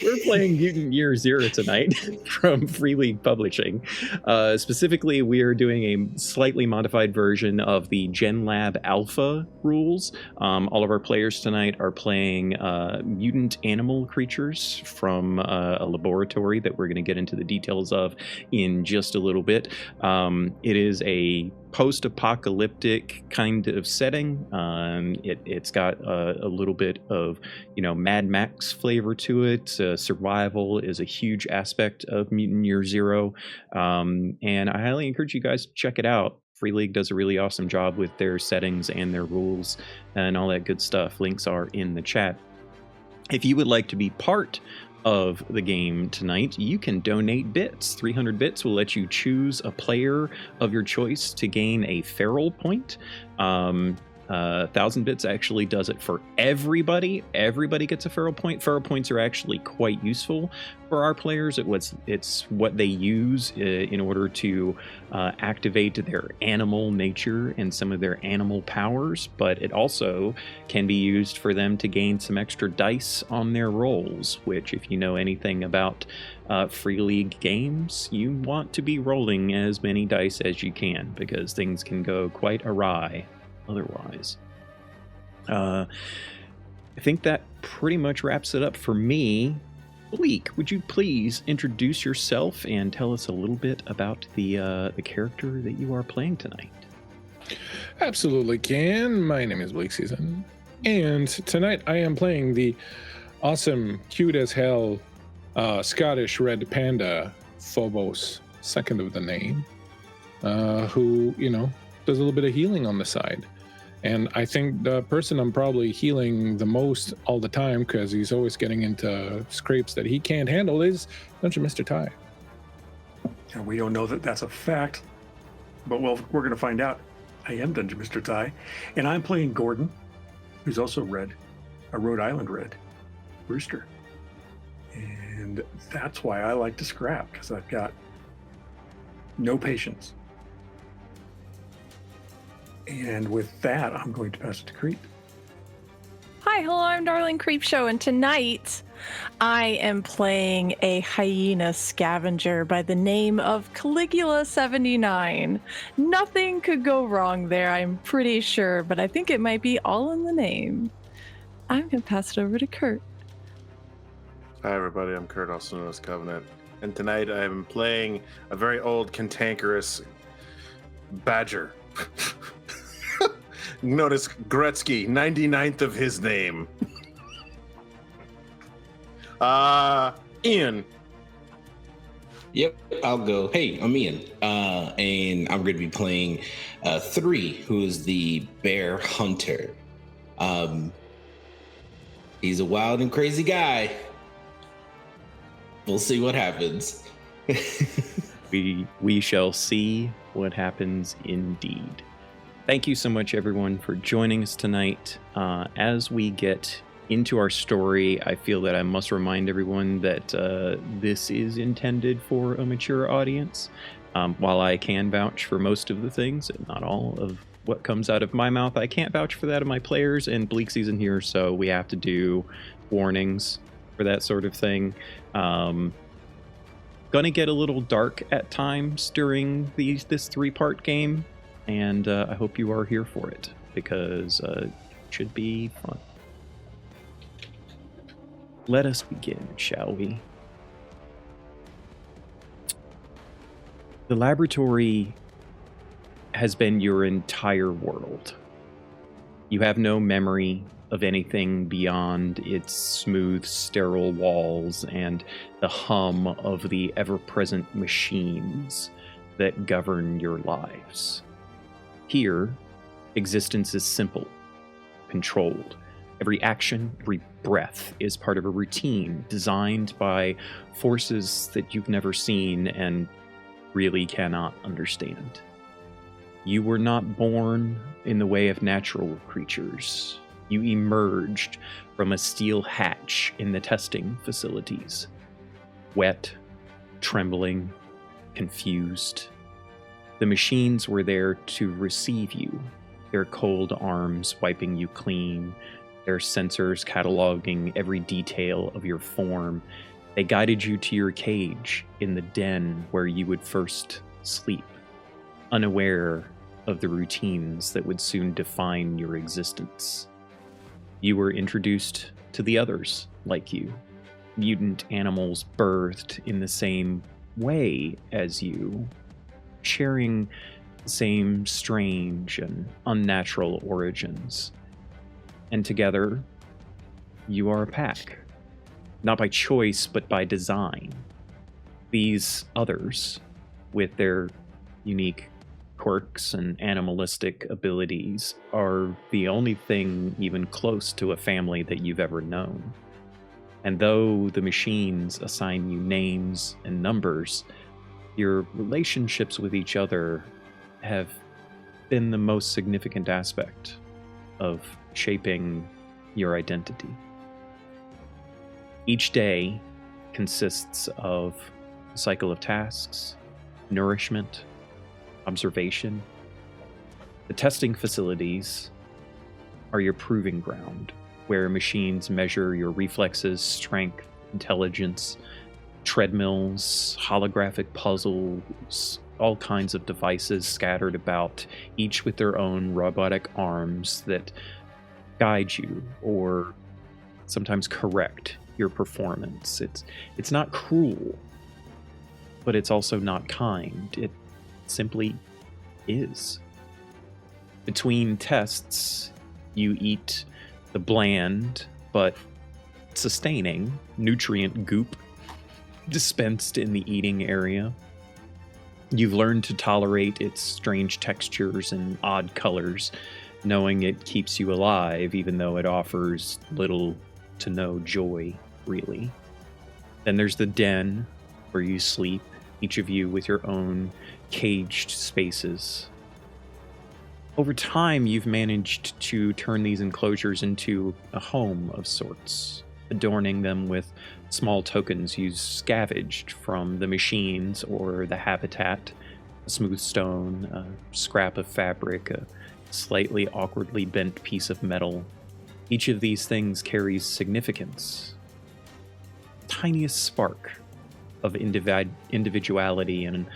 We're playing Mutant Year Zero tonight from Free League Publishing. Specifically, we are doing a slightly modified version of the Gen Lab Alpha rules. All of our players tonight are playing mutant animal creatures from a laboratory that we're going to get into the details of in just a little bit. It is a post-apocalyptic kind of setting. It's got a little bit of, Mad Max flavor to it. Survival is a huge aspect of Mutant Year Zero, and I highly encourage you guys to check it out. Free League does a really awesome job with their settings and their rules and all that good stuff. Links are in the chat. If you would like to be part of the game tonight, you can donate bits. 300 bits will let you choose a player of your choice to gain a feral point. 1,000 bits actually does it for everybody. Everybody gets a feral point. Feral points are actually quite useful for our players. It's what they use in order to activate their animal nature and some of their animal powers, but it also can be used for them to gain some extra dice on their rolls, which, if you know anything about Free League games, you want to be rolling as many dice as you can, because things can go quite awry otherwise. I think that pretty much wraps it up for me. Bleak, would you please introduce yourself and tell us a little bit about the character that you are playing tonight? Absolutely can. My name is Bleak Season, and tonight I am playing the awesome, cute as hell Scottish red panda Phobos, second of the name, who, does a little bit of healing on the side. And I think the person I'm probably healing the most all the time, because he's always getting into scrapes that he can't handle, is Dungeon Mr. Ty. And we don't know that that's a fact, but we're going to find out. I am Dungeon Mr. Ty, and I'm playing Gordon, who's also red, a Rhode Island red rooster. And that's why I like to scrap, because I've got no patience. And with that, I'm going to pass it to Creep. Hi, hello, I'm Darling Creepshow, and tonight I am playing a hyena scavenger by the name of Caligula79. Nothing could go wrong there, I'm pretty sure, but I think it might be all in the name. I'm going to pass it over to Kurt. Hi, everybody. I'm Kurt, also known as Covenant. And tonight I'm playing a very old, cantankerous badger. Notice Gretzky, 99th of his name. Ian. Yep, I'll go. Hey, I'm Ian, and I'm going to be playing 3, who is the bear hunter. He's a wild and crazy guy. We'll see what happens. We shall see what happens indeed. Thank you so much, everyone, for joining us tonight. As we get into our story, I feel that I must remind everyone that this is intended for a mature audience. While I can vouch for most of the things, and not all of what comes out of my mouth, I can't vouch for that of my players, and Bleak Season here, so we have to do warnings for that sort of thing. Gonna get a little dark at times during this 3-part game, and I hope you are here for it, because it should be fun. Let us begin, shall we? The laboratory has been your entire world. You have no memory of anything beyond its smooth, sterile walls and the hum of the ever-present machines that govern your lives. Here, existence is simple, controlled. Every action, every breath is part of a routine designed by forces that you've never seen and really cannot understand. You were not born in the way of natural creatures. You emerged from a steel hatch in the testing facilities. Wet, trembling, confused. The machines were there to receive you, their cold arms wiping you clean, Their sensors cataloging every detail of your form. They guided you to your cage in the den where you would first sleep, unaware of the routines that would soon define your existence. You were introduced to the others like you, mutant animals birthed in the same way as you, sharing the same strange and unnatural origins. And together, you are a pack. Not by choice, but by design. These others, with their unique quirks and animalistic abilities, are the only thing even close to a family that you've ever known. And though the machines assign you names and numbers, your relationships with each other have been the most significant aspect of shaping your identity. Each day consists of a cycle of tasks, nourishment, observation. The testing facilities are your proving ground, where machines measure your reflexes, strength, intelligence, treadmills, holographic puzzles, all kinds of devices scattered about, each with their own robotic arms that guide you or sometimes correct your performance. It's not cruel, but it's also not kind. It simply is. Between tests, you eat the bland but sustaining nutrient goop dispensed in the eating area. You've learned to tolerate its strange textures and odd colors, knowing it keeps you alive even though it offers little to no joy, really. Then there's the den, where you sleep, each of you with your own caged spaces. Over time, you've managed to turn these enclosures into a home of sorts, adorning them with small tokens you scavenged from the machines or the habitat, a smooth stone, a scrap of fabric, a slightly awkwardly bent piece of metal. Each of these things carries significance. Tiniest spark of individuality in an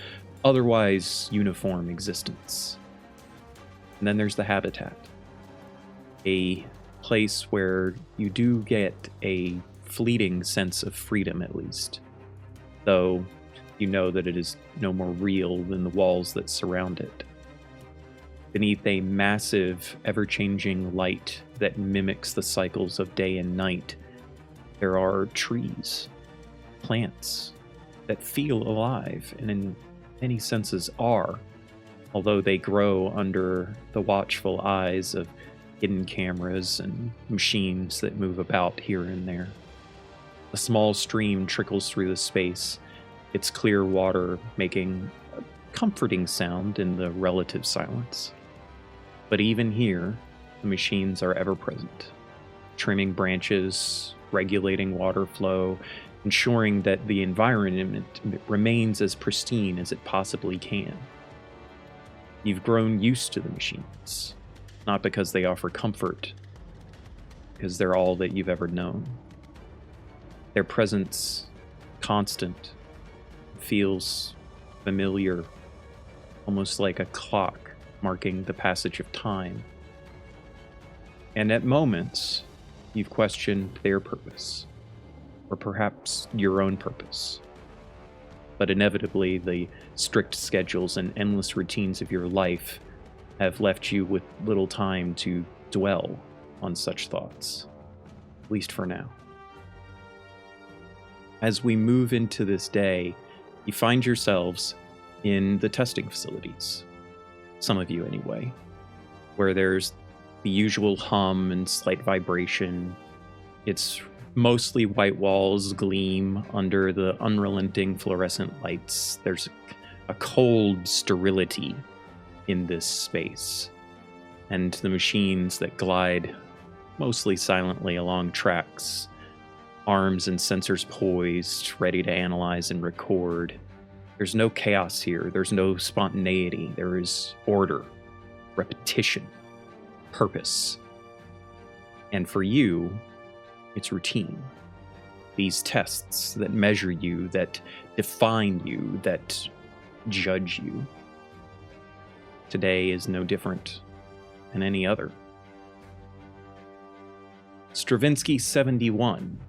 otherwise uniform existence. And then there's the habitat, a place where you do get a fleeting sense of freedom, at least, though you know that it is no more real than the walls that surround it. Beneath a massive, ever-changing light that mimics the cycles of day and night, there are trees, plants that feel alive and in many senses are, although they grow under the watchful eyes of hidden cameras and machines that move about here and there. A small stream trickles through the space, its clear water making a comforting sound in the relative silence. But even here, the machines are ever present, trimming branches, regulating water flow, ensuring that the environment remains as pristine as it possibly can. You've grown used to the machines, not because they offer comfort, because they're all that you've ever known. Their presence, constant, feels familiar, almost like a clock marking the passage of time. And at moments, you've questioned their purpose, or perhaps your own purpose. But inevitably, the strict schedules and endless routines of your life have left you with little time to dwell on such thoughts, at least for now. As we move into this day, you find yourselves in the testing facilities, some of you anyway, where there's the usual hum and slight vibration. It's mostly white walls gleam under the unrelenting fluorescent lights. There's a cold sterility in this space, and the machines that glide mostly silently along tracks, arms and sensors poised, ready to analyze and record. There's no chaos here. There's no spontaneity. There is order, repetition, purpose. And for you, it's routine. These tests that measure you, that define you, that judge you. Today is no different than any other. Stravinsky 71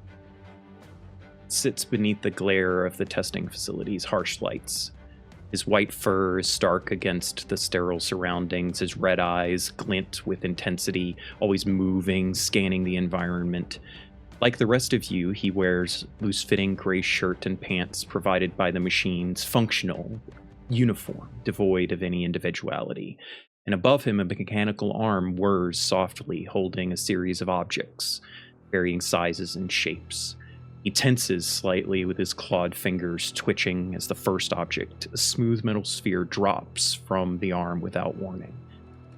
sits beneath the glare of the testing facility's harsh lights. His white fur is stark against the sterile surroundings. His red eyes glint with intensity, always moving, scanning the environment. Like the rest of you, he wears loose-fitting gray shirt and pants provided by the machine's functional uniform, devoid of any individuality. And above him, a mechanical arm whirs softly, holding a series of objects, varying sizes and shapes. He tenses slightly with his clawed fingers twitching as the first object, a smooth metal sphere, drops from the arm without warning.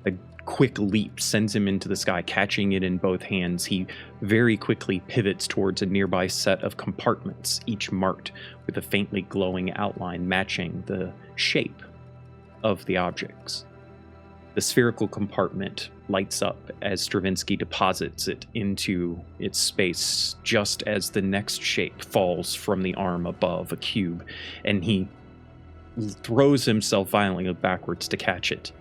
A quick leap sends him into the sky. Catching it in both hands, he very quickly pivots towards a nearby set of compartments, each marked with a faintly glowing outline matching the shape of the objects. The spherical compartment lights up as Stravinsky deposits it into its space just as the next shape falls from the arm above, a cube, and he throws himself violently backwards to catch it.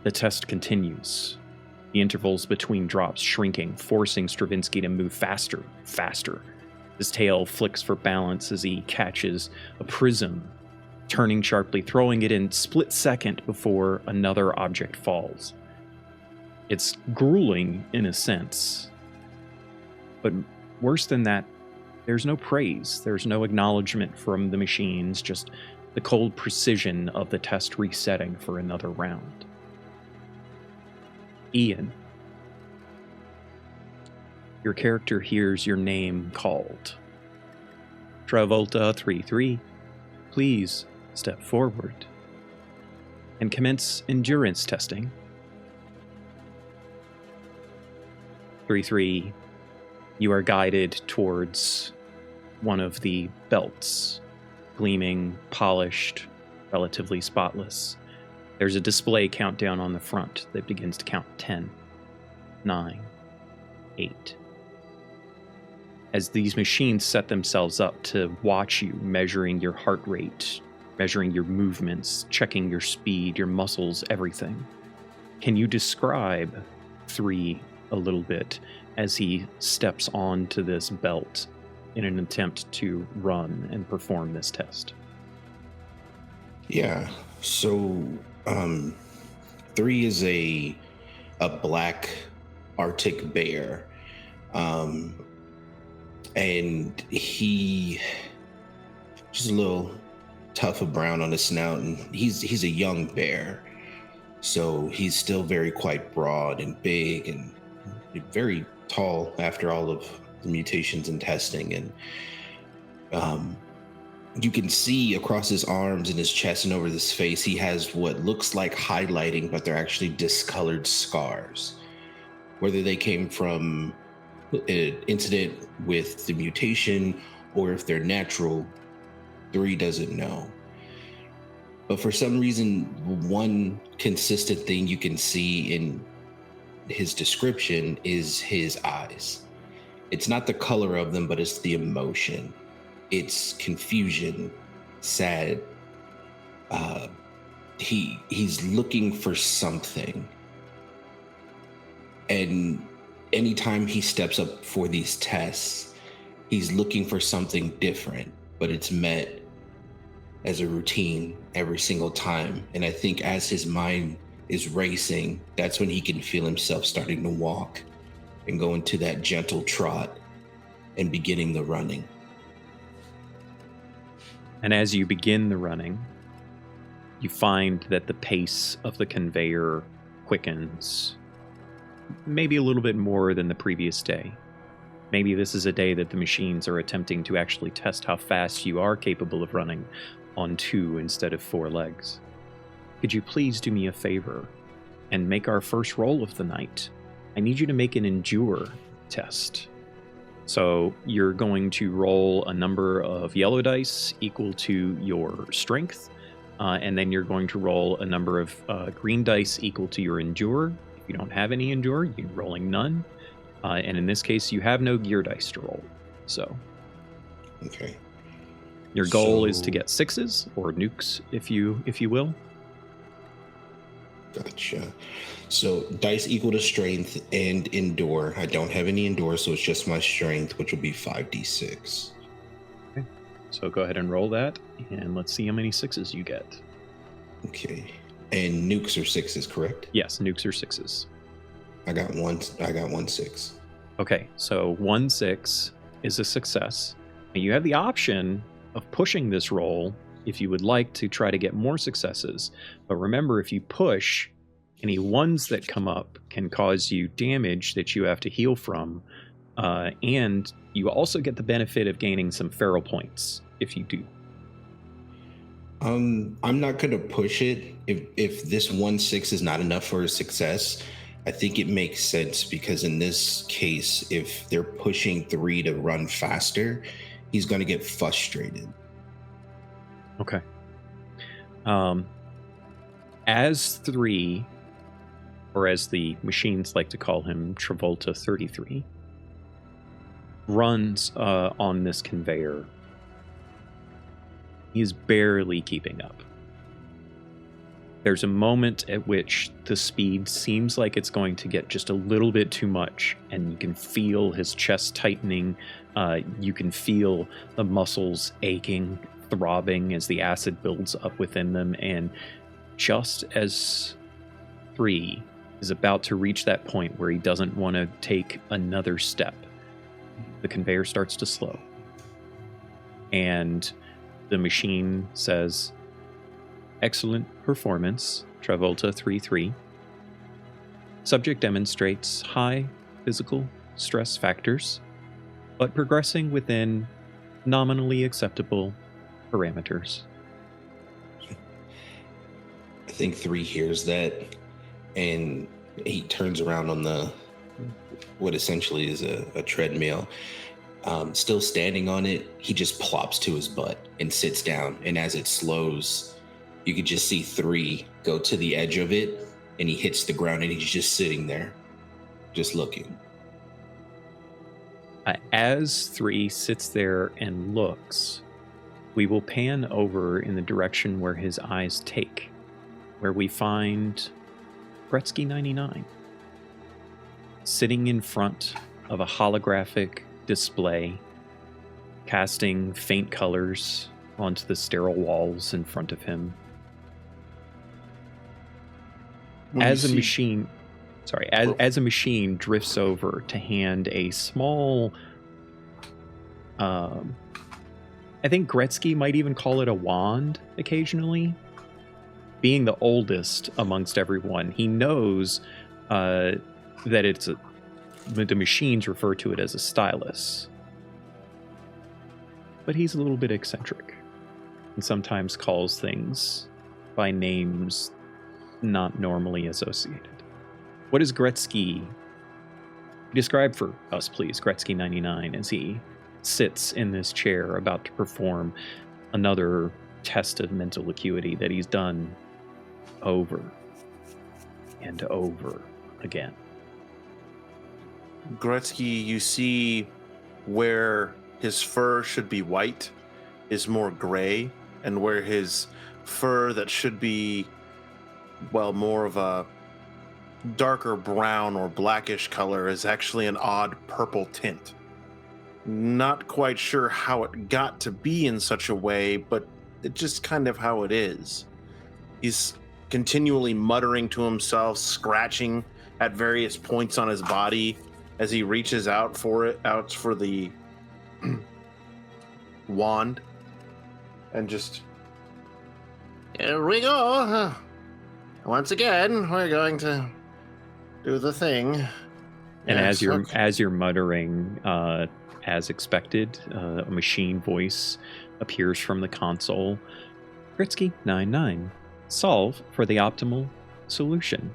The test continues, the intervals between drops shrinking, forcing Stravinsky to move faster. His tail flicks for balance as he catches a prism, turning sharply, throwing it in split second before another object falls. It's grueling in a sense, but worse than that, there's no praise, there's no acknowledgement from the machines, just the cold precision of the test resetting for another round. Ian, your character hears your name called. Travolta 3-3, please step forward and commence endurance testing. 3-3, you are guided towards one of the belts, gleaming, polished, relatively spotless. There's a display countdown on the front that begins to count 10, 9, 8. As these machines set themselves up to watch you, measuring your heart rate, measuring your movements, checking your speed, your muscles, everything. Can you describe 3 a little bit as he steps onto this belt in an attempt to run and perform this test? Yeah. So, 3 is a black Arctic bear, and he just a little tuft of brown on his snout, and he's a young bear, so he's still quite broad and big and very tall after all of the mutations and testing. And you can see across his arms and his chest and over his face, he has what looks like highlighting, but they're actually discolored scars. Whether they came from an incident with the mutation or if they're natural, 3 doesn't know. But for some reason, one consistent thing you can see in his description is his eyes. It's not the color of them, but it's the emotion. It's confusion, sad. He's looking for something. And anytime he steps up for these tests, he's looking for something different, but it's met as a routine every single time. And I think as his mind is racing, that's when he can feel himself starting to walk and go into that gentle trot and beginning the running. And as you begin the running, you find that the pace of the conveyor quickens, maybe a little bit more than the previous day. Maybe this is a day that the machines are attempting to actually test how fast you are capable of running on 2 instead of 4 legs. Could you please do me a favor and make our first roll of the night? I need you to make an endure test. So you're going to roll a number of yellow dice equal to your strength, and then you're going to roll a number of green dice equal to your endure. If you don't have any endure, you're rolling none. And in this case, you have no gear dice to roll. So Okay. your goal is to So- get 6s or nukes, if you will. Gotcha. So dice equal to strength and endure. I don't have any endure, so it's just my strength, which will be 5d6. So go ahead and roll that, and let's see how many 6s you get. Okay. And nukes are 6s, correct? Yes, nukes are 6s. I got one 6. Okay, so 1 6 is a success. And you have the option of pushing this roll if you would like to try to get more successes. But remember, if you push, any 1s that come up can cause you damage that you have to heal from. And you also get the benefit of gaining some feral points if you do. I'm not gonna push it. If this 1 6 is not enough for a success, I think it makes sense because in this case, if they're pushing 3 to run faster, he's gonna get frustrated. Okay. As 3, or as the machines like to call him, Travolta 33, runs on this conveyor, he is barely keeping up. There's a moment at which the speed seems like it's going to get just a little bit too much, and you can feel his chest tightening. You can feel the muscles aching, throbbing as the acid builds up within them. And just as 3 is about to reach that point where he doesn't want to take another step, the conveyor starts to slow. And the machine says, "Excellent performance, Travolta 33. Subject demonstrates high physical stress factors, but progressing within nominally acceptable parameters." I think 3 hears that, and he turns around on what essentially is a treadmill. Still standing on it, he just plops to his butt and sits down. And as it slows, you could just see 3 go to the edge of it, and he hits the ground, and he's just sitting there, just looking. As 3 sits there and looks, we will pan over in the direction where his eyes take, where we find Gretzky 99 sitting in front of a holographic display, casting faint colors onto the sterile walls in front of him. As a machine drifts over to hand a small, I think Gretzky might even call it a wand occasionally. Being the oldest amongst everyone, he knows that the machines refer to it as a stylus. But he's a little bit eccentric and sometimes calls things by names not normally associated. What is Gretzky? Describe for us, please, Gretzky 99, as he sits in this chair about to perform another test of mental acuity that he's done over and over again. Gretzky, you see where his fur should be white is more gray, and where his fur that should be, well, more of a darker brown or blackish color is actually an odd purple tint. Not quite sure how it got to be in such a way, but it's just kind of how it is. He's continually muttering to himself, scratching at various points on his body as he reaches out for the wand, and just, here we go. Once again, we're going to do the thing. And Yes, as you're muttering, as expected, a machine voice appears from the console. Gretzky 99, solve for the optimal solution.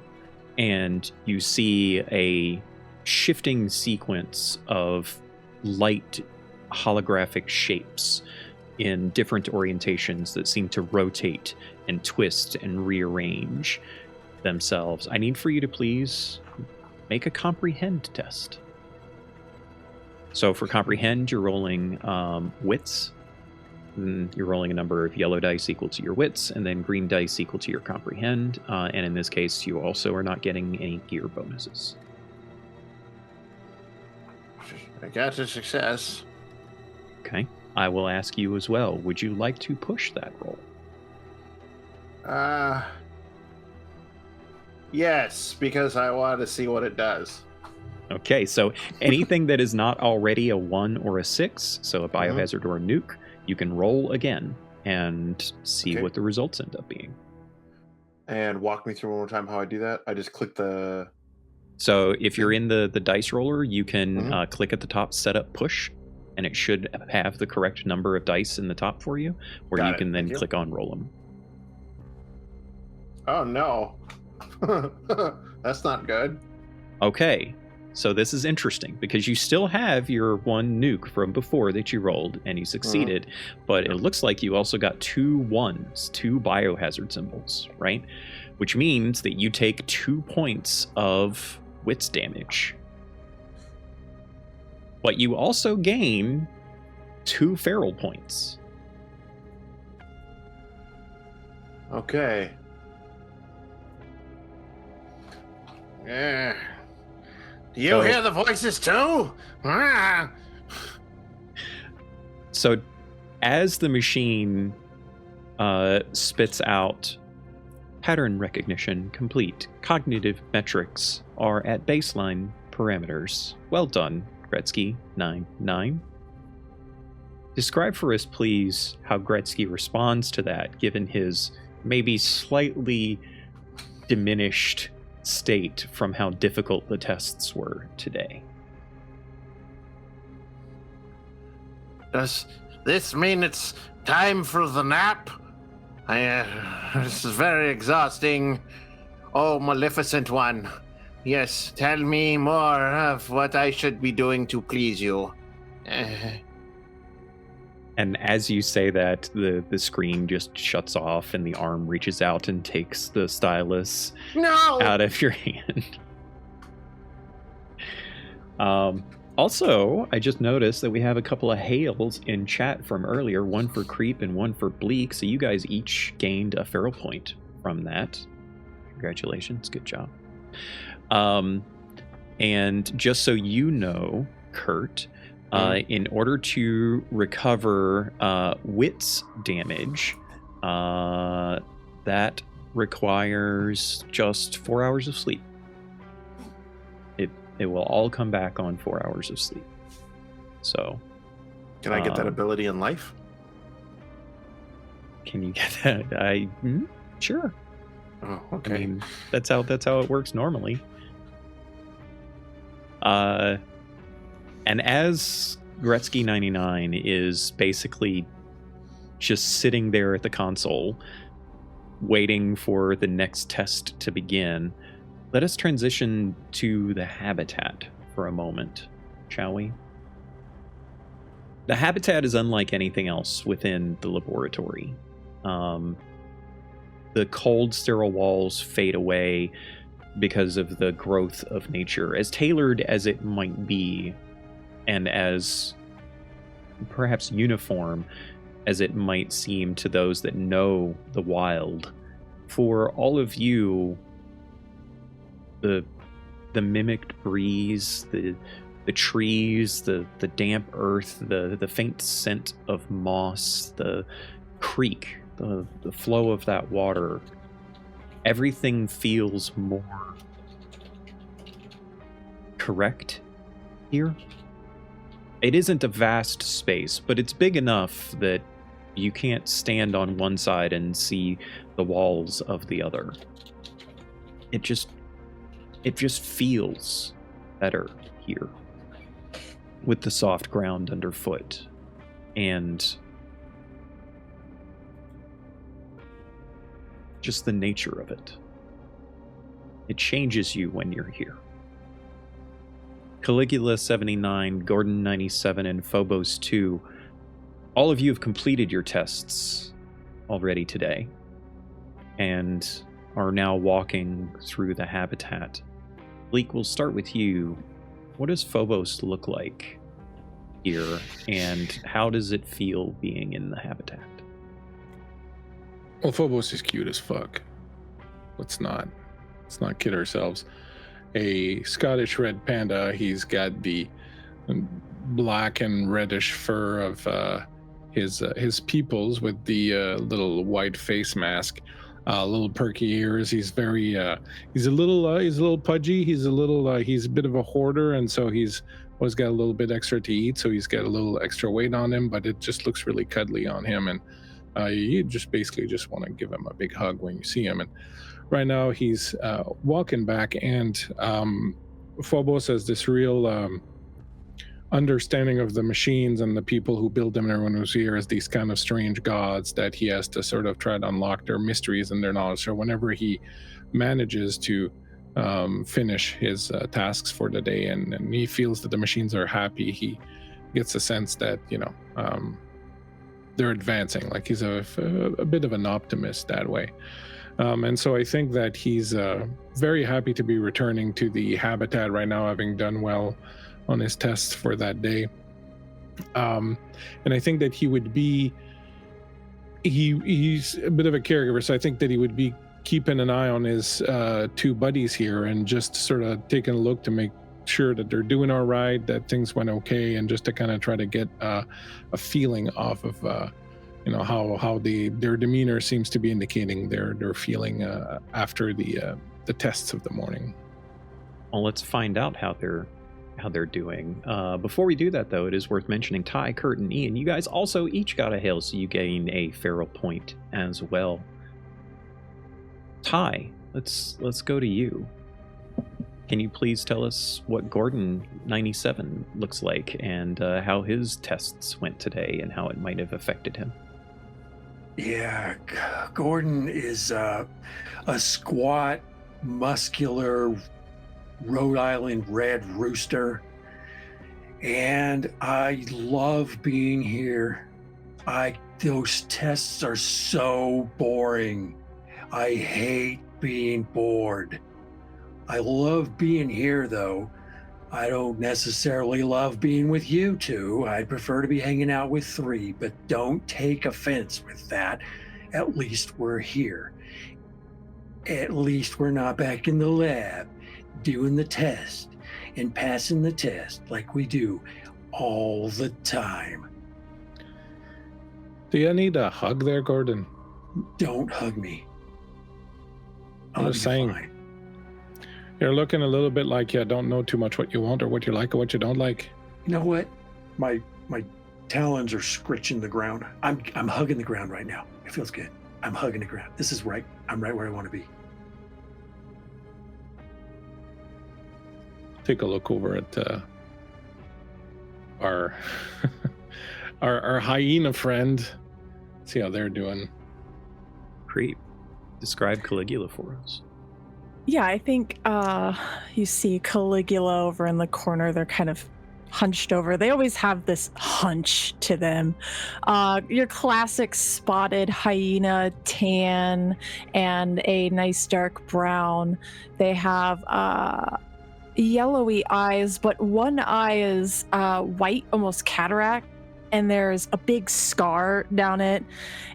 And you see a shifting sequence of light holographic shapes in different orientations that seem to rotate and twist and rearrange themselves. I need for you to please make a comprehend test. So for comprehend, you're rolling wits. And you're rolling a number of yellow dice equal to your wits, and then green dice equal to your comprehend. And in this case, you also are not getting any gear bonuses. I got a success. Okay. I will ask you as well. Would you like to push that roll? Yes, because I want to see what it does. Okay, so anything that is not already a 1 or a 6, so a biohazard or a nuke, you can roll again and see what the results end up being. And walk me through one more time how I do that. I just click the... So if you're in the dice roller, you can click at the top, set up push, and it should have the correct number of dice in the top for you, where you can then click on roll them. Oh, no. That's not good. Okay, so this is interesting because you still have your 1 nuke from before that you rolled and you succeeded, but it looks like you also got 2 1s, 2 biohazard symbols, right? Which means that you take 2 points of wits damage. But you also gain 2 feral points. Okay. Yeah. Do you hear the voices too? Ah! So as the machine spits out pattern recognition complete, cognitive metrics are at baseline parameters. Well done, Gretzky 99. Describe for us, please, how Gretzky responds to that, given his maybe slightly diminished state from how difficult the tests were today. Does this mean it's time for the nap? This is very exhausting. Oh, Maleficent One. Yes, tell me more of what I should be doing to please you. And as you say that, the screen just shuts off and the arm reaches out and takes the stylus out of your hand. Also, I just noticed that we have a couple of hails in chat from earlier, one for Creep and one for Bleak, so you guys each gained a feral point from that. Congratulations, good job. And just so you know, Kurt, in order to recover wits damage, that requires just 4 hours of sleep. It will all come back on 4 hours of sleep. So, can I get that ability in life? Can you get that? Sure. Oh, okay. I mean, that's how it works normally. And as Gretzky 99 is basically just sitting there at the console, waiting for the next test to begin, let us transition to the habitat for a moment, shall we? The habitat is unlike anything else within the laboratory. The cold, sterile walls fade away because of the growth of nature, as tailored as it might be, and as perhaps uniform as it might seem to those that know the wild. For all of you, the mimicked breeze, the trees, the damp earth, the faint scent of moss, the creek, the flow of that water, everything feels more correct here. It isn't a vast space, but it's big enough that you can't stand on one side and see the walls of the other. It just feels better here with the soft ground underfoot and just the nature of it. It changes you when you're here. Caligula 79, Gordon 97, and Phobos 2, all of you have completed your tests already today and are now walking through the habitat. Bleak, we'll start with you. What does Phobos look like here, and how does it feel being in the habitat? Well, Phobos is cute as fuck. Let's not kid ourselves. A Scottish red panda. He's got the black and reddish fur of his pupils with the little white face mask. Little perky ears. He's very he's a little pudgy. He's a bit of a hoarder, and so he's always got a little bit extra to eat. So he's got a little extra weight on him, but it just looks really cuddly on him, and you just basically just want to give him a big hug when you see him. And right now he's walking back, and Phobos has this real understanding of the machines and the people who build them and everyone who's here as these kind of strange gods that he has to sort of try to unlock their mysteries and their knowledge. So whenever he manages to finish his tasks for the day and he feels that the machines are happy, he gets a sense that, they're advancing. Like he's a bit of an optimist that way. And so I think that he's very happy to be returning to the habitat right now, having done well on his tests for that day. And I think that he's a bit of a caregiver, so I think that he would be keeping an eye on his two buddies here and just sort of taking a look to make sure that they're doing all right, that things went okay, and just to kind of try to get a feeling off of how their demeanor seems to be indicating their feeling after the tests of the morning. Well, let's find out how they're doing. Before we do that, though, it is worth mentioning Ty, Kurt, and Ian. You guys also each got a hail, so you gain a feral point as well. Ty, let's go to you. Can you please tell us what Gordon 97 looks like and how his tests went today and how it might have affected him? Yeah, Gordon is a squat, muscular Rhode Island red rooster, and I love being here. Those tests are so boring. I hate being bored. I love being here, though. I don't necessarily love being with you two. I'd prefer to be hanging out with three, but don't take offense with that. At least we're here. At least we're not back in the lab doing the test and passing the test like we do all the time. Do you need a hug there, Gordon? Don't hug me. I'm just saying. Fine. You're looking a little bit like you don't know too much what you want or what you like or what you don't like. You know what? My talons are scritching the ground. I'm hugging the ground right now. It feels good. I'm hugging the ground. This is right. I'm right where I want to be. Take a look over at our our hyena friend. See how they're doing. Creep. Describe Caligula for us. Yeah, I think you see Caligula over in the corner. They're kind of hunched over. They always have this hunch to them. Your classic spotted hyena tan and a nice dark brown. They have yellowy eyes, but one eye is white, almost cataract, and there's a big scar down it.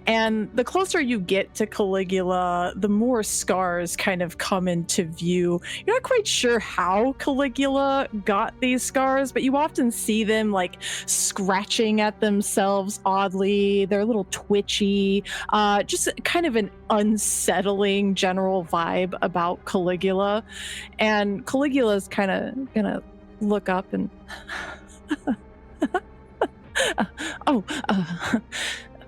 And the closer you get to Caligula, the more scars kind of come into view. You're not quite sure how Caligula got these scars, but you often see them like scratching at themselves oddly. They're a little twitchy, just kind of an unsettling general vibe about Caligula. And Caligula's kind of gonna look up and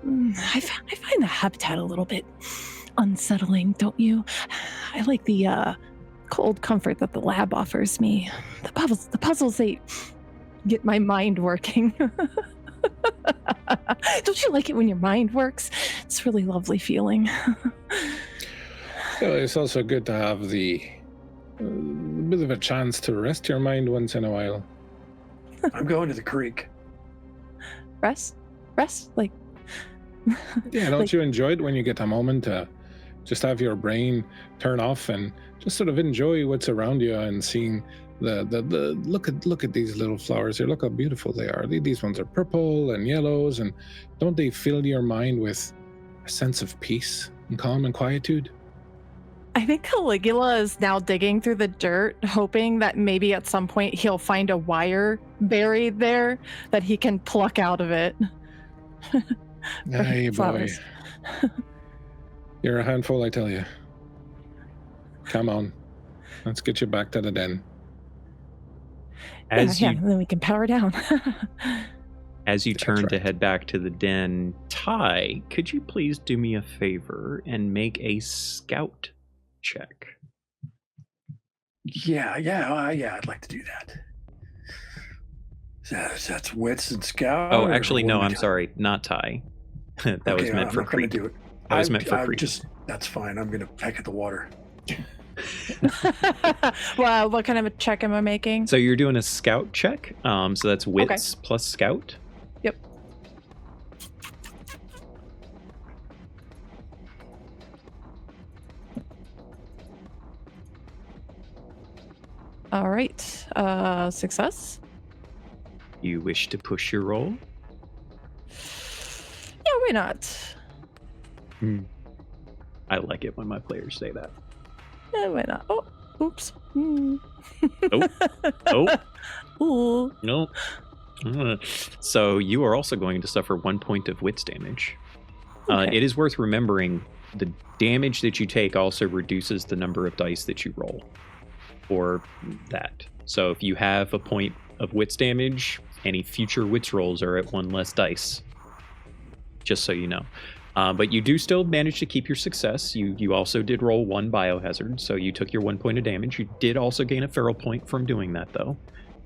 I find the habitat a little bit unsettling, don't you? I like the cold comfort that the lab offers me. The puzzles, they get my mind working. Don't you like it when your mind works? It's a really lovely feeling. Well, it's also good to have the bit of a chance to rest your mind once in a while. I'm going to the creek. Rest? Like... Yeah, don't like, you enjoy it when you get a moment to just have your brain turn off and just sort of enjoy what's around you and seeing the look at these little flowers here. Look how beautiful they are. These ones are purple and yellows, and don't they fill your mind with a sense of peace and calm and quietude? I think Caligula is now digging through the dirt, hoping that maybe at some point he'll find a wire buried there that he can pluck out of it. Hey, boy. Flowers. You're a handful, I tell you. Come on. Let's get you back to the den. As yeah, you then we can power down. As you That's turn to right. head back to the den, Ty, could you please do me a favor and make a scout check? Yeah, I'd like to do that. That's wits and scout. Oh, or actually, what no, am I I'm doing? sorry, not Ty. That was Okay, meant I'm for not going creep. to do it. That was meant for creep. That's fine. I'm going to peck at the water. Well, what kind of a check am I making? So you're doing a scout check. So that's wits plus scout. Yep. All right. Success. You wish to push your roll? Yeah, why not? I like it when my players say that. Yeah, why not? Oh, oops. Hmm. Oh, Ooh. no. So you are also going to suffer 1 point of wits damage. Okay. It is worth remembering the damage that you take also reduces the number of dice that you roll for that. So if you have a point of wits damage, any future wits rolls are at 1 less dice. Just so you know. But you do still manage to keep your success. You also did roll 1 biohazard, so you took your 1 point of damage. You did also gain a feral point from doing that, though.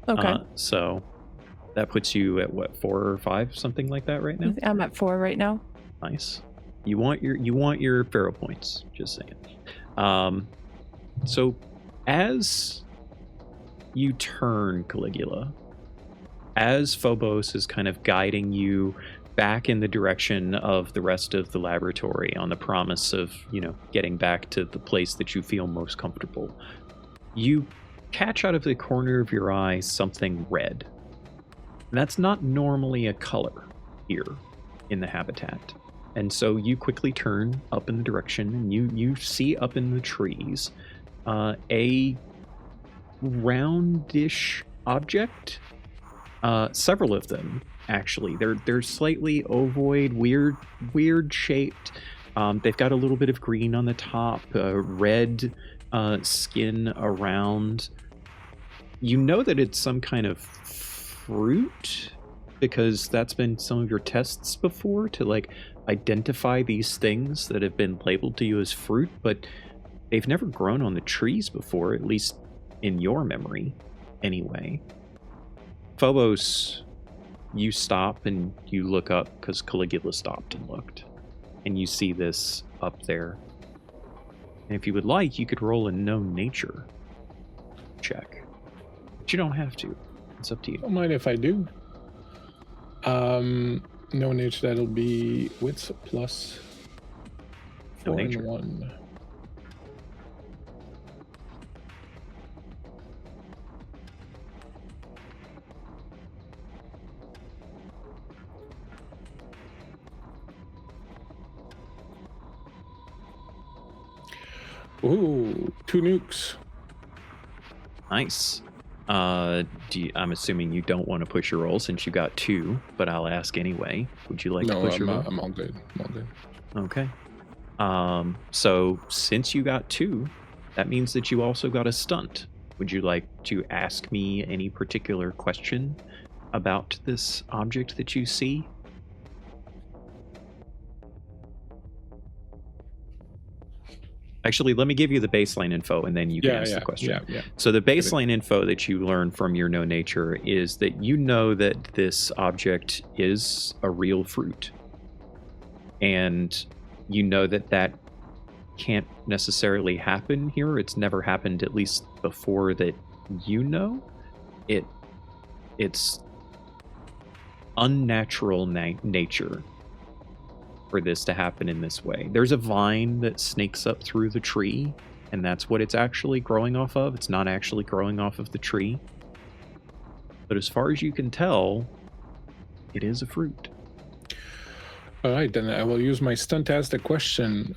Okay. So that puts you at what, 4 or 5, something like that right now. I'm at 4 right now. Nice. You want your feral points. Just saying. So as you turn, Caligula, as Phobos is kind of guiding you back in the direction of the rest of the laboratory on the promise of, getting back to the place that you feel most comfortable, you catch out of the corner of your eye something red. And that's not normally a color here in the habitat. And so you quickly turn up in the direction and you see up in the trees a roundish object. Several of them, actually. They're slightly ovoid, weird shaped. They've got a little bit of green on the top, red skin around. You know that it's some kind of fruit because that's been some of your tests before to identify these things that have been labeled to you as fruit, but they've never grown on the trees before, at least in your memory anyway. Phobos, you stop and you look up because Caligula stopped and looked, and you see this up there. And if you would like, you could roll a know nature check, but you don't have to. It's up to you. Don't mind if I do. No nature, that'll be wits plus No 4 nature. and 1. Ooh, 2 nukes. Nice. I'm assuming you don't want to push your roll since you got 2, but I'll ask anyway. Would you like to No, push your roll? I'm all good. I'm all good. Okay. So since you got 2, that means that you also got a stunt. Would you like to ask me any particular question about this object that you see? Actually, let me give you the baseline info and then you can ask the question. Yeah. So the baseline info that you learn from your know nature is that you know that this object is a real fruit. And you know that can't necessarily happen here. It's never happened, at least before that you know. It's unnatural nature for this to happen in this way. There's a vine that snakes up through the tree and that's what it's actually growing off of. It's not actually growing off of the tree. But as far as you can tell, it is a fruit. All right, then I will use my stuntastic question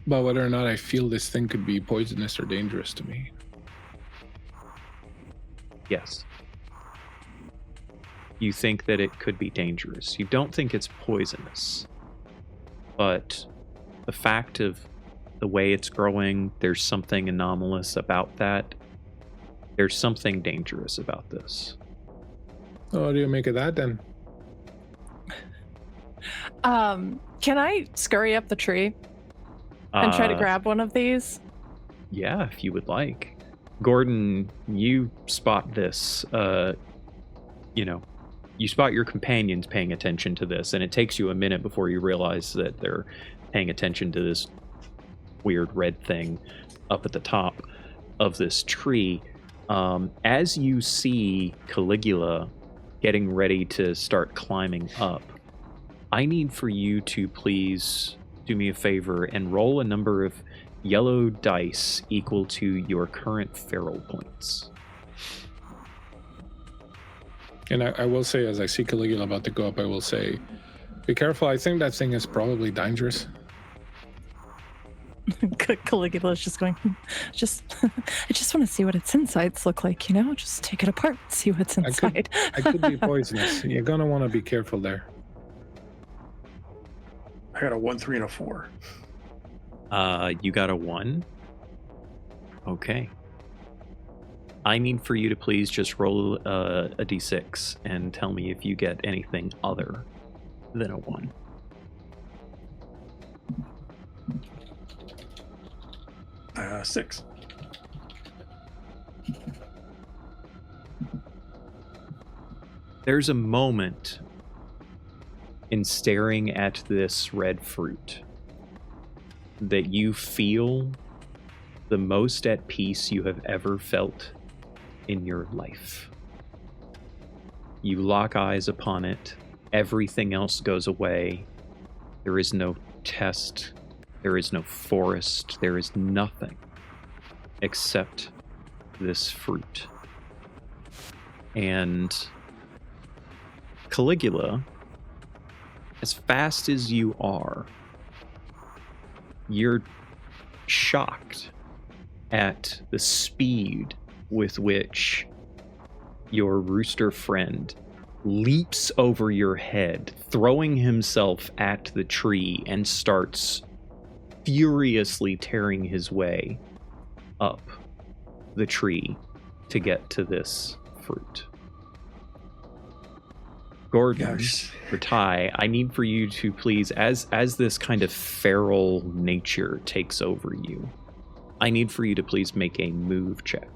about whether or not I feel this thing could be poisonous or dangerous to me. Yes. You think that it could be dangerous. You don't think it's poisonous. But the fact of the way it's growing, there's something anomalous about that. There's something dangerous about this. Oh, what do you make of that then? Can I scurry up the tree and try to grab one of these? Yeah, if you would like. Gordon, you spot this, you spot your companions paying attention to this, and it takes you a minute before you realize that they're paying attention to this weird red thing up at the top of this tree. As you see Caligula getting ready to start climbing up, I need for you to please do me a favor and roll a number of yellow dice equal to your current feral points. And I will say, as I see Caligula about to go up, I will say, be careful. I think that thing is probably dangerous. Caligula's just going, I just want to see what its insides look like, Just take it apart, see what's inside. I could be poisonous. You're going to want to be careful there. I got a 1, 3, and a 4. You got a 1? Okay. I need for you to please just roll a d6 and tell me if you get anything other than a 1. Six. There's a moment in staring at this red fruit that you feel the most at peace you have ever felt in your life. You lock eyes upon it. Everything else goes away. There is no test. There is no forest. There is nothing except this fruit. And Caligula, as fast as you are, you're shocked at the speed with which your rooster friend leaps over your head, throwing himself at the tree, and starts furiously tearing his way up the tree to get to this fruit. Gordon, or Ty, I need for you to please, as this kind of feral nature takes over you, I need for you to please make a move check.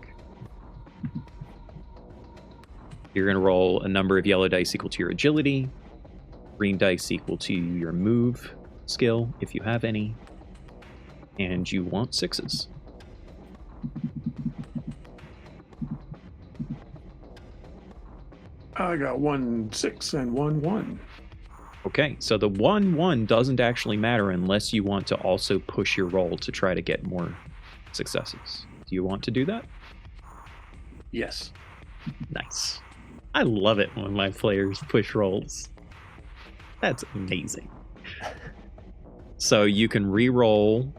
You're going to roll a number of yellow dice equal to your agility, green dice equal to your move skill, if you have any, and you want 6s. I got 1, 6, and 1, 1. Okay, so the 1-1 doesn't actually matter unless you want to also push your roll to try to get more successes. Do you want to do that? Yes. Nice. I love it when my players push rolls. That's amazing. So you can re-roll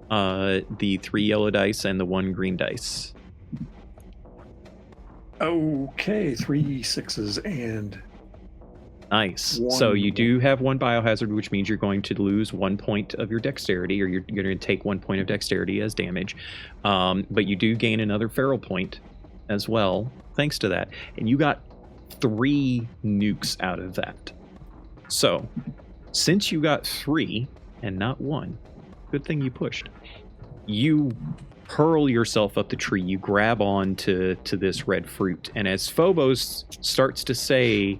the 3 yellow dice and the 1 green dice. Okay, 3 6s and Nice. 1. So you do have 1 biohazard, which means you're going to lose 1 point of your dexterity, or you're going to take 1 point of dexterity as damage. But you do gain another feral point as well, thanks to that. And you got 3 nukes out of that. So, since you got 3 and not 1, good thing you pushed. You hurl yourself up the tree. You grab on to this red fruit. And as Phobos starts to say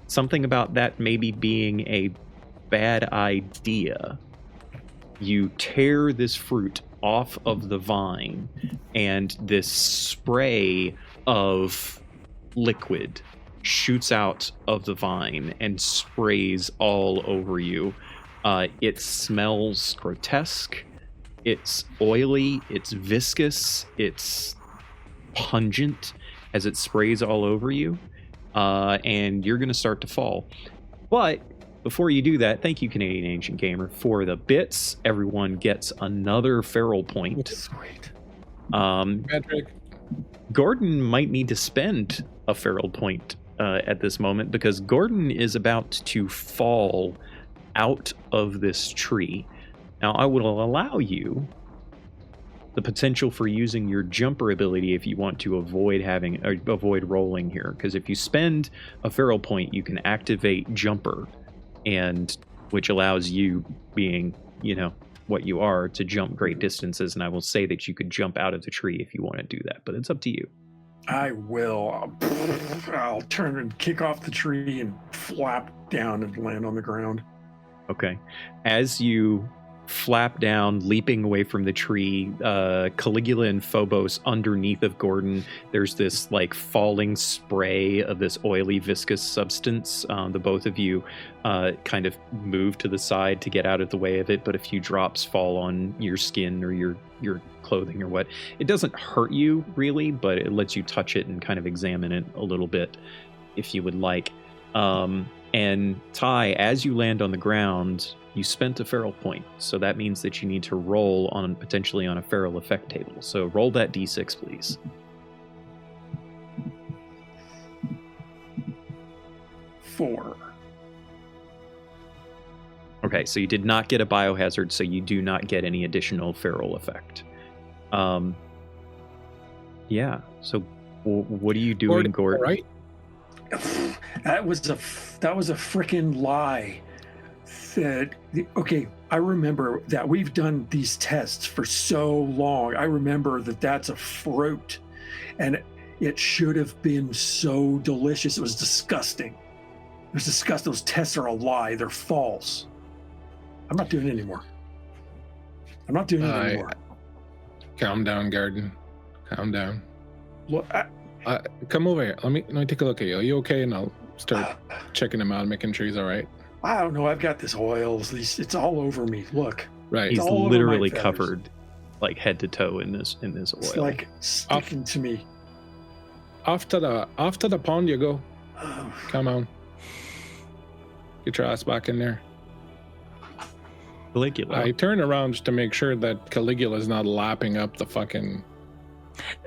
something about that maybe being a bad idea, you tear this fruit off of the vine, and this spray of liquid shoots out of the vine and sprays all over you. It smells grotesque. It's oily, it's viscous, it's pungent as it sprays all over you, and you're going to start to fall. But before you do that, thank you, Canadian Ancient Gamer, for the bits. Everyone gets another feral point. Sweet. Patrick. Gordon might need to spend a feral point at this moment because Gordon is about to fall out of this tree. Now, I will allow you the potential for using your jumper ability if you want to avoid rolling here, because if you spend a feral point, you can activate jumper, and which allows you, being what you are, to jump great distances. And I will say that you could jump out of the tree if you want to do that, but it's up to you. I will. I'll turn and kick off the tree and flap down and land on the ground. Okay. As you flap down, leaping away from the tree, Caligula and Phobos underneath of Gordon, there's this like falling spray of this oily viscous substance. The both of you kind of move to the side to get out of the way of it, but a few drops fall on your skin or your clothing or what. It doesn't hurt you really, but it lets you touch it and kind of examine it a little bit if you would like. And Ty, as you land on the ground, you spent a feral point, so that means that you need to roll potentially on a feral effect table. So roll that d6, please. Four. Okay, so you did not get a biohazard, so you do not get any additional feral effect. Yeah. So what are you doing, Gordon? Right. That was a freaking lie. Okay, I remember that we've done these tests for so long. I remember that that's a fruit, and it should have been so delicious. It was disgusting. It was disgusting. Those tests are a lie. They're false. I'm not doing it anymore. Calm down, Garden. Calm down. Look, come over here. Let me take a look at you. Are you okay? And I'll start checking him out, making sure he's all right. I don't know. I've got this oil. It's all over me. Look. Right. He's literally covered, like head to toe in this oil. It's like sticking to me. Off to the pond you go. Come on. Get your ass back in there. Caligula. I turn around just to make sure that Caligula is not lapping up the fucking.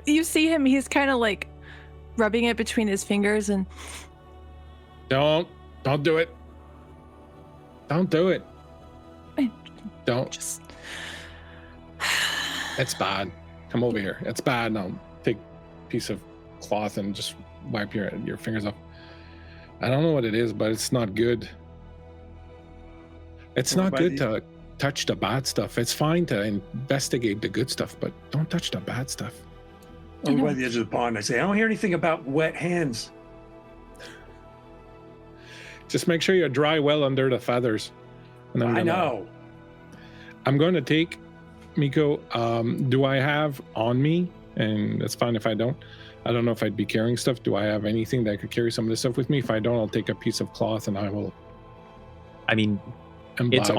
You see him, he's kind of like rubbing it between his fingers and. Don't do it. Don't do it. Don't. Just. It's bad. Come over here. It's bad. And I'll take a piece of cloth and just wipe your fingers off. I don't know what it is, but it's not good. It's not good to touch the bad stuff. It's fine to investigate the good stuff, but don't touch the bad stuff. Over by the edge of the pond, I say, I don't hear anything about wet hands. Just make sure you dry well under the feathers. And I know. I'm going to take, Miko, do I have on me, and it's fine if I don't know if I'd be carrying stuff. Do I have anything that could carry some of this stuff with me? If I don't, I'll take a piece of cloth and I will. I mean, it's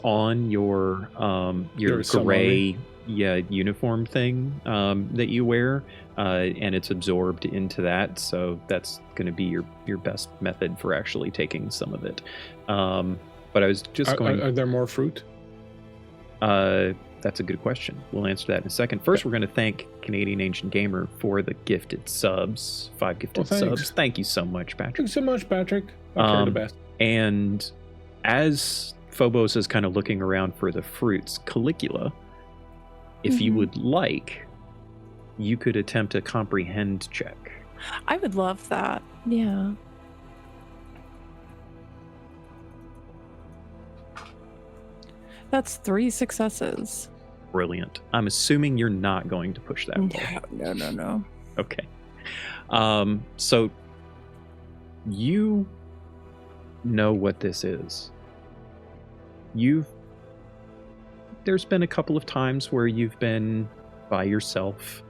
on your gray uniform thing that you wear, and it's absorbed into that, so that's going to be your best method for actually taking some of it. But I was just are there more fruit? That's a good question. We'll answer that in a second. First, we're going to thank Canadian Ancient Gamer for the gifted subs. 5 gifted subs. Thank you so much, Patrick. Thanks so much, Patrick. You're the best. And as Phobos is kind of looking around for the fruits, Caligula, if you would like, you could attempt a comprehend check. I would love that. Yeah. That's 3 successes. Brilliant. I'm assuming you're not going to push that. No. Okay. So you know what this is. There's been a couple of times where you've been by yourself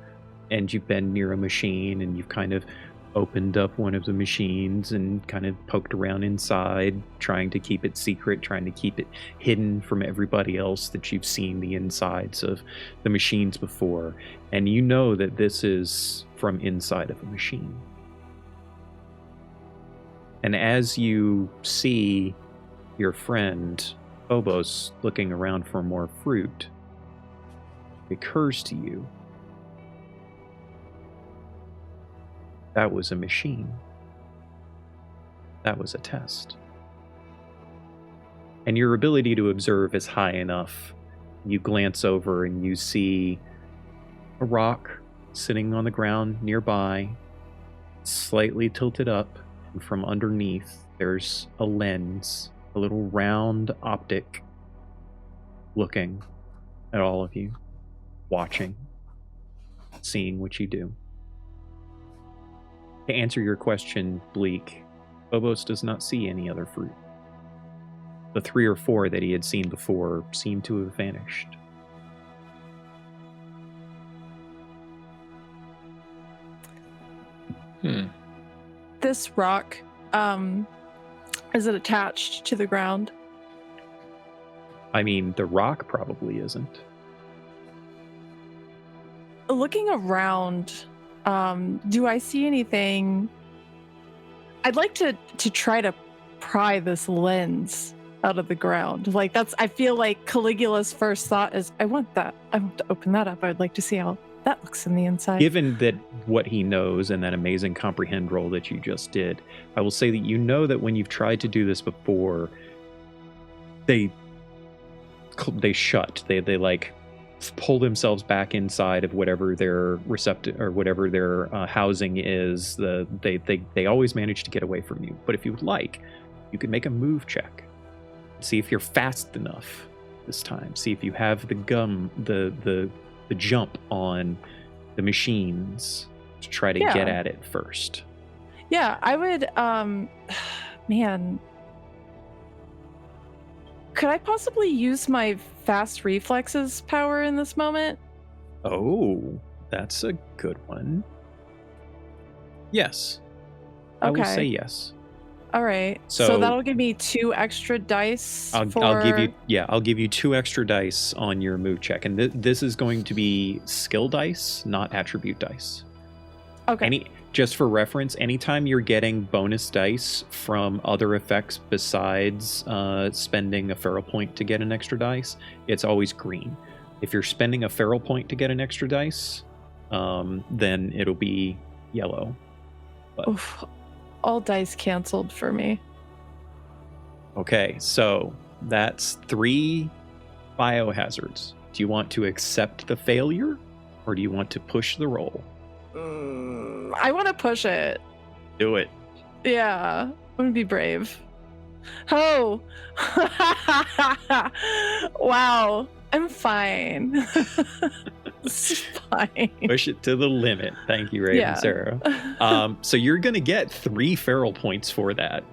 and you've been near a machine and you've kind of opened up one of the machines and kind of poked around inside, trying to keep it secret, trying to keep it hidden from everybody else that you've seen the insides of the machines before. And you know that this is from inside of a machine. And as you see your friend Phobos looking around for more fruit, it occurs to you that was a machine. That was a test. And your ability to observe is high enough. You glance over and you see a rock sitting on the ground nearby, slightly tilted up, and from underneath there's a lens, a little round optic looking at all of you, watching, seeing what you do. To answer your question, Bleak, Phobos does not see any other fruit. The 3 or 4 that he had seen before seem to have vanished. This rock, is it attached to the ground? I mean, the rock probably isn't. Looking around, do I see anything? I'd like to try to pry this lens out of the ground. Like I feel like Caligula's first thought is, I want that. I want to open that up. I would like to see how that looks in the inside. Given that what he knows and that amazing comprehend roll that you just did, I will say that you know that when you've tried to do this before, they shut. They like pull themselves back inside of whatever their receptive or whatever their housing is. They always manage to get away from you. But if you would like, you could make a move check. See if you're fast enough this time. See if you have the jump on the machines to try to get at it first. Yeah, I would, man. Could I possibly use my fast reflexes power in this moment? Oh, that's a good one. Yes. I will say yes. All right. So that'll give me 2 extra dice. I'll give you 2 extra dice on your move check, and this is going to be skill dice, not attribute dice. Okay. Just for reference, anytime you're getting bonus dice from other effects besides spending a feral point to get an extra dice, it's always green. If you're spending a feral point to get an extra dice, then it'll be yellow. But... Oof. All dice canceled for me. Okay, so that's 3 biohazards. Do you want to accept the failure, or do you want to push the roll? I want to push it. Do it. Yeah, I'm gonna be brave. Oh, wow, I'm fine. It's fine. Push it to the limit. Thank you, Raven Sarah. So you're going to get 3 feral points for that.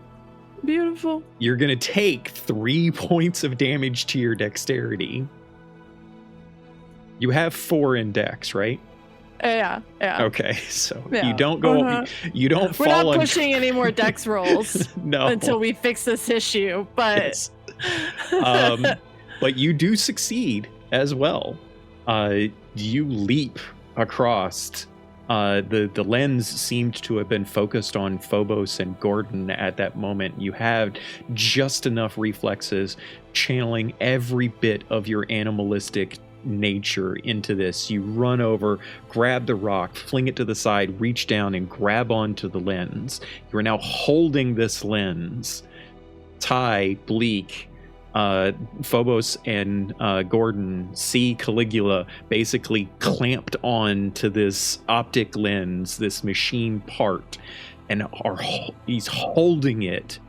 Beautiful. You're going to take 3 points of damage to your dexterity. You have 4 in dex, right? Yeah. Okay, so you don't go. You don't We're fall. We're not pushing any more dex rolls. No. Until we fix this issue, but. Yes. But you do succeed as well. You leap across. The lens seemed to have been focused on Phobos and Gordon at that moment. You have just enough reflexes, channeling every bit of your animalistic nature into this. You run over, grab the rock, fling it to the side, reach down and grab onto the lens. You are now holding this lens. Ty, Bleak, Phobos and Gordon see Caligula basically clamped on to this optic lens, this machine part, and he's holding it,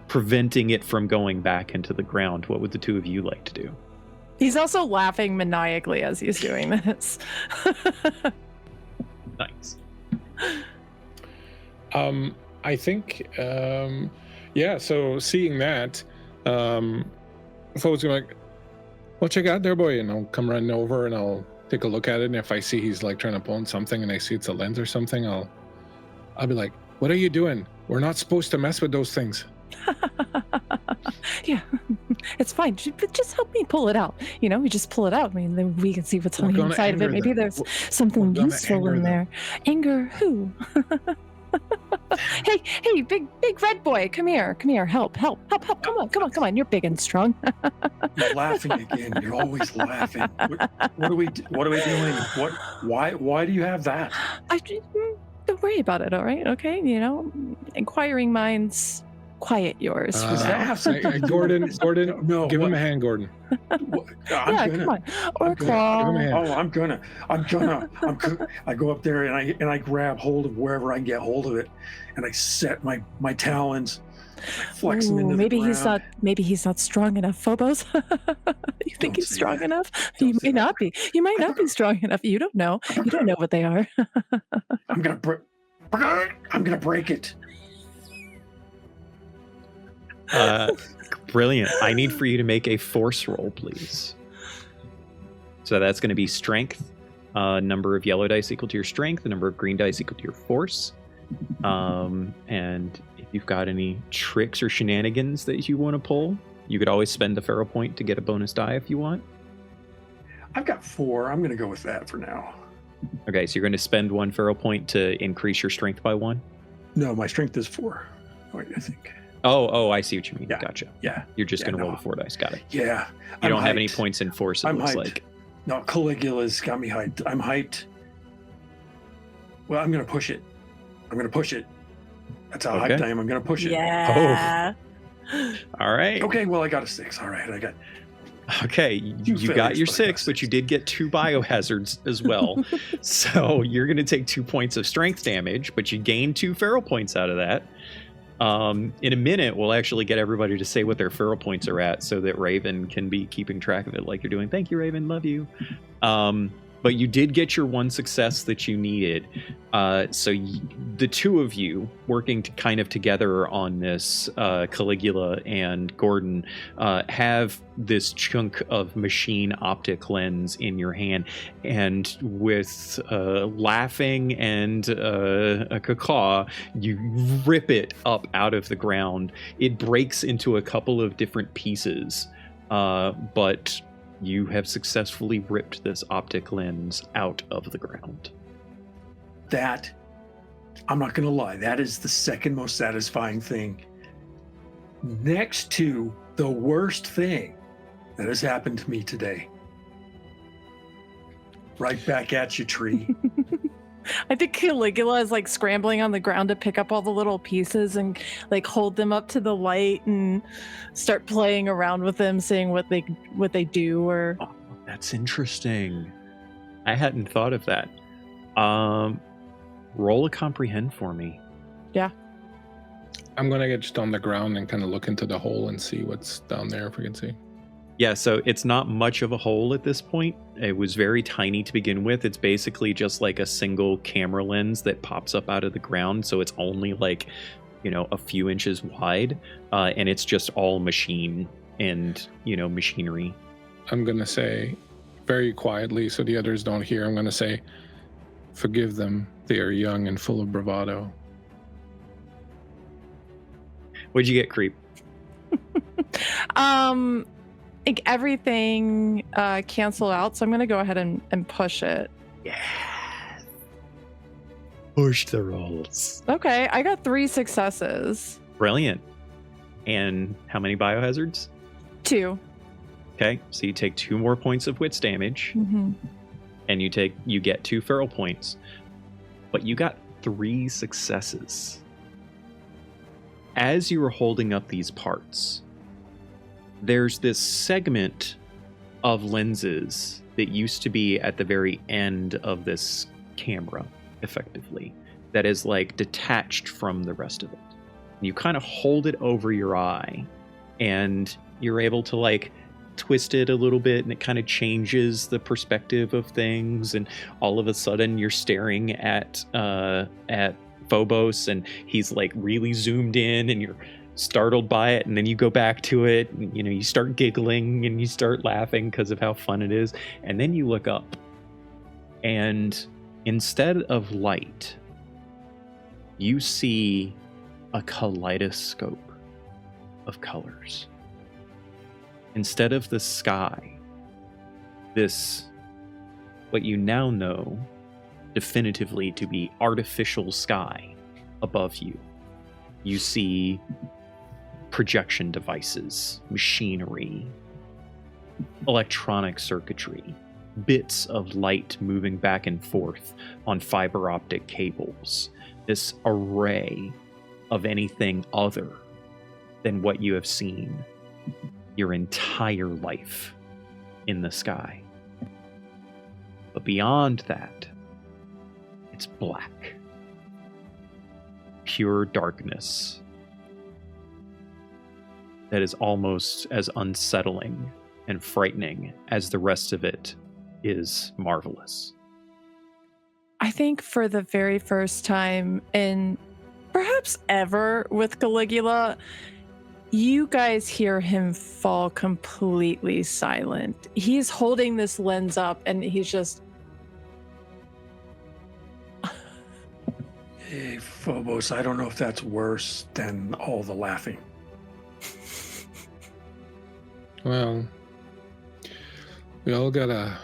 preventing it from going back into the ground. What would the 2 of you like to do? He's also laughing maniacally as he's doing this. Nice. I think, so seeing that, Phobos gonna like, well, check out there, boy, and I'll come running over and I'll take a look at it. And if I see he's like trying to pull on something and I see it's a lens or something, I'll I'll be like, what are you doing? We're not supposed to mess with those things. Yeah, it's fine. Just help me pull it out. We just pull it out. I mean, then we can see what's We're on the gonna inside of it. anger Maybe them. there's We're something gonna useful anger in them. there. Anger who? Hey, big red boy, come here. Help. Come on. You're big and strong. You're laughing again. You're always laughing. What are we doing? Why do you have that? Don't worry about it, all right? Okay, inquiring minds, quiet yours for Does that now. have something to do Gordon, with- Gordon, No, give him what- a hand, Gordon. what- Yeah, I'm come gonna. on. Or I'm gonna- claw. Give him a hand. Oh, I'm gonna. I go up there and I grab hold of wherever I can get hold of it, and I set my talons, flex them Ooh, into maybe the ground. maybe he's not strong enough, Phobos. You think Don't he's say strong that. enough? Don't You say might that. not be. You might not be strong enough. You don't know. You don't know what they are. I'm gonna break it. Brilliant. I need for you to make a force roll, please. So that's going to be strength. Number of yellow dice equal to your strength. The number of green dice equal to your force. And if you've got any tricks or shenanigans that you want to pull, you could always spend the Pharaoh point to get a bonus die if you want. I've got 4. I'm gonna go with that for now. Okay, so you're going to spend 1 Pharaoh point to increase your strength by 1. No, my strength is 4. Wait, I think. Oh, I see what you mean. Yeah. Gotcha. Yeah. You're just Yeah, going to roll no. the 4 dice. Got it. Yeah. You don't have any hyped. points in force, it I'm looks hyped. like. No, Caligula's got me hyped. I'm hyped. Well, I'm gonna push it. That's how Okay. hyped I am. I'm gonna push it. Yeah. All right. Okay, well I got a 6. All right, I got. Okay, you got failures, your but I got 6, but you did get 2 biohazards as well. So you're going to take 2 points of strength damage, but you gain 2 feral points out of that. In a minute, we'll actually get everybody to say what their feral points are at so that Raven can be keeping track of it like you're doing. Thank you, Raven. Love you. But you did get your 1 success that you needed. So the 2 of you working kind of together on this, Caligula and Gordon, have this chunk of machine optic lens in your hand. And with laughing and a cacaw, you rip it up out of the ground. It breaks into a couple of different pieces, but you have successfully ripped this optic lens out of the ground. That, I'm not gonna lie, that is the second most satisfying thing. Next to the worst thing that has happened to me today. Right back at you, tree. I think Caligula is like scrambling on the ground to pick up all the little pieces and like hold them up to the light and start playing around with them, seeing what they do. Or Oh, that's interesting. I hadn't thought of that. Roll a comprehend for me. I'm gonna get just on the ground and kind of look into the hole and see what's down there if we can see. Yeah, so it's not much of a hole at this point. It was very tiny to begin with. It's basically just like a single camera lens that pops up out of the ground. So it's only like, a few inches wide. And it's just all machine and, machinery. I'm gonna say very quietly so the others don't hear. I'm gonna say, forgive them. They are young and full of bravado. What'd you get, Creep? like everything cancel out. So I'm gonna go ahead and push it. Yeah. Push the rolls. Okay, I got 3 successes. Brilliant. And how many biohazards? 2. Okay, so you take 2 more points of wits damage, Mm-hmm. and you get 2 feral points. But you got 3 successes. As you were holding up these parts, there's this segment of lenses that used to be at the very end of this camera, effectively, that is like detached from the rest of it. You kind of hold it over your eye, and you're able to like twist it a little bit, and it kind of changes the perspective of things, and all of a sudden you're staring at Phobos, and he's like really zoomed in, and you're startled by it, and then you go back to it, and you start giggling and you start laughing because of how fun it is, and then you look up, and instead of light, you see a kaleidoscope of colors. Instead of the sky, this, what you now know definitively to be artificial sky above you, you see projection devices, machinery, electronic circuitry, bits of light moving back and forth on fiber optic cables. This array of anything other than what you have seen your entire life in the sky. But beyond that, it's black. Pure darkness that is almost as unsettling and frightening as the rest of it is marvelous. I think for the very first time and perhaps ever with Caligula, you guys hear him fall completely silent. He's holding this lens up and he's just... Hey, Phobos, I don't know if that's worse than all the laughing. Well, we all gotta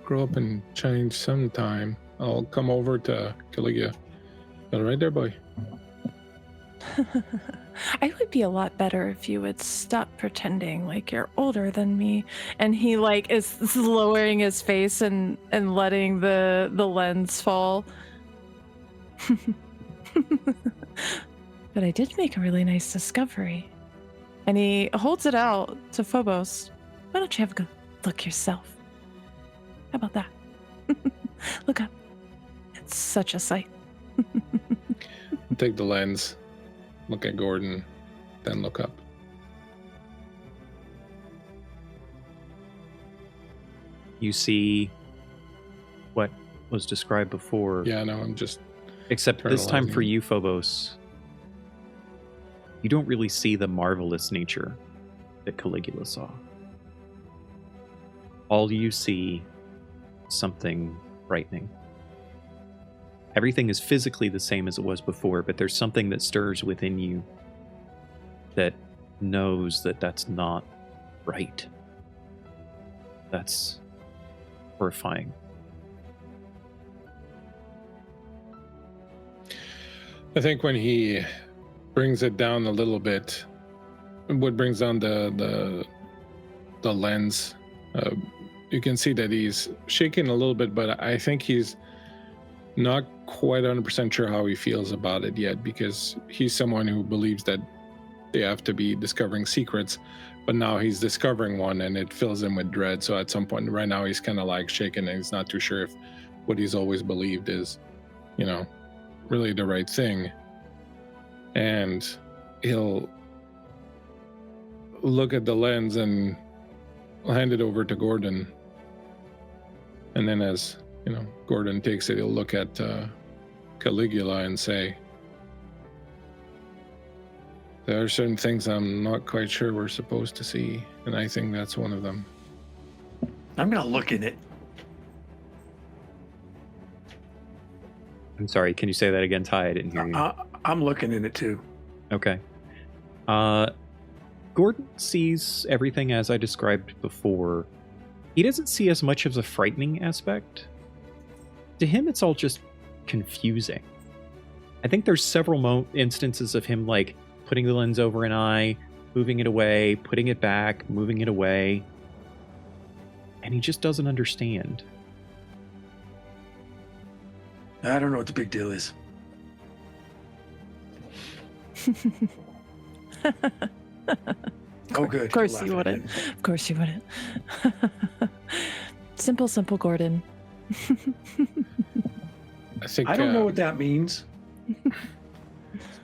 grow up and change sometime. I'll come over to Caligula. Got it right there, boy. I would be a lot better if you would stop pretending like you're older than me. And he like is lowering his face and letting the lens fall. But I did make a really nice discovery. And he holds it out to Phobos. Why don't you have a good look yourself? How about that? Look up. It's such a sight. Take the lens, look at Gordon, then look up. You see what was described before. Yeah, no, I'm just... Except this time for internalizing. you, Phobos, you don't really see the marvelous nature that Caligula saw. All you see is something frightening. Everything is physically the same as it was before, but there's something that stirs within you that knows that that's not right. That's horrifying. I think when he brings it down a little bit, what brings down the lens, you can see that he's shaking a little bit, but I think he's not quite 100% sure how he feels about it yet, because he's someone who believes that they have to be discovering secrets, but now he's discovering one and it fills him with dread. So at some point right now he's kind of like shaking and he's not too sure if what he's always believed is, you know, really the right thing. And he'll look at the lens and hand it over to Gordon. And then as, you know, Gordon takes it, he'll look at Caligula and say, there are certain things I'm not quite sure we're supposed to see, and I think that's one of them. I'm going to look in it. I'm sorry, can you say that again, Ty? I didn't hear you. I'm looking in it too. Okay. Gordon sees everything as I described before. He doesn't see as much of the frightening aspect. To him, it's all just confusing. I think there's several instances of him like putting the lens over an eye, moving it away, putting it back, moving it away. And he just doesn't understand. I don't know what the big deal is. Oh, good. Of course You're you laughing wouldn't. again. Of course you wouldn't. Simple Gordon. I think I don't know what that means.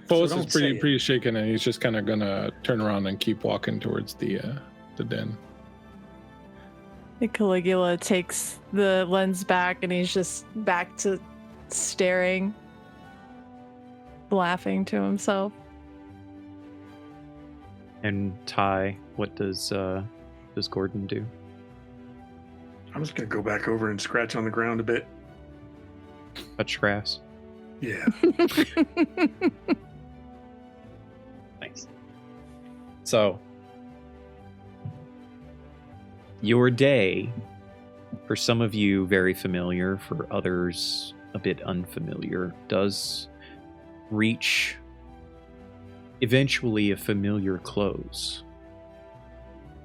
Polis So is don't say it. pretty shaken, and he's just kind of gonna turn around and keep walking towards the den. Caligula takes the lens back and he's just back to staring, laughing to himself. And Ty, what does Gordon do? I'm just going to go back over and scratch on the ground a bit. Touch grass. Yeah. Nice. So, your day, for some of you very familiar, for others a bit unfamiliar, does reach eventually a familiar close.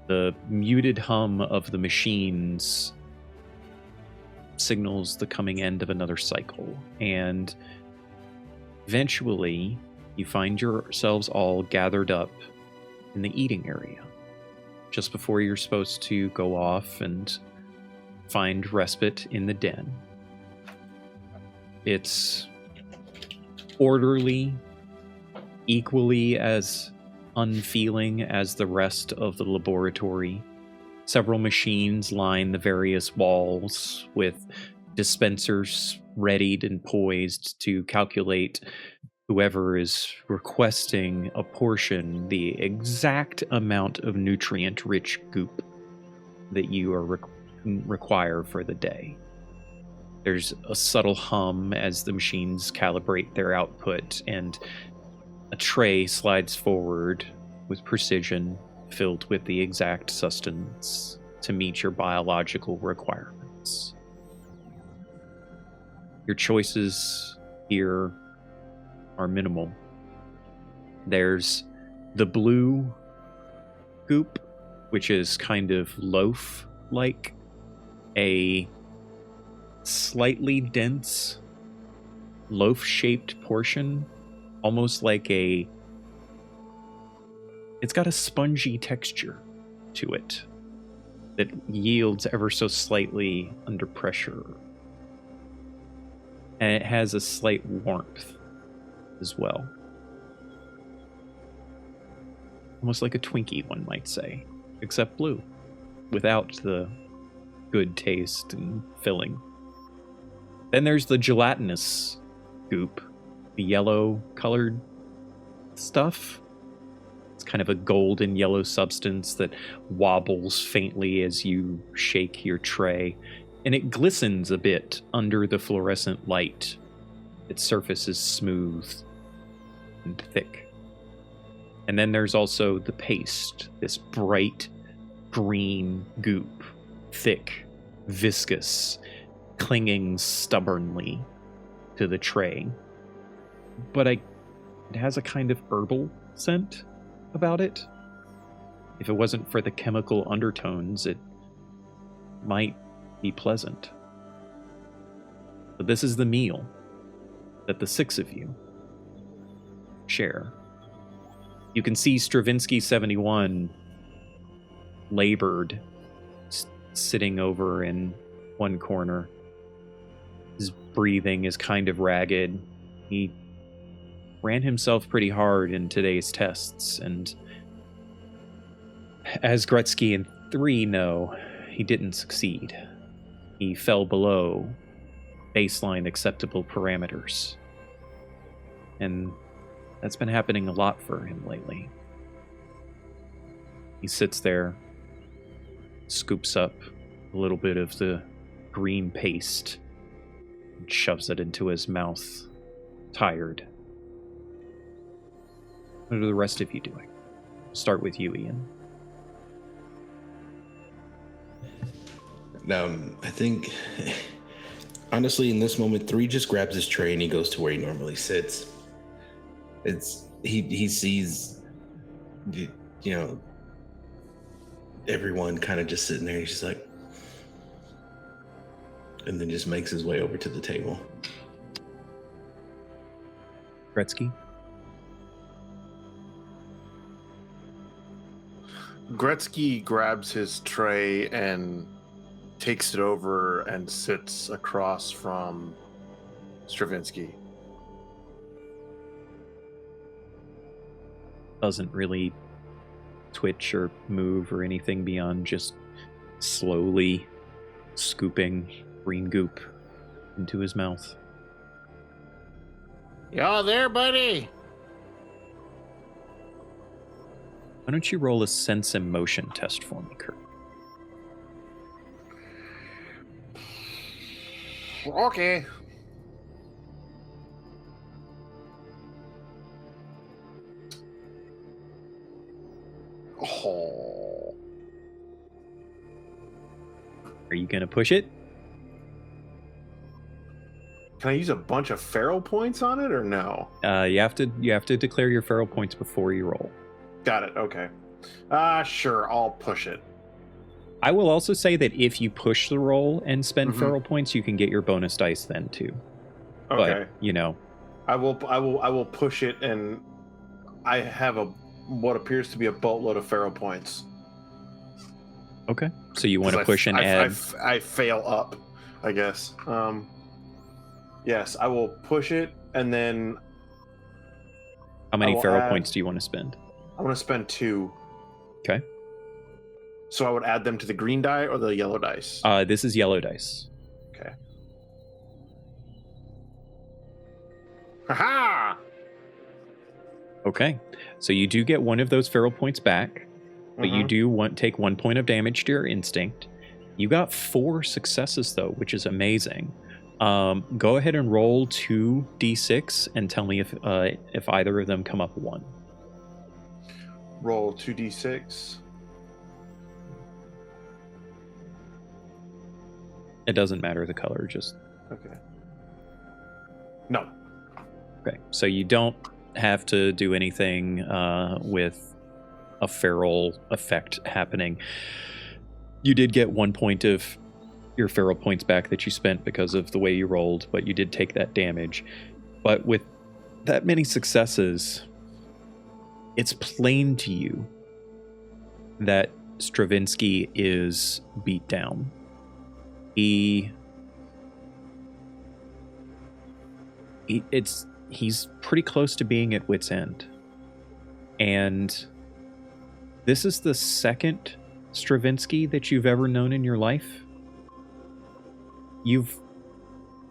The muted hum of the machines signals the coming end of another cycle, and eventually you find yourselves all gathered up in the eating area just before you're supposed to go off and find respite in the den. It's orderly, equally as unfeeling as the rest of the laboratory. Several machines line the various walls with dispensers readied and poised to calculate whoever is requesting a portion, the exact amount of nutrient-rich goop that you are require for the day. There's a subtle hum as the machines calibrate their output, and a tray slides forward with precision, filled with the exact sustenance to meet your biological requirements. Your choices here are minimal. There's the blue goop, which is kind of loaf-like, a slightly dense loaf-shaped portion, almost like it's got a spongy texture to it that yields ever so slightly under pressure. And it has a slight warmth as well. Almost like a Twinkie, one might say, except blue, without the good taste and filling. Then there's the gelatinous goop, the yellow colored stuff. It's kind of a golden yellow substance that wobbles faintly as you shake your tray, and it glistens a bit under the fluorescent light. Its surface is smooth and thick. And then there's also the paste, this bright green goop, thick, viscous, clinging stubbornly to the tray. But it has a kind of herbal scent about it. If it wasn't for the chemical undertones, it might be pleasant. But this is the meal that the six of you share. You can see Stravinsky 71 labored, sitting over in one corner. His breathing is kind of ragged. He ran himself pretty hard in today's tests, and as Gretzky and 3 know, he didn't succeed. He fell below baseline acceptable parameters. And that's been happening a lot for him lately. He sits there, scoops up a little bit of the green paste, and shoves it into his mouth, tired. What are the rest of you doing? Start with you, Ian. I think, honestly, in this moment, 3 just grabs his tray and he goes to where he normally sits. He sees, everyone kind of just sitting there. He's just like, and then just makes his way over to the table. Gretzky? Gretzky grabs his tray and takes it over and sits across from Stravinsky. Doesn't really twitch or move or anything beyond just slowly scooping green goop into his mouth. Y'all there, buddy? Why don't you roll a sense emotion test for me, Kurt? Okay. Oh. Are you gonna push it? Can I use a bunch of feral points on it or no? You have to declare your feral points before you roll. Got it. Okay. Sure. I'll push it. I will also say that if you push the roll and spend Mhm. feral points, you can get your bonus dice then too. Okay. But, I will push it, and I have what appears to be a boatload of feral points. okay. So you want to 'Cause push and add. I fail up, I guess. Yes, I will push it, and then How many will feral add- points do you want to spend? I want to spend 2. Okay. So I would add them to the green die or the yellow dice. This is yellow dice. Okay. Haha! Okay. So you do get one of those feral points back, but you do take 1 point of damage to your instinct. You got 4 successes though, which is amazing. Go ahead and roll 2d6 and tell me if either of them come up 1. Roll 2d6. It doesn't matter the color, just Okay. No. okay. So you don't have to do anything with a feral effect happening. You did get 1 point of your feral points back that you spent because of the way you rolled, but you did take that damage. But with that many successes, it's plain to you that Stravinsky is beat down. He's pretty close to being at wit's end. And this is the second Stravinsky that you've ever known in your life. You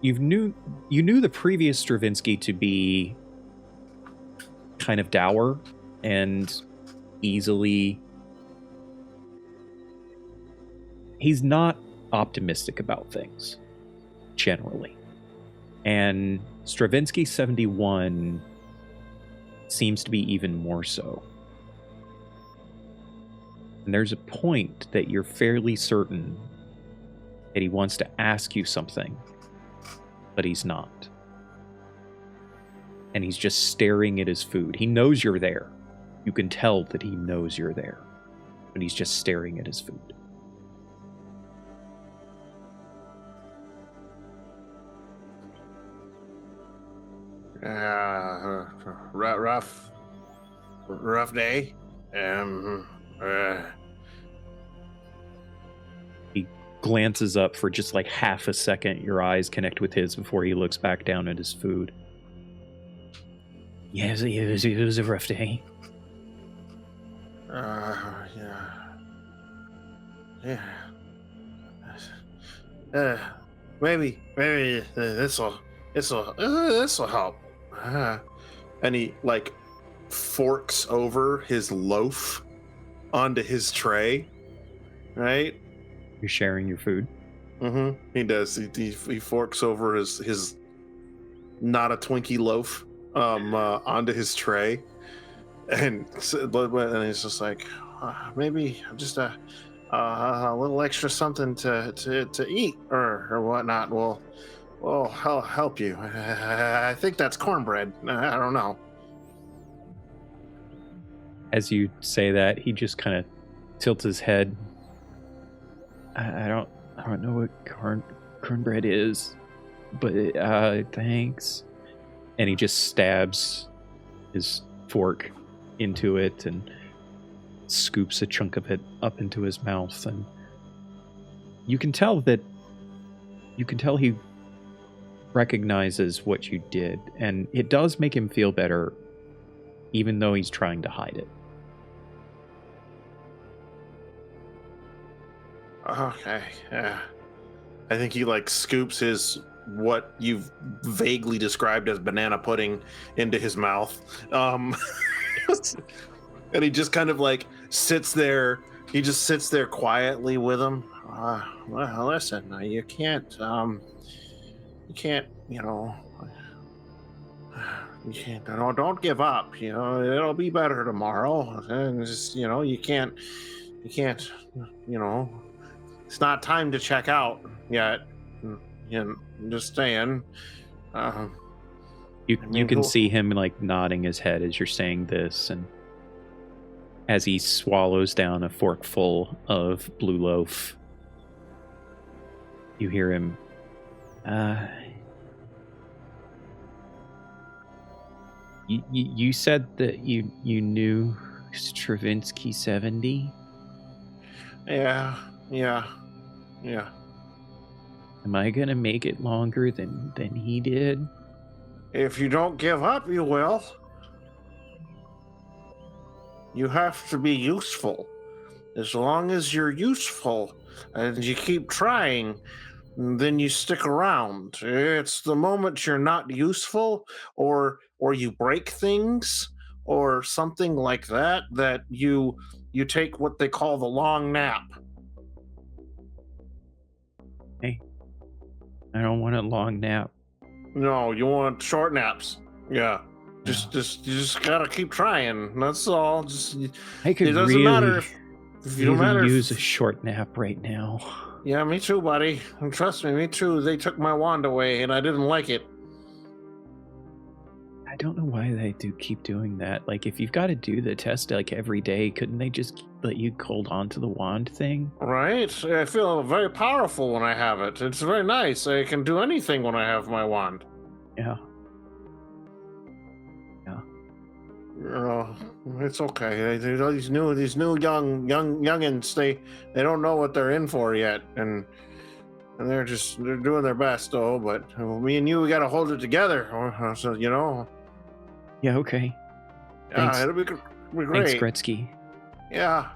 knew the previous Stravinsky to be kind of dour and easily. He's not optimistic about things generally, and Stravinsky 71 seems to be even more so. And there's a point that you're fairly certain that he wants to ask you something, but he's not. And he's just staring at his food. He knows you're there. You can tell that he knows you're there, but he's just staring at his food. Rough day. He glances up for just like half a second. Your eyes connect with his before he looks back down at his food. Yes, it was a rough day. Maybe this'll help. And he like forks over his loaf onto his tray, right? You're sharing your food. Mm-hmm. He does. He forks over his not a Twinkie loaf onto his tray, and he's just like, maybe just a little extra something to eat or whatnot will help you. I think that's cornbread. I don't know. As you say that, he just kind of tilts his head. I don't know what cornbread is, but thanks. And he just stabs his fork into it and scoops a chunk of it up into his mouth, and you can tell he recognizes what you did, and it does make him feel better, even though he's trying to hide it. Okay, yeah. I think he like scoops his what you've vaguely described as banana pudding into his mouth. And he just kind of like sits there. He just sits there quietly with him. Well, listen, you can't, don't give up. It'll be better tomorrow. And just, you can't, it's not time to check out yet. Just staying. You can see him like nodding his head as you're saying this, and as he swallows down a forkful of blue loaf, you hear him. You said that you knew Stravinsky 70? Yeah. Am I gonna make it longer than he did? If you don't give up, you will. You have to be useful. As long as you're useful and you keep trying, then you stick around. It's the moment you're not useful or you break things or something like that you take what they call the long nap. Hey, I don't want a long nap. No, you want short naps. Yeah. You just gotta keep trying. That's all. I could it doesn't really, matter if you don't matter. use a short nap right now. Yeah, me too, buddy. And trust me too. They took my wand away, and I didn't like it. I don't know why they do keep doing that. Like, if you've got to do the test like every day, couldn't they just let you hold on to the wand thing? Right? I feel very powerful when I have it. It's very nice. I can do anything when I have my wand. Yeah. It's okay. These new youngins, they don't know what they're in for yet, and they're doing their best though. But me and you, we gotta hold it together. So Yeah. Okay. Yeah, Thanks. it'll be great. Thanks, Gretzky. Yeah.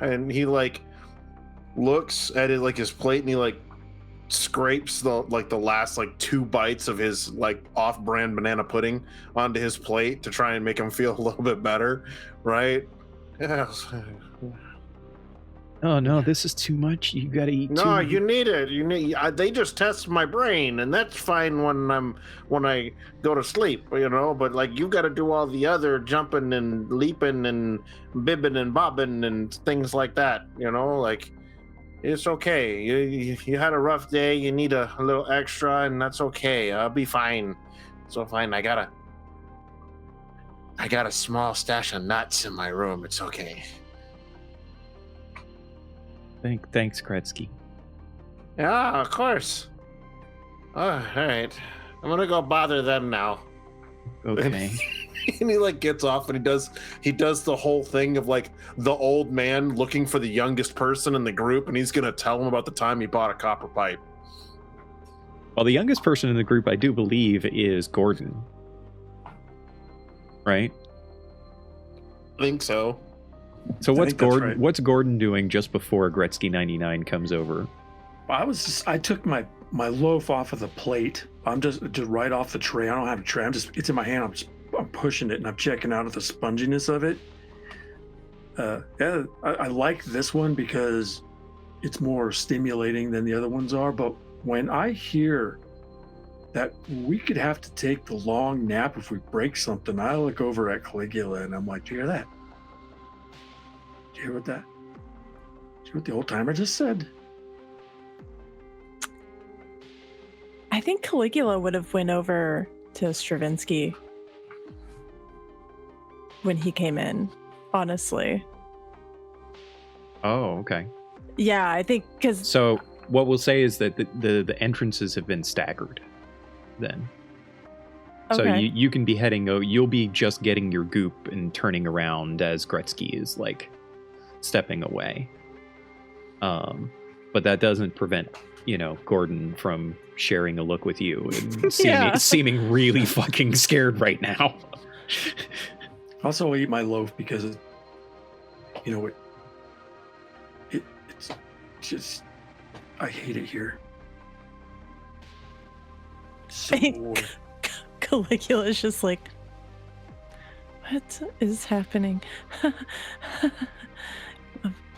And he like looks at it like his plate, and he like scrapes the last 2 bites of his off-brand banana pudding onto his plate to try and make him feel a little bit better, right? Yeah. Oh no, this is too much. You gotta eat. No, you need it. They just test my brain, and that's fine when I go to sleep, But you got to do all the other jumping and leaping and bibbing and bobbing and things like that. It's okay. You had a rough day. You need a little extra, and that's okay. I'll be fine. So fine. I got a small stash of nuts in my room. It's okay. Thanks, Gretzky. Yeah, of course. All right. I'm gonna go bother them now. Okay. And he gets off, and he does the whole thing of the old man looking for the youngest person in the group, and he's gonna tell him about the time he bought a copper pipe. Well, the youngest person in the group, I do believe, is Gordon. Right? I think so. So what's Gordon doing just before Gretzky 99 comes over? I took my loaf off of the plate. I'm just right off the tray. I don't have a tray. It's in my hand. I'm pushing it, and I'm checking out the sponginess of it. I like this one because it's more stimulating than the other ones are. But when I hear that we could have to take the long nap if we break something, I look over at Caligula, and I'm like, "Do you hear that? Do you hear what that? Do you hear what the old timer just said?" I think Caligula would have went over to Stravinsky when he came in, honestly. Oh, okay. Yeah, I think because... So what we'll say is that the entrances have been staggered then. Okay. So you can be heading, you'll be just getting your goop and turning around as Gretzky is stepping away. But that doesn't prevent, Gordon from sharing a look with you and seeming really fucking scared right now. Also, I eat my loaf because, it's just, I hate it here. So bored. Caligula's just like, what is happening?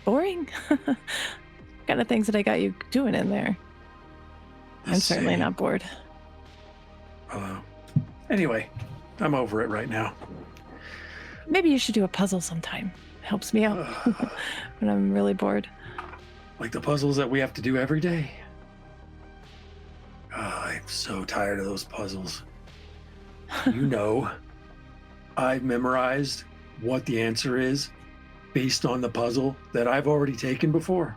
Boring. Kind of things that I got you doing in there. I'm certainly not bored. Anyway, I'm over it right now. Maybe you should do a puzzle sometime. Helps me out when I'm really bored. Like the puzzles that we have to do every day. I'm so tired of those puzzles. You know, I've memorized what the answer is based on the puzzle that I've already taken before.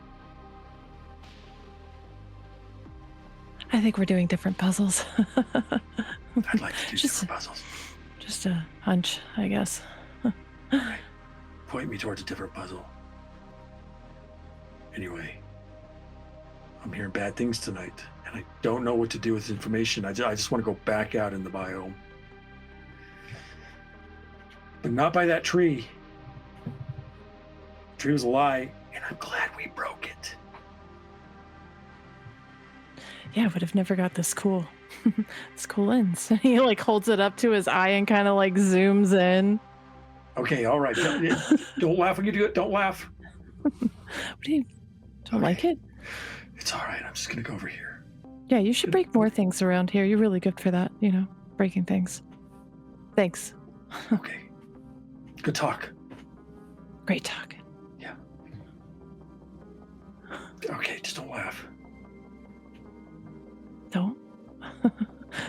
I think we're doing different puzzles. I'd like to do different puzzles. Just a hunch, I guess. Right. Point me towards a different puzzle. Anyway, I'm hearing bad things tonight, and I don't know what to do with this information. I just want to go back out in the biome. But not by that tree. The tree was a lie, and I'm glad we broke it. Yeah, I would have never got this cool lens. He like holds it up to his eye and kind of like zooms in. Okay, all right. Don't laugh when you do it. Don't laugh. What do you don't like it? It's all right. I'm just gonna go over here. Yeah, you should break more things around here. You're really good for that, you know, breaking things. Thanks. Okay. Good talk. Great talk. Yeah. Okay, just don't laugh.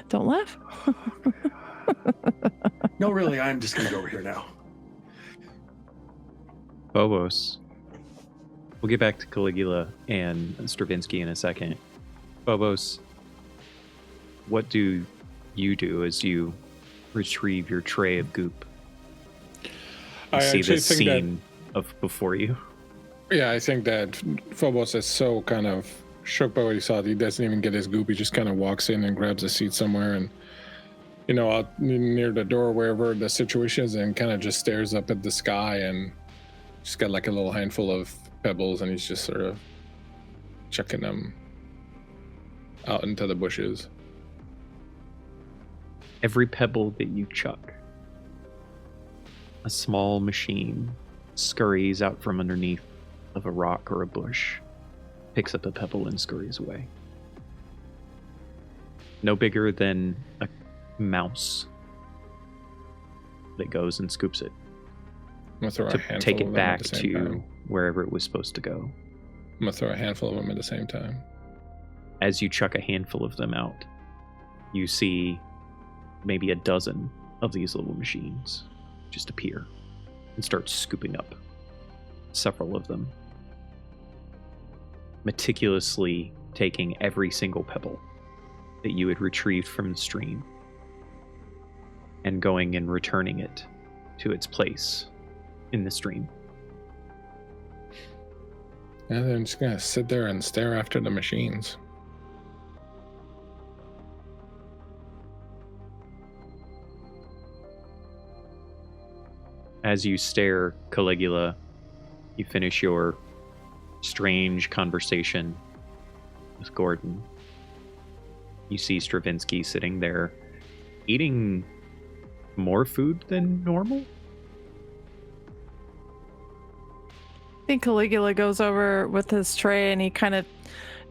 Don't laugh. No, really, I'm just gonna go over here now. Phobos. We'll get back to Caligula and Stravinsky in a second. Phobos, what do you do as you retrieve your tray of goop? You see this scene of before you. Yeah, I think that Phobos is so kind of shook by what he saw that he doesn't even get his goop. He just kind of walks in and grabs a seat somewhere and, you know, out near the door, wherever the situation is, and kind of just stares up at the sky and just got like a little handful of pebbles, and he's just sort of chucking them out into the bushes. Every pebble that you chuck, a small machine scurries out from underneath of a rock or a bush, picks up a pebble and scurries away. No bigger than a mouse that goes and scoops it to take it back to wherever it was supposed to go. I'm gonna throw a handful of them at the same time. As you chuck a handful of them out, you see maybe a dozen of these little machines just appear and start scooping up several of them, meticulously taking every single pebble that you had retrieved from the stream and going and returning it to its place in the stream. And then I'm just gonna sit there and stare after the machines. As you stare, Caligula, you finish your strange conversation with Gordon. You see Stravinsky sitting there eating more food than normal. I think Caligula goes over with his tray and he kind of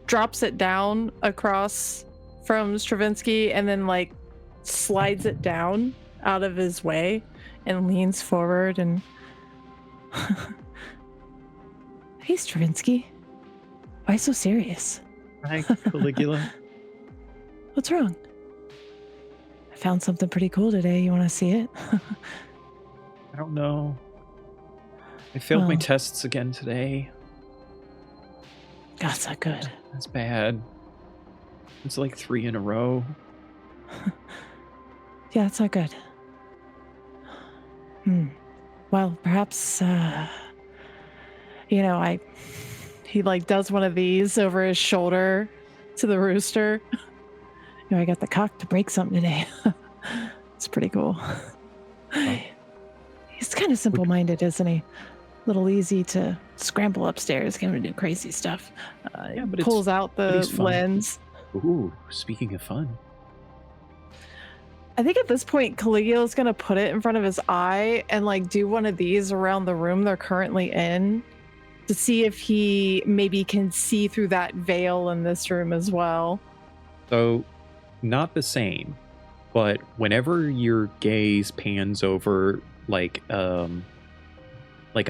drops it down across from Stravinsky and then like slides it down out of his way and leans forward and hey Stravinsky, why so serious? Hi, Caligula. What's wrong? I found something pretty cool today. You want to see it? I don't know. I failed my tests again today. That's not good. That's bad. It's like 3 in a row. Yeah, it's not good. Well, perhaps, you know, he like does one of these over his shoulder to the rooster. You know, I got the cock to break something today. It's pretty cool. He's kind of simple-minded, isn't he? A little easy to scramble upstairs, get him to do crazy stuff. Yeah, but pulls out the lens. Ooh, speaking of fun. I think at this point, Caligula's going to put it in front of his eye and like do one of these around the room they're currently in to see if he maybe can see through that veil in this room as well. So, not the same, but whenever your gaze pans over like a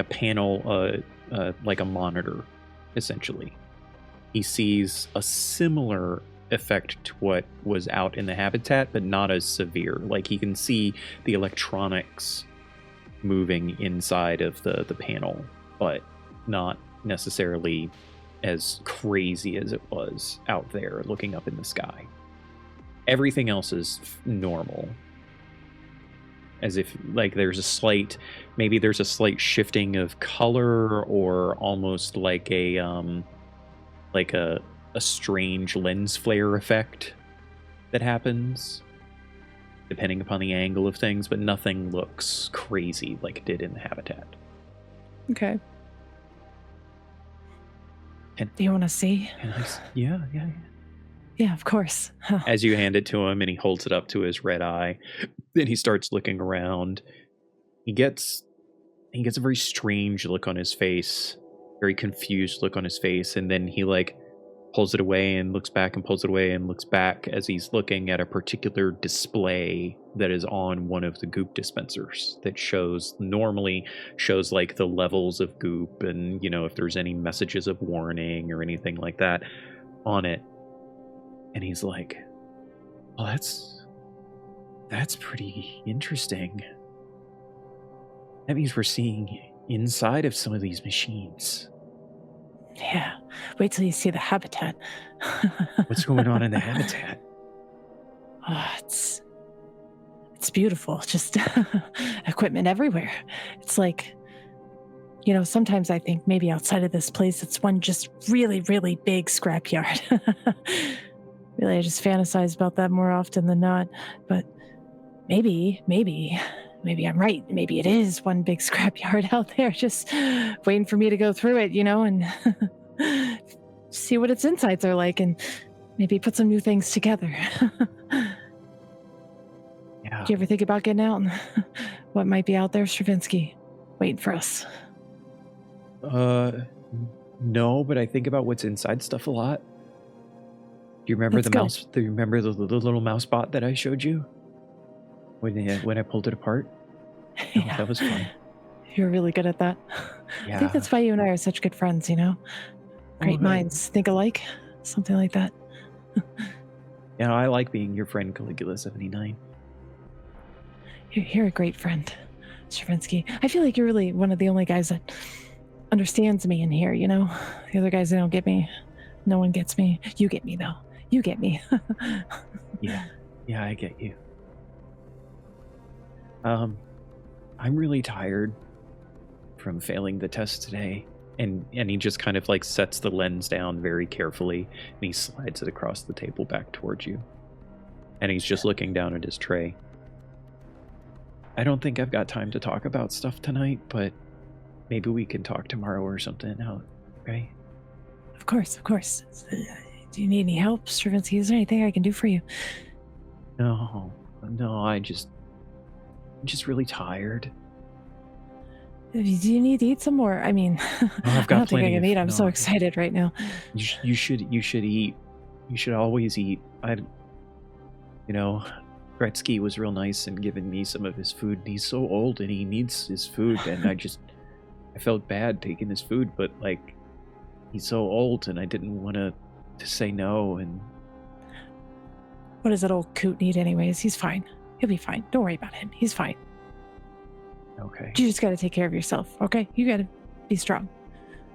panel, like a monitor, essentially, he sees a similar effect to what was out in the habitat, but not as severe. Like he can see the electronics moving inside of the panel, but not necessarily as crazy as it was out there looking up in the sky. Everything else is normal. As if like there's a slight shifting of color, or almost like a strange lens flare effect that happens depending upon the angle of things, but nothing looks crazy like it did in the habitat. Okay. And do you want to see? Yeah. Yeah, of course. Huh. As you hand it to him and he holds it up to his red eye, then he starts looking around. He gets a very strange look on his face, very confused look on his face, and then he like pulls it away and looks back and pulls it away and looks back as he's looking at a particular display that is on one of the goop dispensers that normally shows like the levels of goop and, you know, if there's any messages of warning or anything like that on it. And he's like, well, that's pretty interesting. That means we're seeing inside of some of these machines. Yeah, wait till you see the habitat. What's going on in the habitat? Oh, it's beautiful. Just equipment everywhere. It's like, you know, sometimes I think maybe outside of this place, it's one just really, really big scrapyard. Really, I just fantasize about that more often than not. But maybe I'm right. Maybe it is one big scrapyard out there, just waiting for me to go through it, you know, and see what its insides are like, and maybe put some new things together. Yeah. Do you ever think about getting out and what might be out there, Stravinsky, waiting for us? No, but I think about what's inside stuff a lot. Do you remember Let's the go. mouse? Do you remember the little mouse bot that I showed you when I pulled it apart? Yeah. That was fun. You're really good at that. Yeah. I think that's why you and I are such good friends, you know? Great minds think alike, something like that. Yeah, I like being your friend, Caligula 79. You're a great friend, Stravinsky. I feel like you're really one of the only guys that understands me in here, you know? The other guys, they don't get me. No one gets me. You get me, though. You get me. Yeah, I get you. I'm really tired from failing the test today. And he just kind of like sets the lens down very carefully, and he slides it across the table back towards you. And he's just looking down at his tray. I don't think I've got time to talk about stuff tonight, but maybe we can talk tomorrow or something out, right? Of course. Do you need any help, Stravinsky? Is there anything I can do for you? No, I'm just really tired. Do you need to eat some more? I mean, I've got I don't think I plenty can of- eat. I'm no. so excited right now. You should eat. You should always eat. Gretzky was real nice and giving me some of his food. And he's so old and he needs his food, and I felt bad taking his food, but like, he's so old and I didn't want to say no. And What does that old coot need anyways? He's fine. He'll be fine. Don't worry about him. He's fine. okay, You just got to take care of yourself, okay? You got to be strong.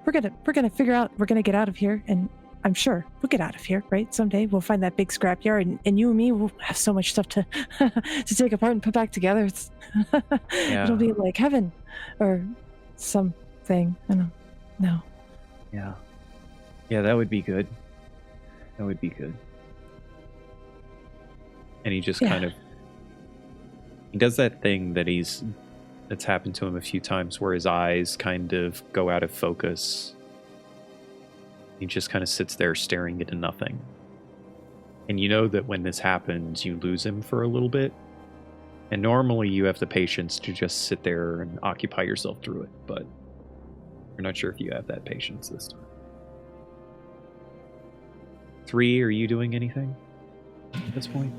We're gonna figure out. We're gonna get out of here, and I'm sure we'll get out of here, right? Someday we'll find that big scrapyard, and you and me will have so much stuff to to take apart and put back together. It's It'll be like heaven, or something. I don't know. yeah, that would be good. That would be good. And he just Yeah. kind of, he does that thing that's happened to him a few times where his eyes kind of go out of focus. He just kind of sits there staring into nothing. And you know that when this happens, you lose him for a little bit. And normally you have the patience to just sit there and occupy yourself through it, but you're not sure if you have that patience this time. 3, are you doing anything at this point?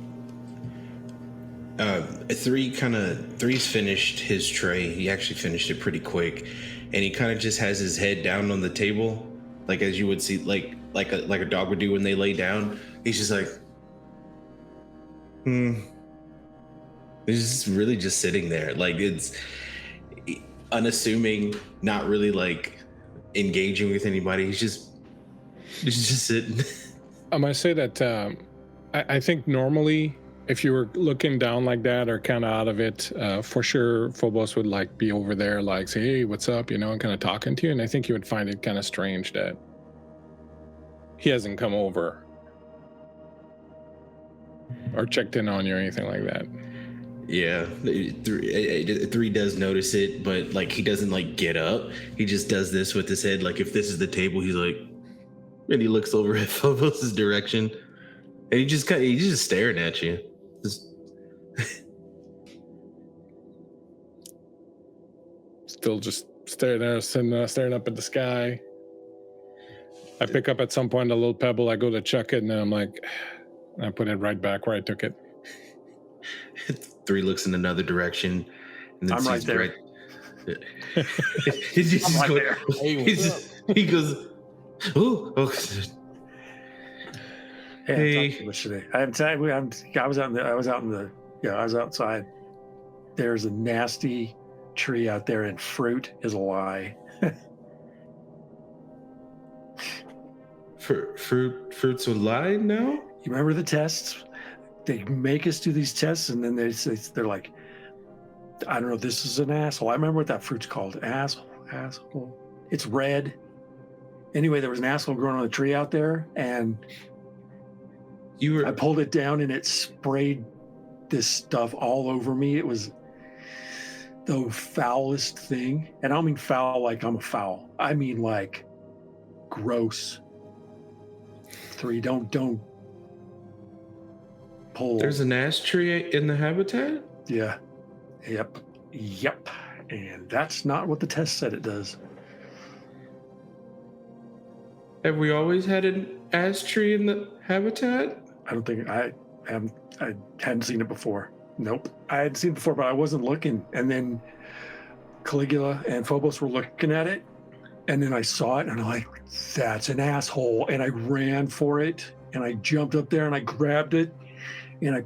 Three's finished his tray. He actually finished it pretty quick, and he kind of just has his head down on the table, like as you would see, like a dog would do when they lay down. He's just like, He's just really just sitting there, like it's unassuming, not really like engaging with anybody. He's just sitting. I might say that I think normally, if you were looking down like that or kind of out of it, for sure, Phobos would like be over there, like say, "Hey, what's up?" You know, and kind of talking to you. And I think you would find it kind of strange that he hasn't come over or checked in on you or anything like that. Yeah, three does notice it, but like he doesn't like get up. He just does this with his head. Like if this is the table, he's like, and he looks over at Phobos' direction, and he's just staring at you. Still just staring there, staring up at the sky. I pick up at some point a little pebble. I go to chuck it, and then I'm like, I put it right back where I took it. Three looks in another direction, and then I'm right there. I'm right there. He goes, "Oh, hey." Today. I was outside. There's a nasty tree out there, and fruit is a lie. Fruits a lie now? You remember the tests? They make us do these tests, and then they're like, I don't know, this is an asshole. I remember what that fruit's called. Asshole. It's red. Anyway, there was an asshole growing on a tree out there, and I pulled it down, and it sprayed this stuff all over me. It was the foulest thing. And I don't mean foul like I'm a foul. I mean like gross. Three, don't pull. There's an ash tree in the habitat? Yeah. Yep. And that's not what the test said it does. Have we always had an ash tree in the habitat? I don't think I hadn't seen it before. Nope. I hadn't seen it before, but I wasn't looking. And then Caligula and Phobos were looking at it. And then I saw it, and I'm like, that's an asshole. And I ran for it, and I jumped up there, and I grabbed it, and I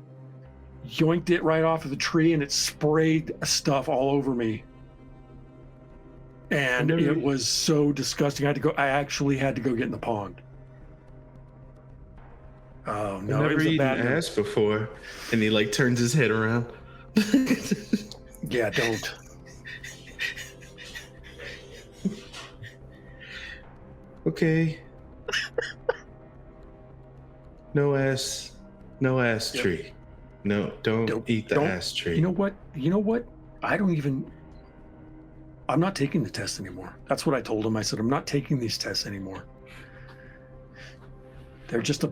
yoinked it right off of the tree, and it sprayed stuff all over me. And it was so disgusting. I actually had to go get in the pond. Oh, no. I've never eaten ass before. And he like turns his head around. Yeah, don't. Okay. No ass tree. No, don't eat the ass tree. You know what? I'm not taking the test anymore. That's what I told him. I said, I'm not taking these tests anymore. They're just a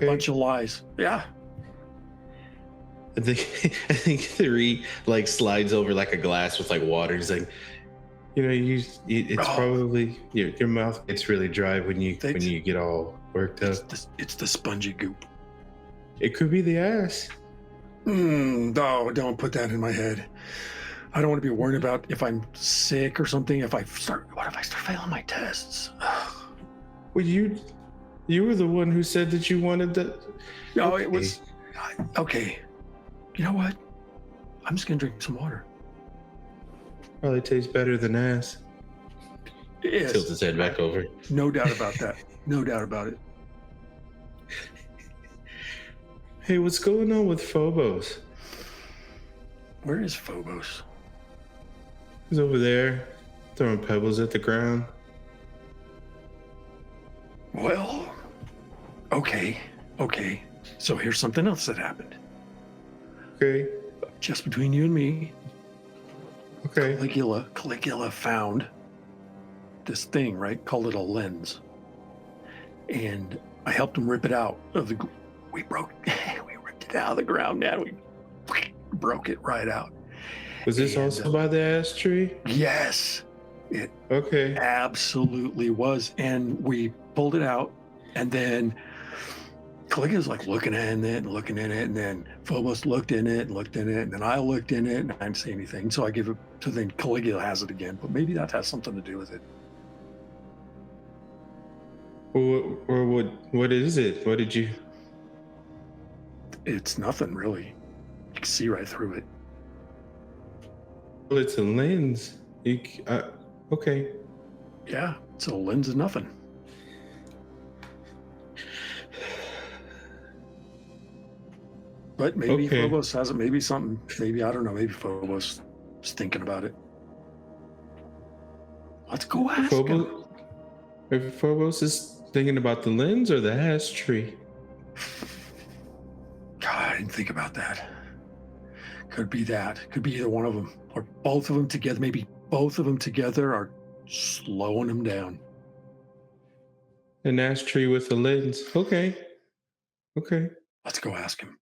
bunch of lies. Yeah. I think Three like slides over like a glass with like water. He's like, it's probably your mouth gets really dry when you get all worked up. It's the spongy goop. It could be the ass. No, don't put that in my head. I don't want to be worried about if I'm sick or something. What if I start failing my tests? Well, you were the one who said that you wanted that. No, okay. It was okay. You know what? I'm just gonna drink some water. Probably tastes better than ass. Yes. Tilts his head back over. No doubt about that. No doubt about it. Hey, what's going on with Phobos? Where is Phobos? He's over there, throwing pebbles at the ground. Well, okay. So here's something else that happened. Okay. Just between you and me. Okay. Caligula found this thing, right? Called it a lens. And I helped him rip it out of the... We ripped it out of the ground, man. We broke it right out. Was this also by the ash tree? Yes. It okay. Absolutely was. And we pulled it out, and then Caligula's like looking at it and looking in it, and then Phobos looked in it and looked in it, and then I looked in it and I didn't see anything. So I give it to then Caligula has it again, but maybe that has something to do with it. Or what is it? What did you? It's nothing really. You can see right through it. Well, it's a lens. Okay. Yeah, it's a lens of nothing. But maybe Okay. Phobos has it. Maybe something. Maybe I don't know. Maybe Phobos is thinking about it. Let's go ask him. If Phobos is thinking about the lens or the ash tree. God, I didn't think about that. Could be that. Could be either one of them or both of them together. Maybe both of them together are slowing him down. An ash tree with a lens. Okay. Let's go ask him.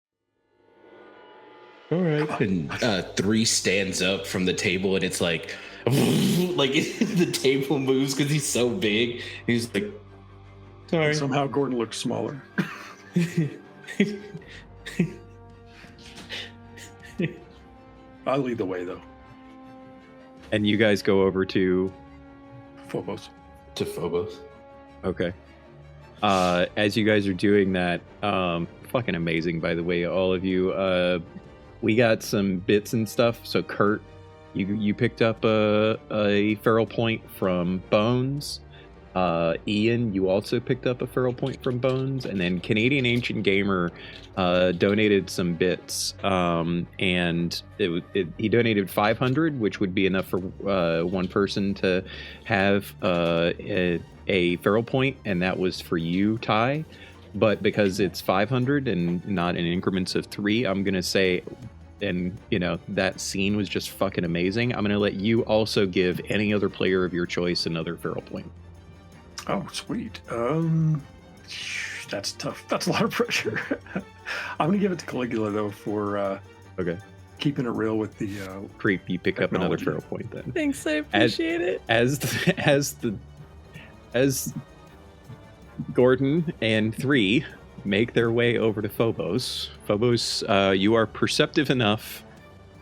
All right. And 3 stands up from the table, and it's like the table moves because he's so big. He's like, Sorry. Somehow Gordon looks smaller. I'll lead the way though. And you guys go over to Phobos. to Phobos. Okay. As you guys are doing that, fucking amazing, by the way, all of you. We got some bits and stuff. So Kurt, you picked up a feral point from Bones. Ian, you also picked up a feral point from Bones, and then Canadian Ancient Gamer donated some bits, and he donated 500, which would be enough for one person to have a feral point, and that was for you, Ty. But because it's 500 and not in increments of 3, I'm gonna say, and that scene was just fucking amazing, I'm gonna let you also give any other player of your choice another feral point. Oh, sweet. That's tough. That's a lot of pressure. I'm gonna give it to Caligula though for Okay. keeping it real with the Creep, you pick up another Technology. feral point then. Thanks, I appreciate it. As Gordon and 3 make their way over to Phobos. Phobos, you are perceptive enough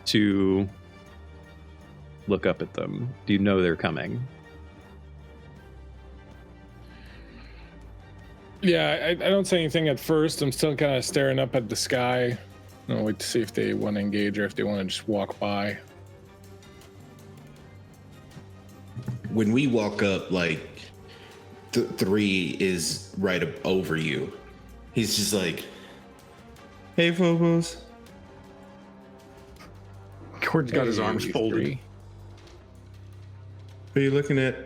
to look up at them. Do you know they're coming? Yeah, I don't say anything at first. I'm still kind of staring up at the sky. I'll wait to see if they want to engage or if they want to just walk by. When we walk up, like 3 is right up over you. He's just like, Hey, Phobos. Gordon's got his arms Hey, folded. 3. What are you looking at?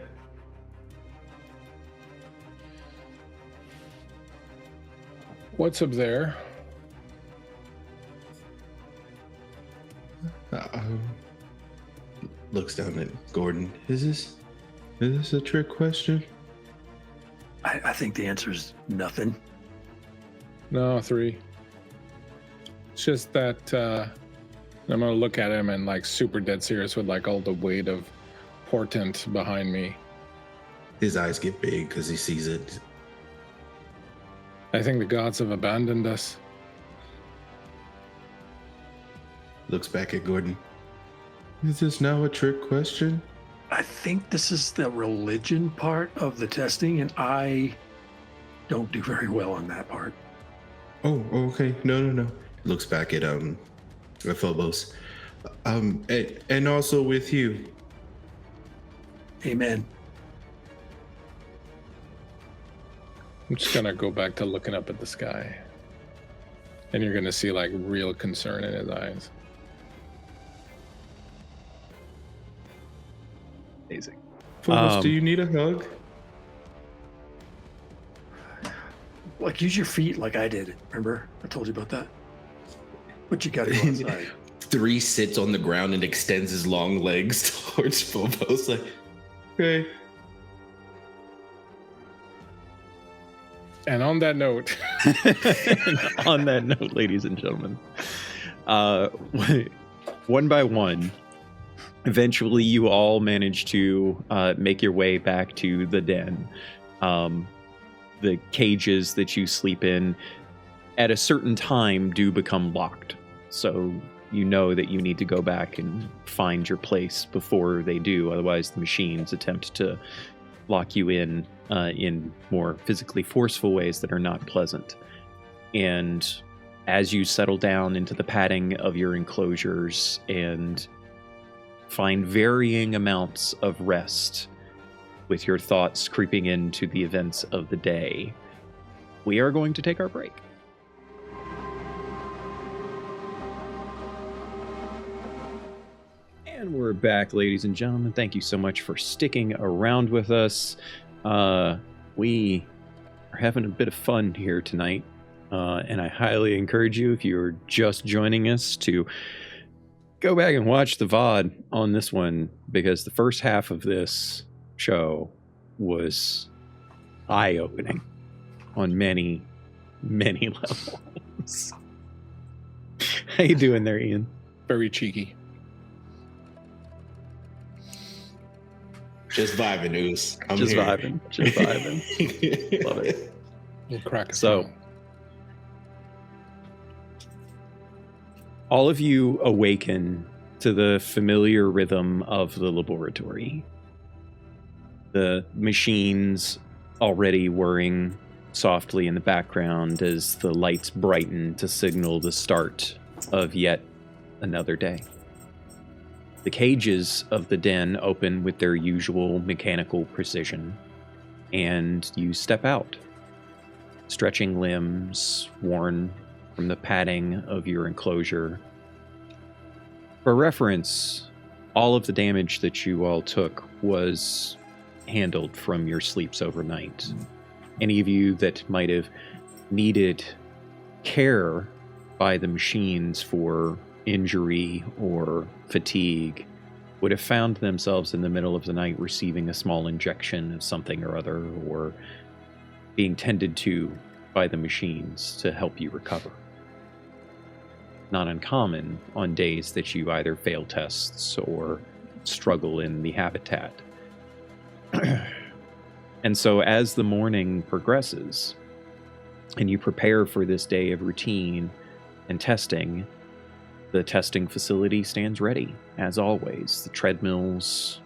What's up there? looks down at Gordon. Is this a trick question? I think the answer is nothing. No, 3. It's just that I'm gonna look at him and like super dead serious with like all the weight of portent behind me. His eyes get big because he sees it. I think the gods have abandoned us. Looks back at Gordon. Is this now a trick question? I think this is the religion part of the testing, and I don't do very well on that part. Oh, okay. No. Looks back at Phobos. And also with you. Amen. I'm just gonna go back to looking up at the sky. And you're gonna see like real concern in his eyes. Amazing. Phobos, do you need a hug? Like, use your feet like I did. Remember? I told you about that. But you gotta go outside. 3 sits on the ground and extends his long legs towards Phobos. Like, Okay. And on that note, On that note, ladies and gentlemen, one by one, eventually you all manage to make your way back to the den. The cages that you sleep in. at a certain time do become locked. So you know that you need to go back and find your place before they do. Otherwise, the machines attempt to lock you in more physically forceful ways that are not pleasant. And as you settle down into the padding of your enclosures and find varying amounts of rest with your thoughts creeping into the events of the day, we are going to take our break. And we're back, ladies and gentlemen. Thank you so much for sticking around with us. We are having a bit of fun here tonight, and I highly encourage you, if you're just joining us, to go back and watch the VOD on this one, because the first half of this show was eye-opening on many, many levels. How you doing there, Ian? Very cheeky. Just vibing, Oos. Just vibing. Love it. We'll crack a So, smile. all of you awaken to the familiar rhythm of the laboratory. The machines already whirring softly in the background as the lights brighten to signal the start of yet another day. The cages of the den open with their usual mechanical precision, and you step out, stretching limbs worn from the padding of your enclosure. For reference, all of the damage that you all took was handled from your sleeps overnight. Any of you that might have needed care by the machines for injury or fatigue would have found themselves in the middle of the night receiving a small injection of something or other, or being tended to by the machines to help you recover. Not uncommon on days that you either fail tests or struggle in the habitat. And so as the morning progresses and you prepare for this day of routine and testing, the testing facility stands ready, as always. The treadmills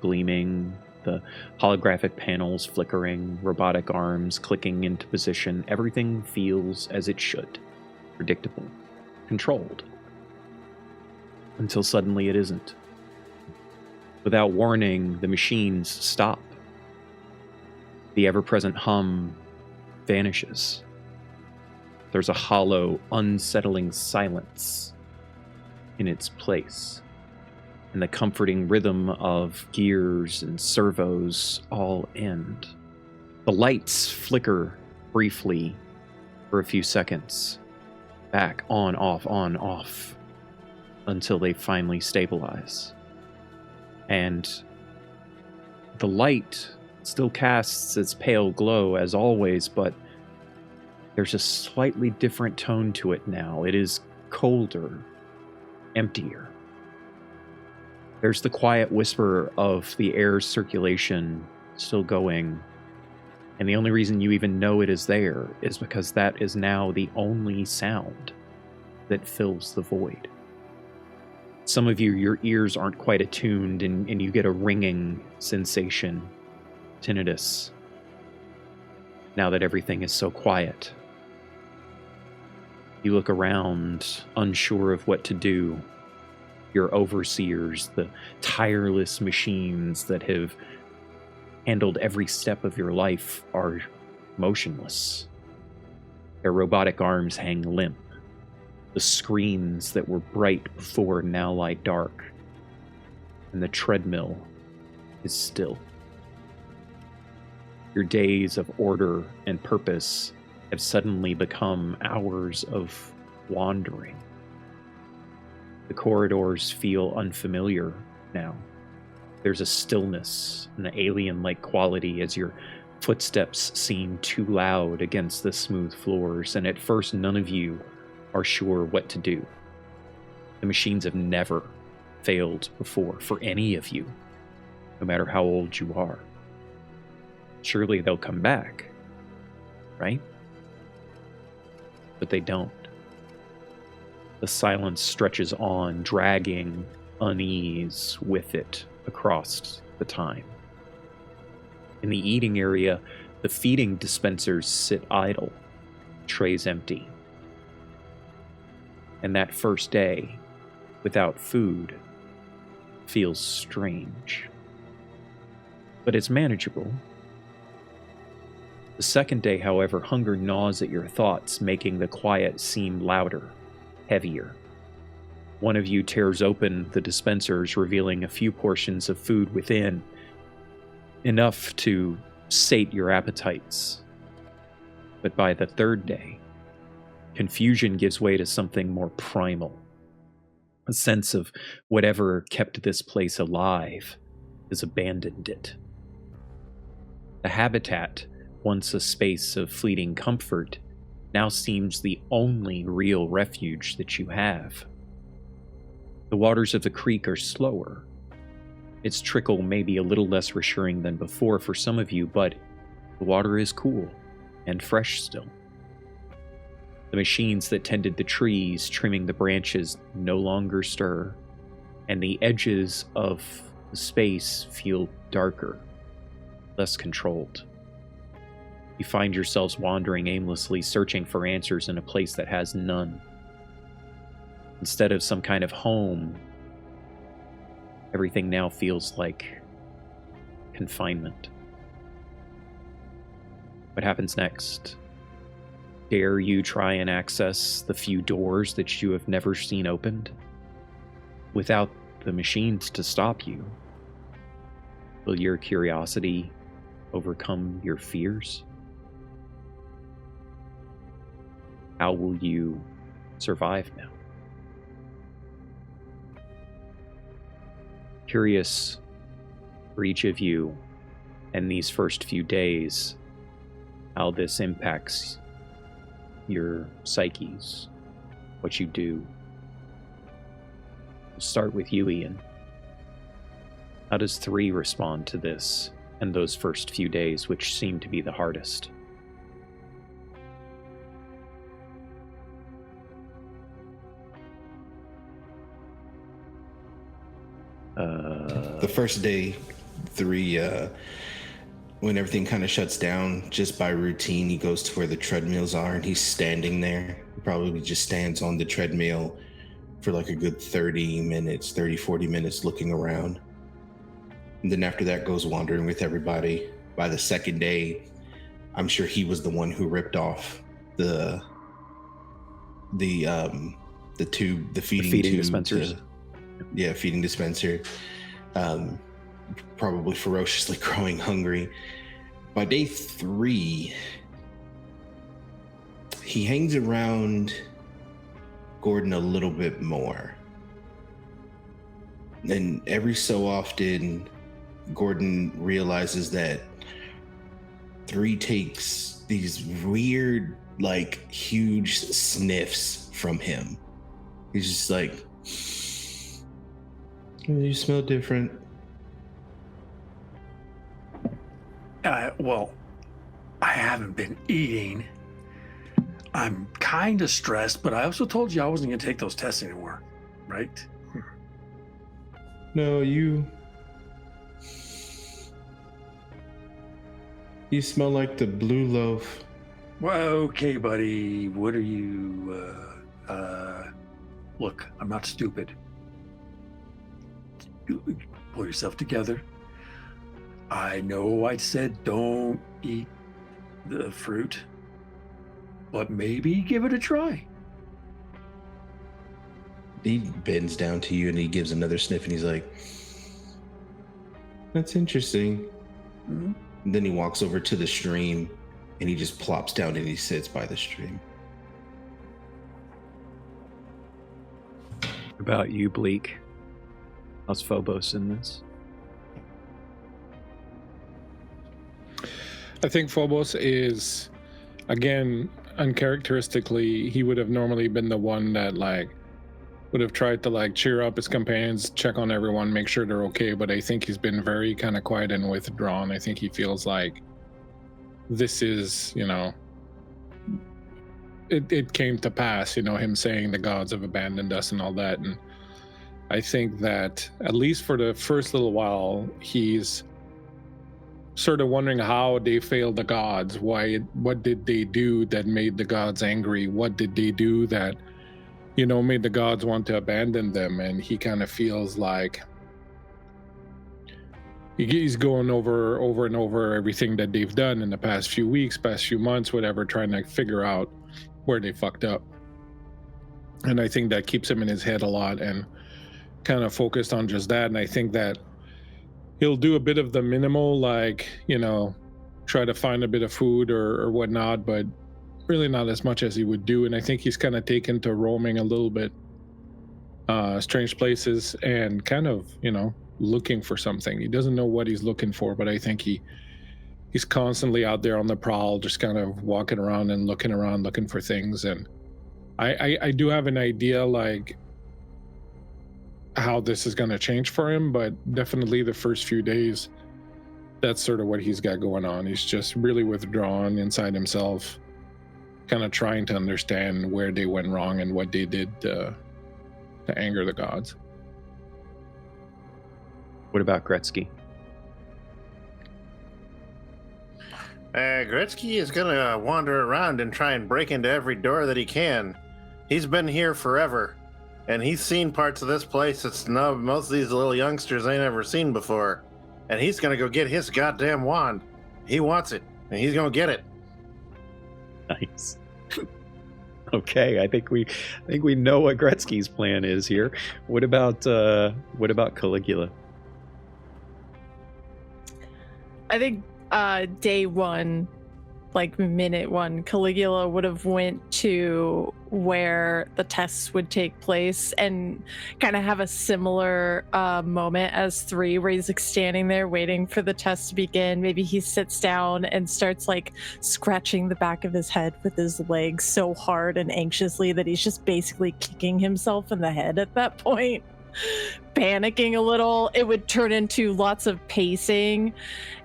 gleaming, the holographic panels flickering, robotic arms clicking into position. Everything feels as it should. Predictable. Controlled. Until suddenly it isn't. Without warning, the machines stop. The ever-present hum vanishes. There's a hollow, unsettling silence in its place, and the comforting rhythm of gears and servos all end. The lights flicker briefly for a few seconds, back on, off, until they finally stabilize. And the light still casts its pale glow as always, but there's a slightly different tone to it now. It is colder, emptier. There's the quiet whisper of the air's circulation still going, and the only reason you even know it is there is because that is now the only sound that fills the void. Some of you, your ears aren't quite attuned, and you get a ringing sensation, tinnitus, now that everything is so quiet. You look around, unsure of what to do. Your overseers, the tireless machines that have handled every step of your life, are motionless. Their robotic arms hang limp. The screens that were bright before now lie dark. And the treadmill is still. Your days of order and purpose have suddenly become hours of wandering. The corridors feel unfamiliar now. There's a stillness, an alien-like quality as your footsteps seem too loud against the smooth floors, and at first none of you are sure what to do. The machines have never failed before for any of you, no matter how old you are. Surely they'll come back, right? but they don't. The silence stretches on, dragging unease with it across the time. In the eating area, the feeding dispensers sit idle, trays empty. And that first day, without food, feels strange. But it's manageable. The second day, however, hunger gnaws at your thoughts, making the quiet seem louder, heavier. One of you tears open the dispensers, revealing a few portions of food within, enough to sate your appetites. But by the third day, confusion gives way to something more primal. A sense of whatever kept this place alive has abandoned it. The habitat, once a space of fleeting comfort, now seems the only real refuge that you have. The waters of the creek are slower. Its trickle may be a little less reassuring than before for some of you, but the water is cool and fresh still. The machines that tended the trees, trimming the branches, no longer stir, and the edges of the space feel darker, less controlled. You find yourselves wandering aimlessly, searching for answers in a place that has none. Instead of some kind of home, everything now feels like confinement. What happens next? Dare you try and access the few doors that you have never seen opened? Without the machines to stop you, will your curiosity overcome your fears? How will you survive now? Curious for each of you and these first few days, how this impacts your psyches, what you do. We'll start with you, Ian. How does 3 respond to this and those first few days, which seem to be the hardest? The first day, 3, when everything kind of shuts down, just by routine, he goes to where the treadmills are and he's standing there. He probably just stands on the treadmill for like a good 40 minutes looking around. And then after that goes wandering with everybody. By the second day, I'm sure he was the one who ripped off the tube, the feeding dispensers. Feeding dispenser. Probably ferociously growing hungry. By day 3, he hangs around Gordon a little bit more. And every so often, Gordon realizes that 3 takes these weird, like, huge sniffs from him. He's just like, you smell different. Well, I haven't been eating. I'm kind of stressed, but I also told you I wasn't going to take those tests anymore, right? No, you smell like the blue loaf. Well, okay, buddy. What are you, look, I'm not stupid. Pull yourself together. I know I said don't eat the fruit, but maybe give it a try. He bends down to you and he gives another sniff and he's like, That's interesting. Mm-hmm. and then he walks over to the stream and he just plops down and he sits by the stream. What about you, Bleak? How's Phobos in this? I think Phobos is, again, uncharacteristically, he would have normally been the one that would have tried to cheer up his companions, check on everyone, make sure they're okay. But I think he's been very kind of quiet and withdrawn. I think he feels like this is, it came to pass, him saying the gods have abandoned us and all that. And I think that at least for the first little while, he's sort of wondering how they failed the gods. What did they do that made the gods angry? What did they do that, made the gods want to abandon them? And he kind of feels like he's going over and over everything that they've done in the past few weeks, past few months, whatever, trying to figure out where they fucked up. And I think that keeps him in his head a lot and kind of focused on just that. And I think that he'll do a bit of the minimal, like, try to find a bit of food or whatnot, but really not as much as he would do. And I think he's kind of taken to roaming a little bit, strange places and kind of, looking for something. He doesn't know what he's looking for, but I think he's constantly out there on the prowl, just kind of walking around and looking around, looking for things. And I do have an idea, like, how this is going to change for him, but definitely the first few days, that's sort of what he's got going on. He's just really withdrawn inside himself, kind of trying to understand where they went wrong and what they did to anger the gods. What about Gretzky? Gretzky is gonna wander around and try and break into every door that he can. He's been here forever, and he's seen parts of this place that most of these little youngsters ain't ever seen before. And he's gonna go get his goddamn wand. He wants it, and he's gonna get it. Nice. Okay, I think we know what Gretzky's plan is here. What about Caligula? I think day one, like minute one, Caligula would have went to where the tests would take place and kind of have a similar moment as 3, where he's like standing there waiting for the test to begin. Maybe he sits down and starts like scratching the back of his head with his legs so hard and anxiously that he's just basically kicking himself in the head at that point. Panicking a little. It would turn into lots of pacing.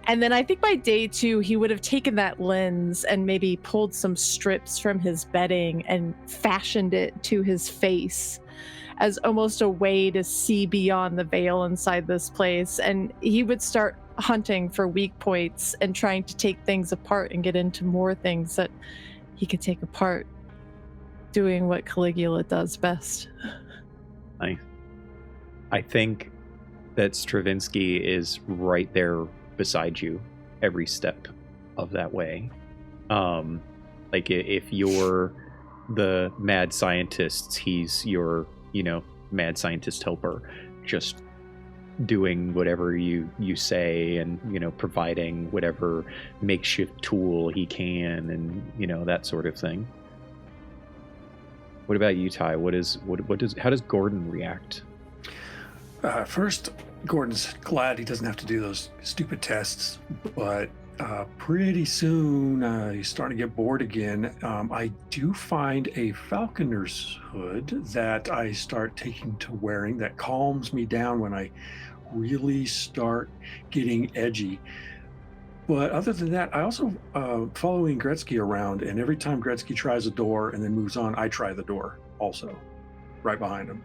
And then I think by day 2, he would have taken that lens and maybe pulled some strips from his bedding and fashioned it to his face as almost a way to see beyond the veil inside this place. And he would start hunting for weak points and trying to take things apart and get into more things that he could take apart, doing what Caligula does best. Nice. I think that Stravinsky is right there beside you every step of that way. Like if you're the mad scientist, he's your, mad scientist helper, just doing whatever you say and, providing whatever makeshift tool he can and, that sort of thing. What about you, Ty? How does Gordon react? First, Gordon's glad he doesn't have to do those stupid tests, but pretty soon he's starting to get bored again. I do find a falconer's hood that I start taking to wearing that calms me down when I really start getting edgy. But other than that, I also following Gretzky around, and every time Gretzky tries a door and then moves on, I try the door also, right behind him.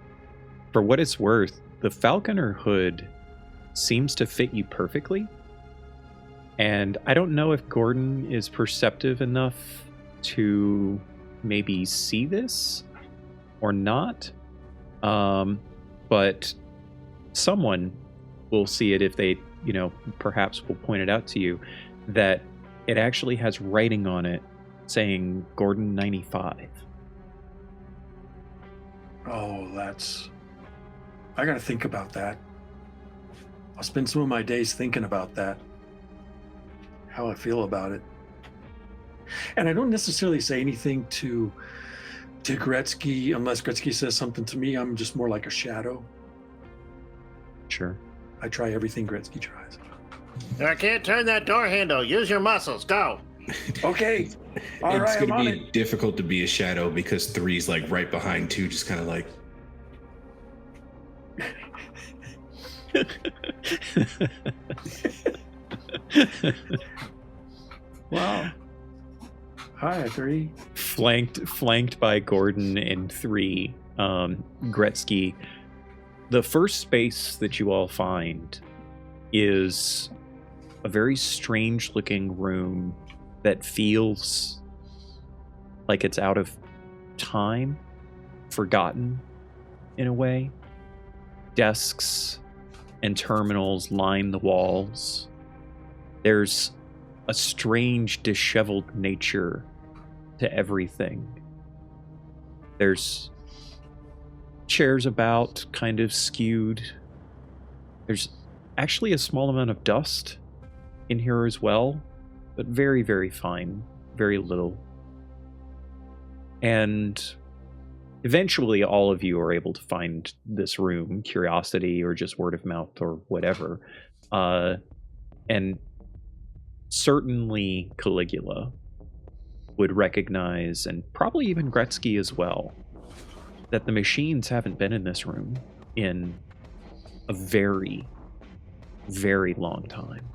For what it's worth, the falconer hood seems to fit you perfectly. And I don't know if Gordon is perceptive enough to maybe see this or not. But someone will see it if they, perhaps will point it out to you, that it actually has writing on it saying Gordon 95. Oh, I gotta think about that. I'll spend some of my days thinking about that. How I feel about it. And I don't necessarily say anything to Gretzky unless Gretzky says something to me. I'm just more like a shadow. Sure. I try everything Gretzky tries. I can't turn that door handle. Use your muscles. Go. Okay. All It's right, going to be difficult to be a shadow because 3's like right behind 2, just kind of like. Wow. Hi, 3. flanked by Gordon and 3, Gretzky. The first space that you all find is a very strange looking room that feels like it's out of time, forgotten in a way. Desks and terminals line the walls. There's a strange, disheveled nature to everything. There's chairs about, kind of skewed. There's actually a small amount of dust in here as well, but very, very fine, very little. And eventually all of you are able to find this room, curiosity or just word of mouth or whatever. And certainly Caligula would recognize, and probably even Gretzky as well, that the machines haven't been in this room in a very, very long time.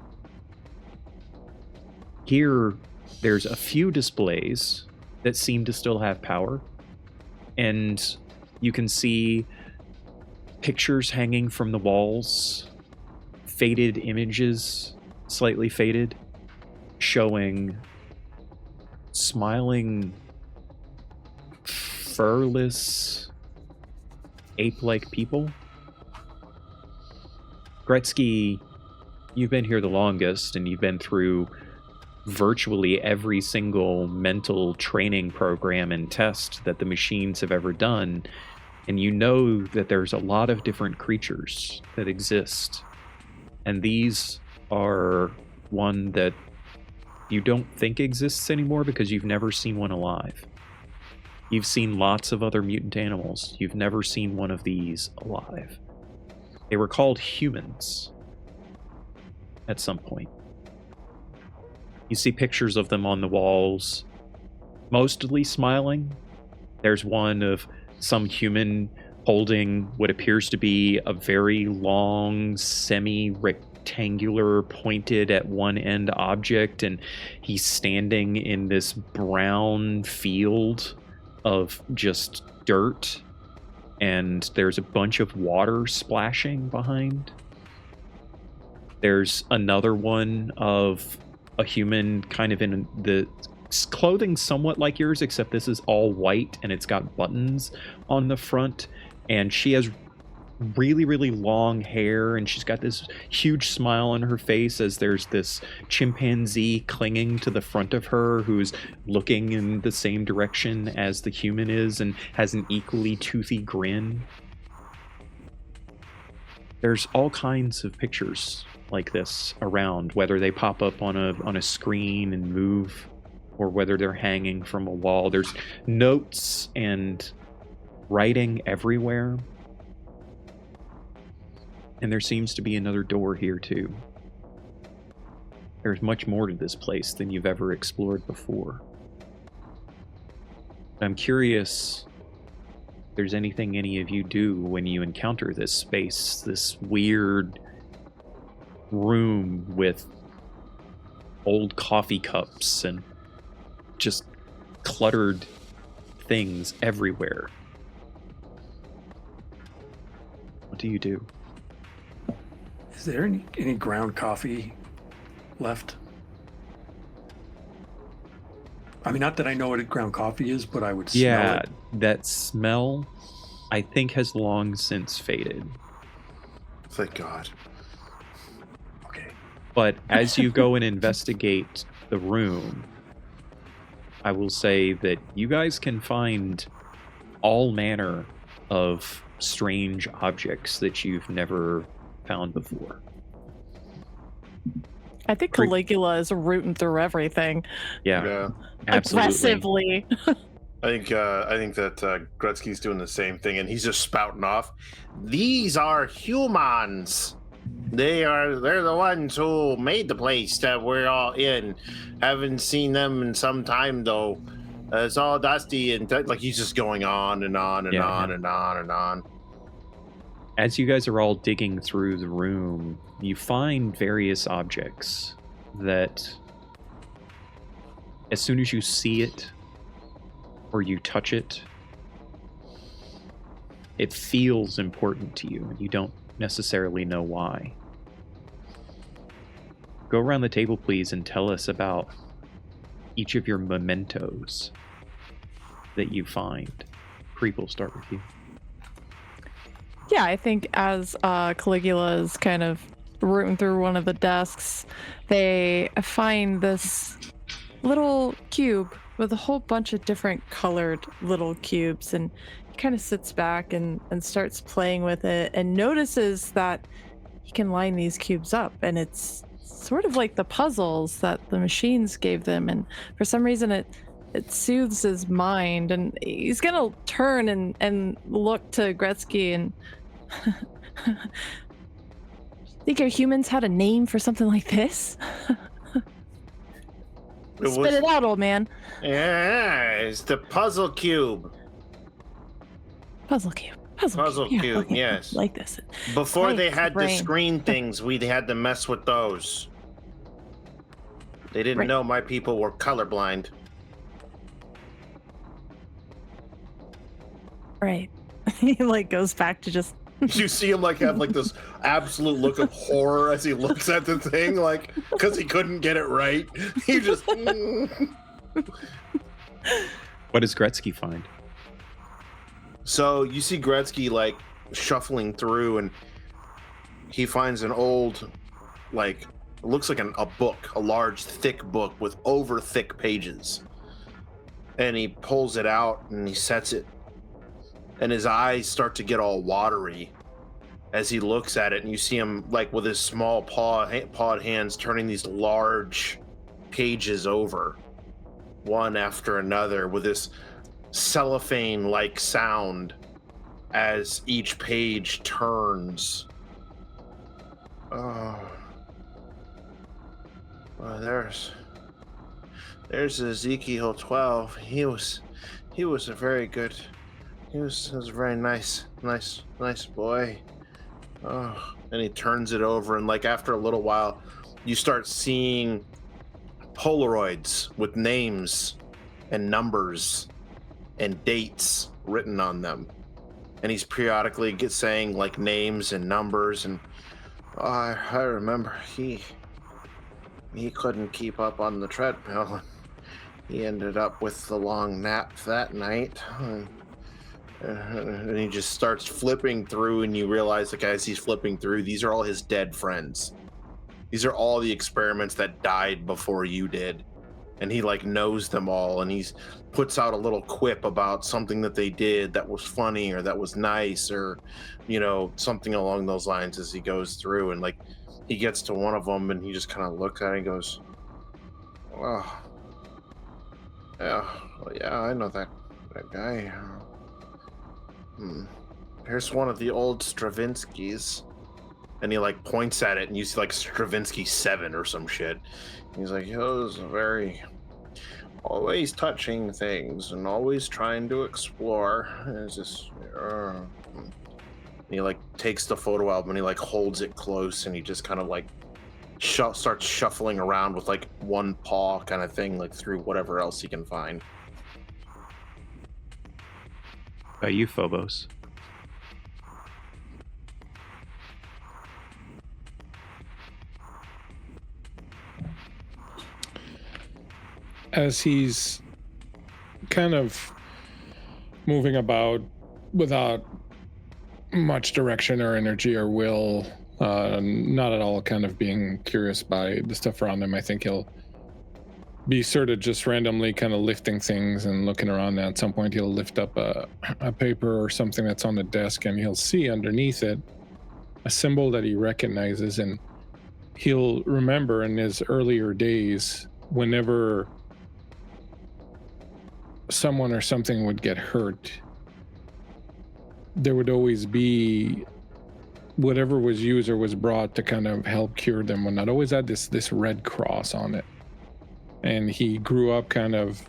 Here, there's a few displays that seem to still have power, and you can see pictures hanging from the walls, faded images, slightly faded, showing smiling, furless, ape-like people. Gretzky, you've been here the longest, and you've been through virtually every single mental training program and test that the machines have ever done, and you know that there's a lot of different creatures that exist, and these are one that you don't think exists anymore because you've never seen one alive. You've seen lots of other mutant animals. You've never seen one of these alive. They were called humans at some point. You see pictures of them on the walls, mostly smiling. There's one of some human holding what appears to be a very long, semi-rectangular, pointed at one end object, and he's standing in this brown field of just dirt, and there's a bunch of water splashing behind. There's another one of a human kind of in the clothing somewhat like yours, except this is all white and it's got buttons on the front, and she has really, really long hair, and she's got this huge smile on her face as there's this chimpanzee clinging to the front of her who's looking in the same direction as the human is and has an equally toothy grin. There's all kinds of pictures like this around, whether they pop up on a screen and move, or whether they're hanging from a wall. There's notes and writing everywhere. And there seems to be another door here too. There's much more to this place than you've ever explored before. I'm curious if there's anything any of you do when you encounter this space, this weird room with old coffee cups and just cluttered things everywhere. What do you do? Is there any ground coffee left? I mean, not that I know what ground coffee is, but I would smell it. That smell, I think, has long since faded. Thank God. Okay. But as you go and investigate the room, I will say that you guys can find all manner of strange objects that you've never found before. I think Caligula is rooting through everything. Yeah. Absolutely. Aggressively. I think that Gretzky's doing the same thing, and he's just spouting off. These are humans. They're the ones who made the place that we're all in. Haven't seen them in some time though. It's all dusty and like he's just going on and on and on and on and on. As you guys are all digging through the room, you find various objects that, as soon as you see it, or you touch it, it feels important to you, and you don't necessarily know why. Go around the table, please, and tell us about each of your mementos that you find. Creep, will start with you. Yeah, I think as Caligula is kind of rooting through one of the desks, they find this little cube with a whole bunch of different colored little cubes, and he kind of sits back and starts playing with it and notices that he can line these cubes up, and it's sort of like the puzzles that the machines gave them, and for some reason it soothes his mind, and he's gonna turn and look to Gretzky and think our humans had a name for something like this? Spit it out, old man. Yeah, it's the puzzle cube. Puzzle cube. Puzzle cube, okay, yes. Like this. Before they Right, had the brain. screen things, we had to mess with those. They didn't Right. know my people were colorblind. Right. He like goes back to just You see him like have like this absolute look of horror as he looks at the thing, like because he couldn't get it right. He just. What does Gretzky find? So you see Gretzky like shuffling through, and he finds an old, like, it looks like a book, a large, thick book with over thick pages. And he pulls it out and he sets it, and his eyes start to get all watery as he looks at it. And you see him like with his small pawed hands turning these large pages over, one after another, with this cellophane-like sound as each page turns. Oh, well, there's Ezekiel 12. He was a very good. He was a very nice boy. Oh, and he turns it over, and like after a little while, you start seeing Polaroids with names and numbers and dates written on them, and he's periodically saying like names and numbers, and I remember he couldn't keep up on the treadmill, and he ended up with the long nap that night, and he just starts flipping through, and you realize that as he's flipping through, these are all his dead friends. These are all the experiments that died before you did. And he like knows them all, and he's puts out a little quip about something that they did that was funny or that was nice, or something along those lines as he goes through. And like he gets to one of them, and he just kind of looks at it and goes, "Oh, yeah, I know that guy. Here's one of the old Stravinskys." And he like points at it, and you see like Stravinsky 7 or some shit. He's like, "Those very always touching things and always trying to explore." And it's just, and he like takes the photo album and he like holds it close, and he just kind of like starts shuffling around with like one paw kind of thing, like through whatever else he can find. You, Phobos. As he's kind of moving about without much direction or energy or will, not at all kind of being curious by the stuff around him, I think he'll be sort of just randomly kind of lifting things and looking around. And at some point he'll lift up a paper or something that's on the desk, and he'll see underneath it a symbol that he recognizes, and he'll remember in his earlier days, whenever someone or something would get hurt, there would always be whatever was used or was brought to kind of help cure them, when not always had this red cross on it. And he grew up kind of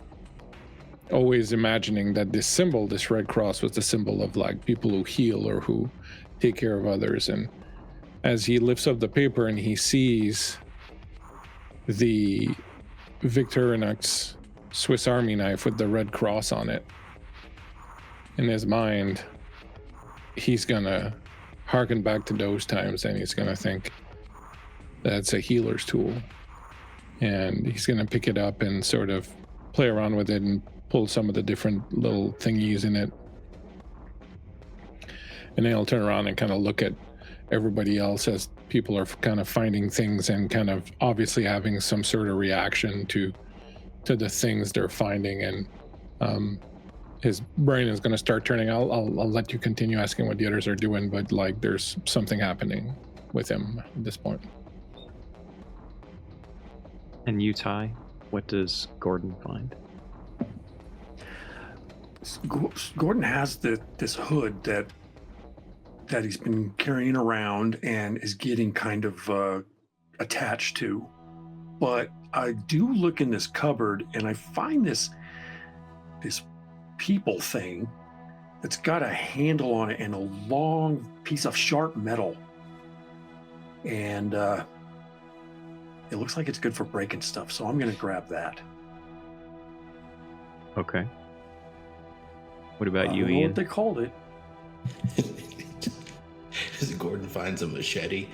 always imagining that this symbol, this red cross, was the symbol of like people who heal or who take care of others. And as he lifts up the paper and he sees the Victorinox Swiss Army knife with the red cross on it. In his mind, he's gonna harken back to those times, and he's gonna think that's a healer's tool. And he's gonna pick it up and sort of play around with it and pull some of the different little thingies in it. And then he'll turn around and kind of look at everybody else as people are kind of finding things and kind of obviously having some sort of reaction to the things they're finding. And his brain is going to start turning. I'll let you continue asking what the others are doing, but like there's something happening with him at this point. And you, Ty, what does Gordon find? Gordon has this hood that he's been carrying around and is getting kind of attached to. But I do look in this cupboard and I find this people thing that's got a handle on it and a long piece of sharp metal. And it looks like it's good for breaking stuff, so I'm going to grab that. Okay. What about you, I don't know Ian? what they called it. Gordon finds a machete.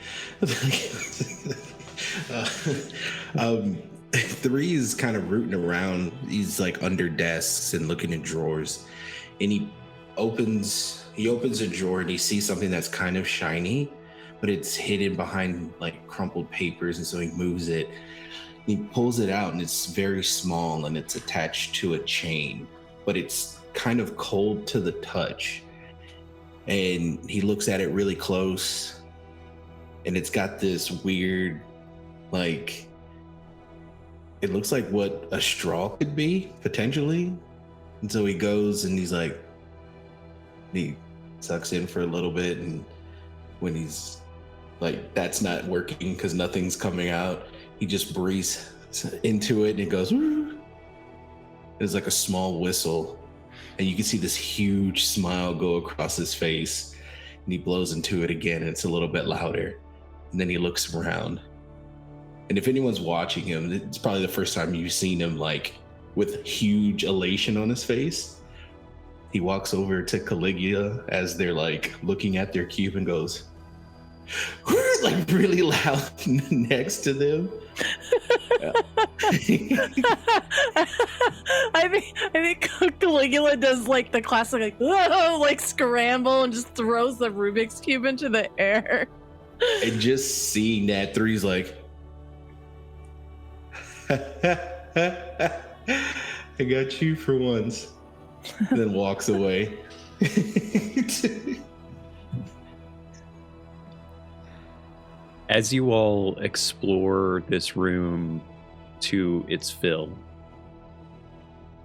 3 is kind of rooting around. He's like under desks and looking in drawers, and he opens a drawer and he sees something that's kind of shiny, but it's hidden behind like crumpled papers, and so he moves it. He pulls it out and it's very small and it's attached to a chain, but it's kind of cold to the touch. And he looks at it really close, and it's got this weird, like, it looks like what a straw could be, potentially. And so he goes and he's like, he sucks in for a little bit, and when he's like, that's not working because nothing's coming out, he just breathes into it and it goes, woo. It's like a small whistle. And you can see this huge smile go across his face, and he blows into it again, and it's a little bit louder. And then he looks around. And if anyone's watching him, it's probably the first time you've seen him like with huge elation on his face. He walks over to Caligula as they're like looking at their cube and goes, like really loud next to them. I think Caligula does like the classic like, whoa, like scramble and just throws the Rubik's Cube into the air. And just seeing that, 3's like, I got you for once. And then walks away. As you all explore this room to its fill,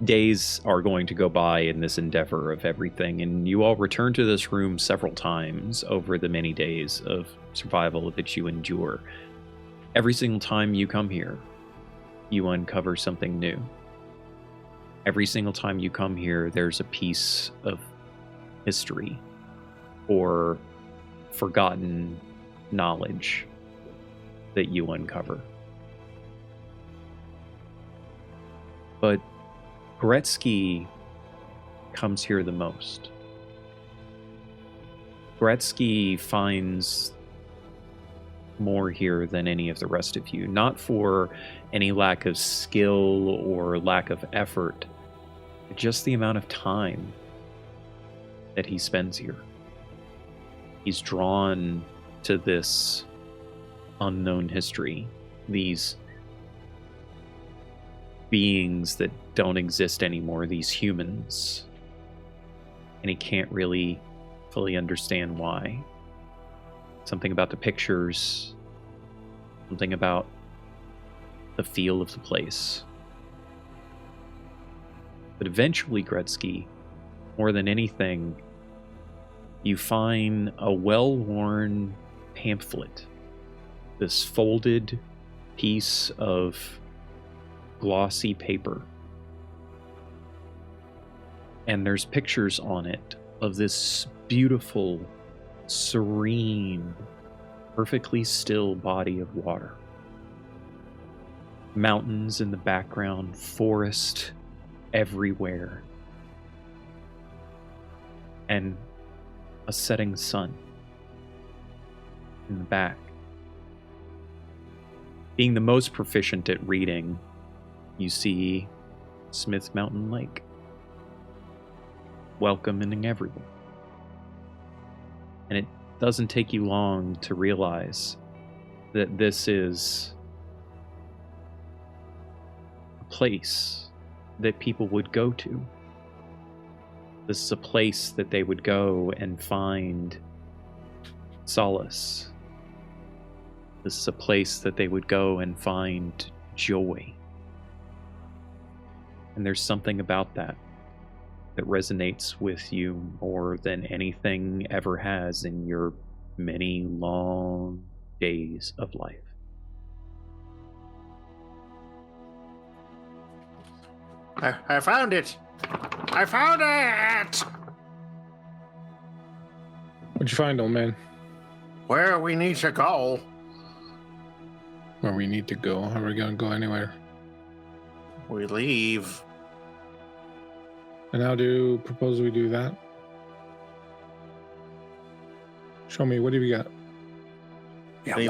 days are going to go by in this endeavor of everything, and you all return to this room several times over the many days of survival that you endure. Every single time you come here, you uncover something new. Every single time you come here, there's a piece of history or forgotten knowledge that you uncover. But Gretzky comes here the most. Gretzky finds more here than any of the rest of you, not for any lack of skill or lack of effort, but just the amount of time that he spends here. He's drawn to this unknown history, these beings that don't exist anymore, these humans, and he can't really fully understand why. Something about the pictures, something about the feel of the place. But eventually, Gretzky, more than anything, you find a well-worn pamphlet, this folded piece of glossy paper. And there's pictures on it of this beautiful, serene, perfectly still body of water. Mountains in the background, forest everywhere. And a setting sun in the back. Being the most proficient at reading, you see Smith's Mountain Lake, welcoming everyone. And it doesn't take you long to realize that this is a place that people would go to. This is a place that they would go and find solace. This is a place that they would go and find joy. And there's something about that resonates with you more than anything ever has in your many long days of life. I found it! I found it! What'd you find, old man? Where we need to go. Where we need to go? Are we gonna go anywhere? We leave. And how do you propose we do that? Show me, what do you got? Yeah, And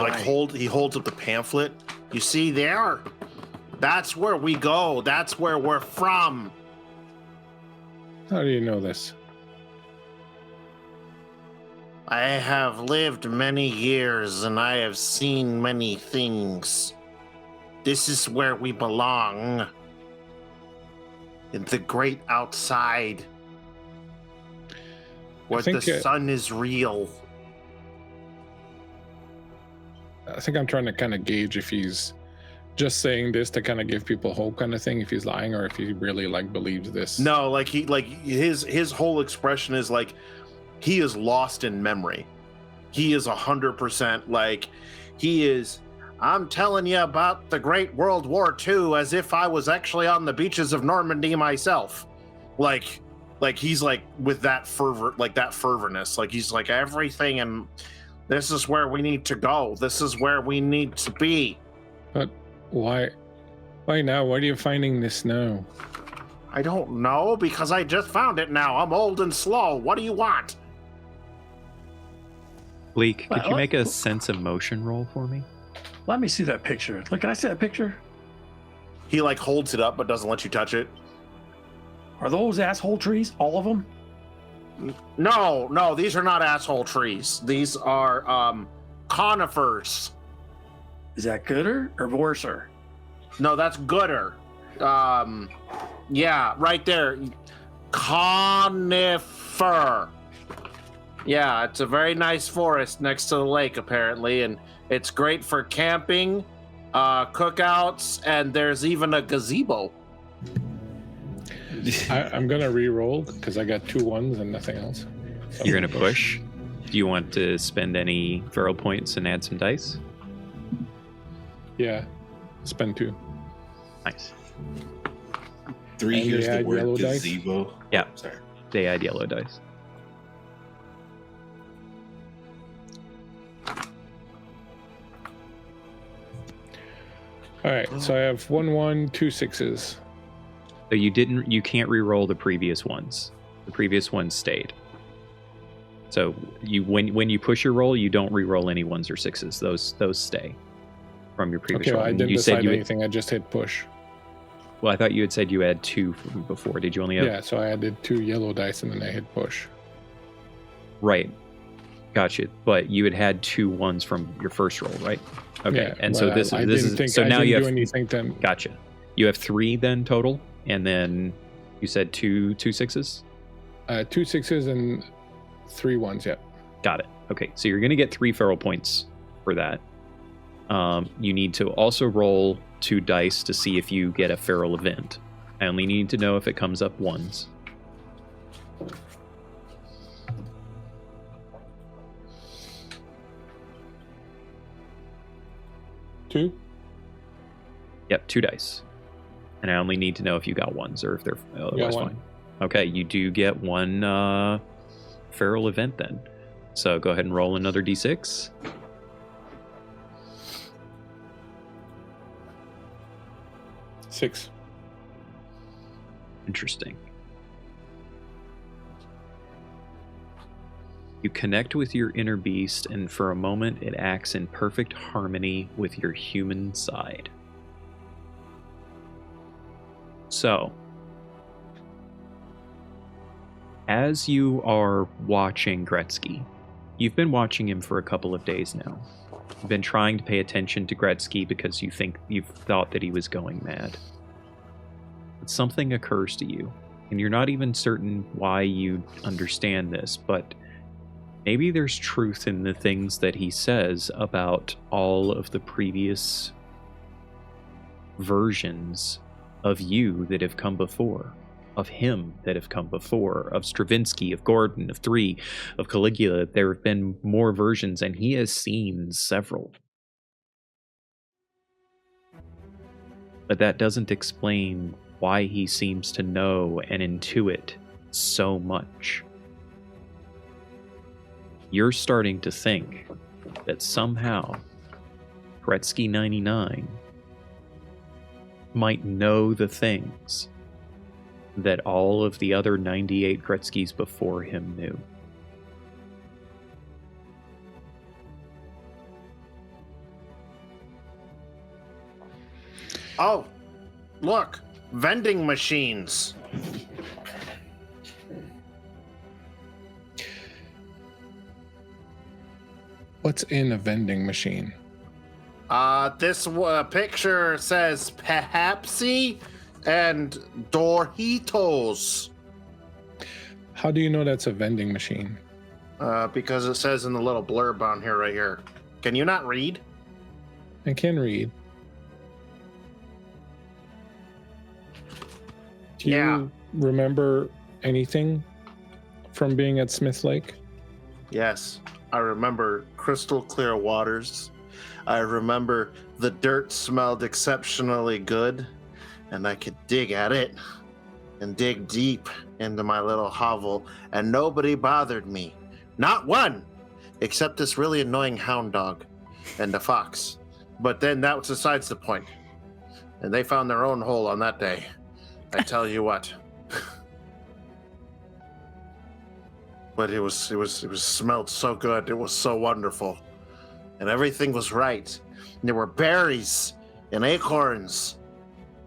he holds up the pamphlet. You see there? That's where we go. That's where we're from. How do you know this? I have lived many years and I have seen many things. This is where we belong. In the great outside. Where the sun is real. I think I'm trying to kind of gauge if he's just saying this to kind of give people hope kind of thing, if he's lying or if he really like believes this. No, like his whole expression is like he is lost in memory. He is 100% like he is. I'm telling you about the Great World War II as if I was actually on the beaches of Normandy myself. Like he's like with that fervor, like that fervorness. Like he's like everything, and this is where we need to go. This is where we need to be. But why now? Why are you finding this now? I don't know, because I just found it now. I'm old and slow. What do you want? Bleak, could you make a sense of motion roll for me? Let me see that picture. Look, can I see that picture? He like holds it up but doesn't let you touch it. Are those asshole trees? All of them? No, these are not asshole trees. These are conifers. Is that gooder or worser? No, that's gooder. Yeah, right there. Conifer. Yeah, it's a very nice forest next to the lake, apparently, and it's great for camping, cookouts, and there's even a gazebo. I'm gonna re-roll because I got 2 1s and nothing else. So You're gonna push. Do you want to spend any feral points and add some dice? Yeah, spend 2. Nice. 3, And here's they the add word yellow dice? gazebo. Yeah. Sorry. They add yellow dice. All right, so I have 1 1, 2 6s. So you can't re-roll the previous ones. The previous ones stayed. So when you push your roll, you don't re-roll any 1s or 6s. Those stay from your previous Okay, roll. well, I And didn't you said decide you anything. I just hit push. Well, I thought you had said you had 2 from before. Did you only have? Yeah, so I added 2 yellow dice and then I hit push. Right. Gotcha. But you had 2 1s from your first roll, right? Okay. Yeah, and so well, this I is didn't think, so I now didn't you do have anything to. Gotcha. You have 3 then total, and then you said 2 6s. 2 6s and 3 1s. Yeah. Got it. Okay, so you're going to get 3 feral points for that. You need to also roll 2 dice to see if you get a feral event. I only need to know if it comes up 1s. Two. Yep, 2 dice. And I only need to know if you got 1s or if they're otherwise one. fine. Okay, you do get 1 feral event then. So go ahead and roll another d6. Six. Interesting. You connect with your inner beast, and for a moment it acts in perfect harmony with your human side. So, as you are watching Gretzky, you've been watching him for a couple of days now. You've been trying to pay attention to Gretzky because you've thought that he was going mad. But something occurs to you, and you're not even certain why you understand this, but maybe there's truth in the things that he says about all of the previous versions of you that have come before, of him that have come before, of Stravinsky, of Gordon, of 3, of Caligula. There have been more versions, and he has seen several. But that doesn't explain why he seems to know and intuit so much. You're starting to think that somehow Gretzky 99 might know the things that all of the other 98 Gretzkys before him knew. Oh, look, vending machines. What's in a vending machine? This picture says Pepsi and Doritos. How do you know that's a vending machine? Because it says in the little blurb on here, right here. Can you not read? I can read. Do you remember anything from being at Smith Lake? Yes, I remember crystal clear waters. I remember the dirt smelled exceptionally good, and I could dig at it and dig deep into my little hovel, and nobody bothered me. Not one, except this really annoying hound dog and the fox. But then that was besides the point. And they found their own hole on that day. I tell you what. But it was smelled so good. It was so wonderful. And everything was right. And there were berries and acorns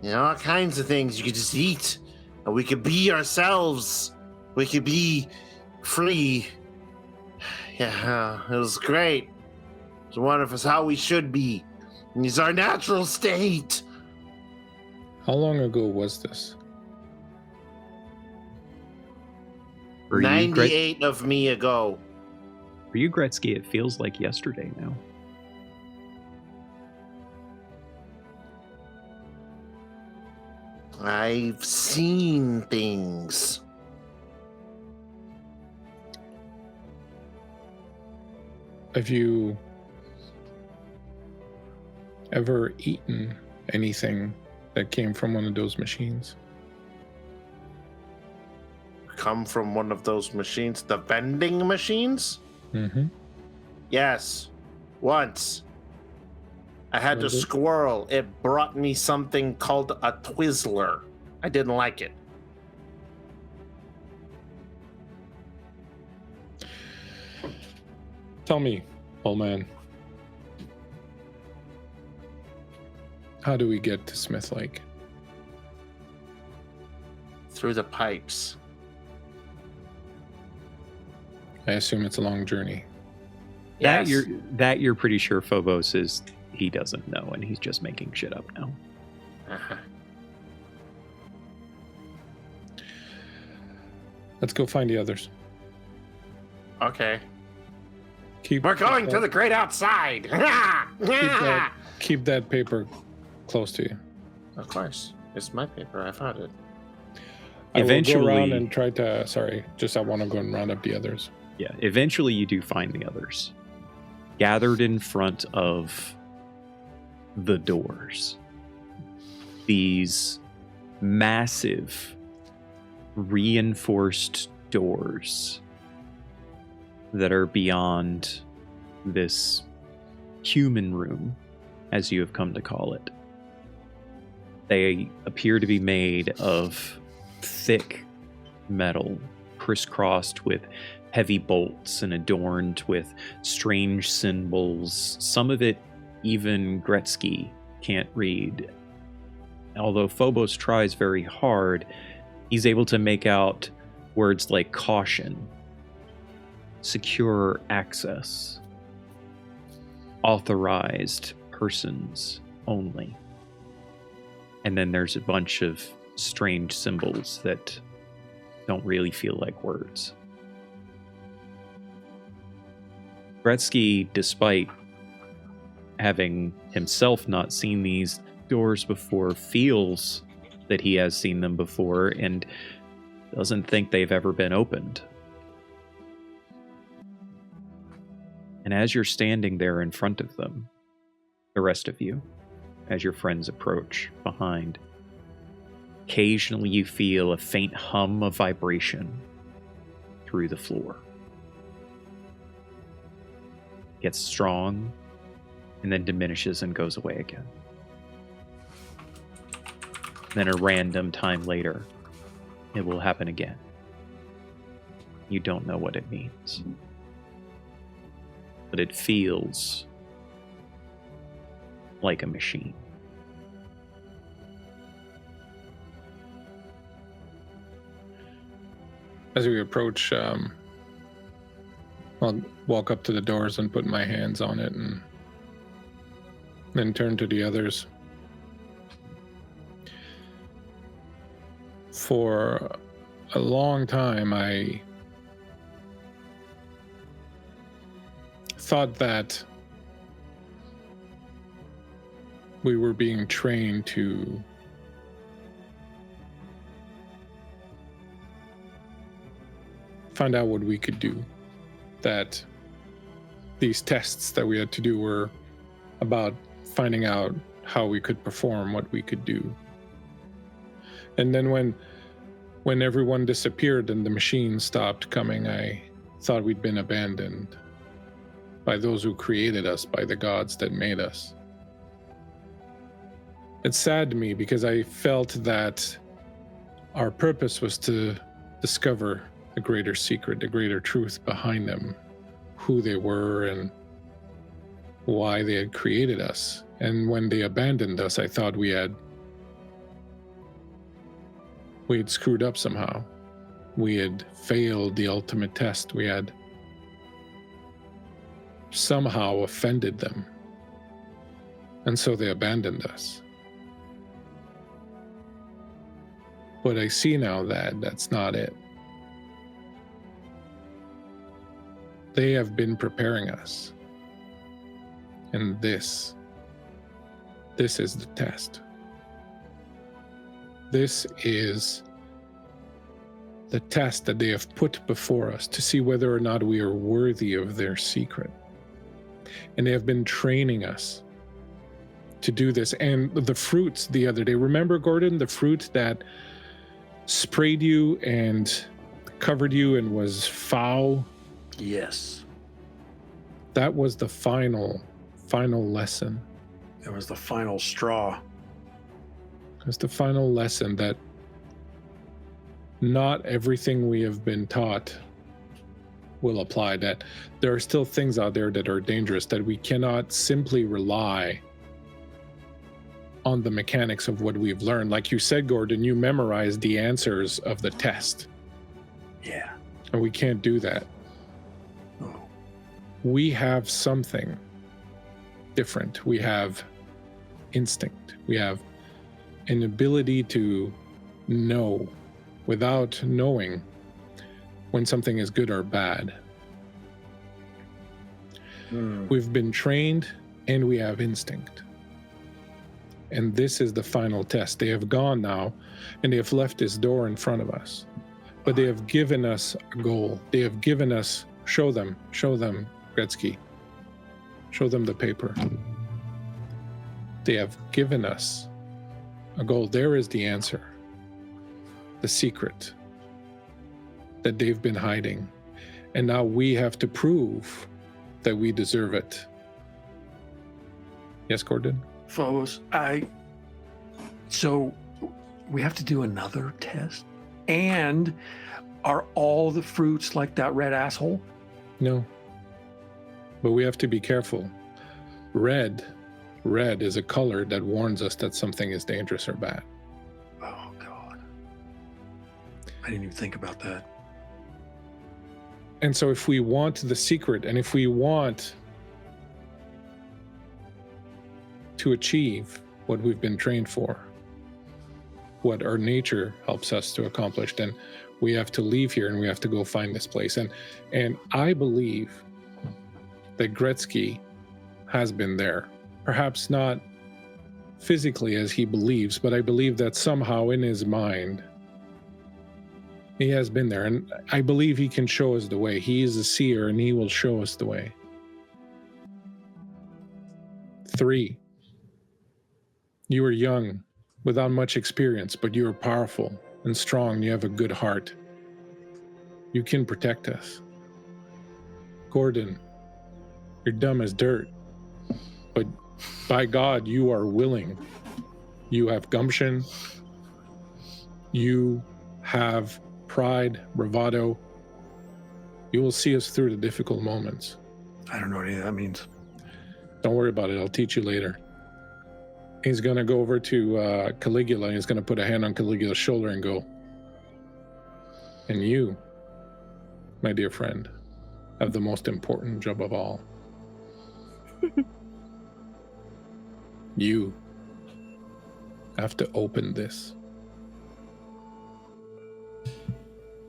and all kinds of things you could just eat. And we could be ourselves. We could be free. Yeah, it was great. It was wonderful. It's how we should be. And it's our natural state. How long ago was this? For you, 98 of me ago. For you, Gretzky, it feels like yesterday now. I've seen things. Have you ever eaten anything that came from one of those machines? Come from one of those machines? The vending machines? Mm-hmm. Yes. Once. I had Was a it? squirrel. It brought me something called a Twizzler. I didn't like it. Tell me, old man. How do we get to Smith Lake? Through the pipes. I assume it's a long journey. Yes. That you're pretty sure Phobos is he doesn't know, and he's just making shit up now. Uh-huh. Let's go find the others. Okay. We're going to the great outside. Keep that paper close to you. Of course. It's my paper. I found it. I will go around Eventually- and try to. Sorry, just I want to go and round up the others. Yeah, eventually you do find the others. Gathered in front of the doors. These massive reinforced doors that are beyond this human room, as you have come to call it. They appear to be made of thick metal, crisscrossed with heavy bolts and adorned with strange symbols. Some of it even Gretzky can't read. Although Phobos tries very hard, he's able to make out words like caution, secure access, authorized persons only. And then there's a bunch of strange symbols that don't really feel like words. Gretzky, despite having himself not seen these doors before, feels that he has seen them before and doesn't think they've ever been opened. And as you're standing there in front of them, the rest of you, as your friends approach behind, occasionally you feel a faint hum of vibration through the floor. It gets strong and then diminishes and goes away again. Then a random time later, it will happen again. You don't know what it means. But it feels like a machine. As we approach, I'll walk up to the doors and put my hands on it and then turn to the others. For a long time, I thought that we were being trained to find out what we could do. That these tests that we had to do were about finding out how we could perform, what we could do. And then when everyone disappeared and the machine stopped coming, I thought we'd been abandoned by those who created us, by the gods that made us. It's sad to me because I felt that our purpose was to discover a greater secret, a greater truth behind them, who they were and why they had created us. And when they abandoned us, I thought we had screwed up somehow. We had failed the ultimate test. We had somehow offended them. And so they abandoned us. But I see now that that's not it. They have been preparing us. And this is the test. This is the test that they have put before us to see whether or not we are worthy of their secret. And they have been training us to do this. And the fruits the other day, remember, Gordon, the fruit that sprayed you and covered you and was foul? Yes. That was the final lesson. That was the final straw. It was the final lesson that not everything we have been taught will apply, that there are still things out there that are dangerous, that we cannot simply rely on the mechanics of what we've learned. Like you said, Gordon, you memorized the answers of the test. Yeah. And we can't do that. Oh. We have something different. We have instinct. We have an ability to know without knowing when something is good or bad. We've been trained and we have instinct. And this is the final test. They have gone now and they have left this door in front of us. But they have given us a goal. They have given us, show them, Gretzky. Show them the paper. They have given us a goal. There is the answer. The secret that they've been hiding. And now we have to prove that we deserve it. Yes, Gordon? Phobos, so we have to do another test? And are all the fruits like that red asshole? No. But we have to be careful. Red is a color that warns us that something is dangerous or bad. Oh, God. I didn't even think about that. And so if we want the secret, and if we want to achieve what we've been trained for, what our nature helps us to accomplish, then we have to leave here and we have to go find this place. And I believe that Gretzky has been there. Perhaps not physically as he believes, but I believe that somehow in his mind, he has been there. And I believe he can show us the way. He is a seer and he will show us the way. 3, you are young, without much experience, but you are powerful and strong. You have a good heart. You can protect us. Gordon, you're dumb as dirt, but by God, you are willing. You have gumption. You have pride, bravado. You will see us through the difficult moments. I don't know what any of that means. Don't worry about it. I'll teach you later. He's going to go over to Caligula. And he's going to put a hand on Caligula's shoulder and go, and you, my dear friend, have the most important job of all. You have to open this.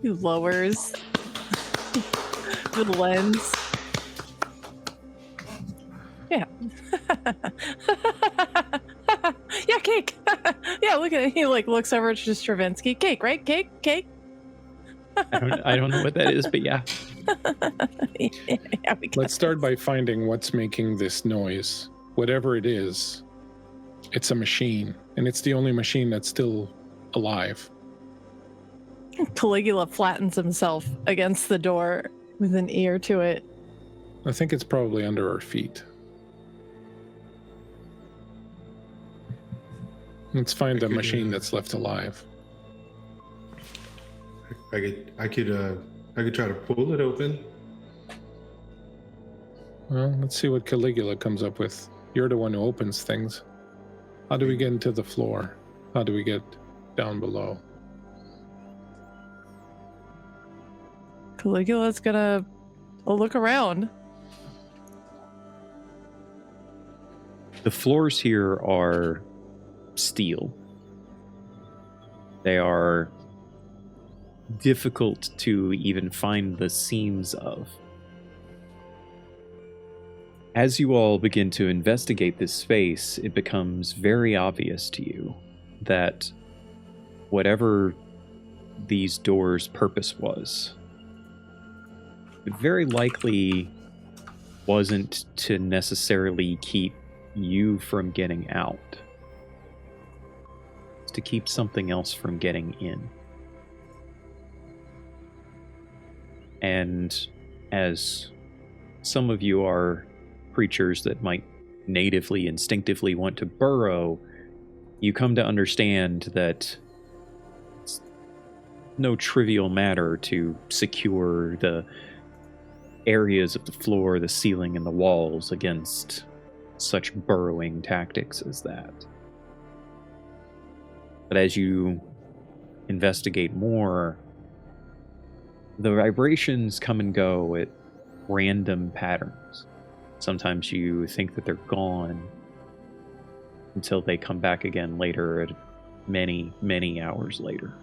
He lowers the lens. Yeah. Yeah, cake. Yeah, look at it. He like looks over to Stravinsky. Cake, right? Cake. I don't know what that is, but yeah. Yeah, Let's start by finding what's making this noise. Whatever it is, it's a machine, and it's the only machine that's still alive. Caligula flattens himself against the door with an ear to it. I think it's probably under our feet. Let's find a machine that's left alive. I could try to pull it open. Well, let's see what Caligula comes up with. You're the one who opens things. How do we get into the floor? How do we get down below? Caligula's gonna look around. The floors here are steel. They are difficult to even find the seams of. As you all begin to investigate this space, it becomes very obvious to you that whatever these doors' purpose was, it very likely wasn't to necessarily keep you from getting out. It's to keep something else from getting in. And as some of you are creatures that might natively, instinctively want to burrow, you come to understand that it's no trivial matter to secure the areas of the floor, the ceiling, and the walls against such burrowing tactics as that. But as you investigate more, the vibrations come and go at random patterns. Sometimes you think that they're gone until they come back again later, at many, many hours later.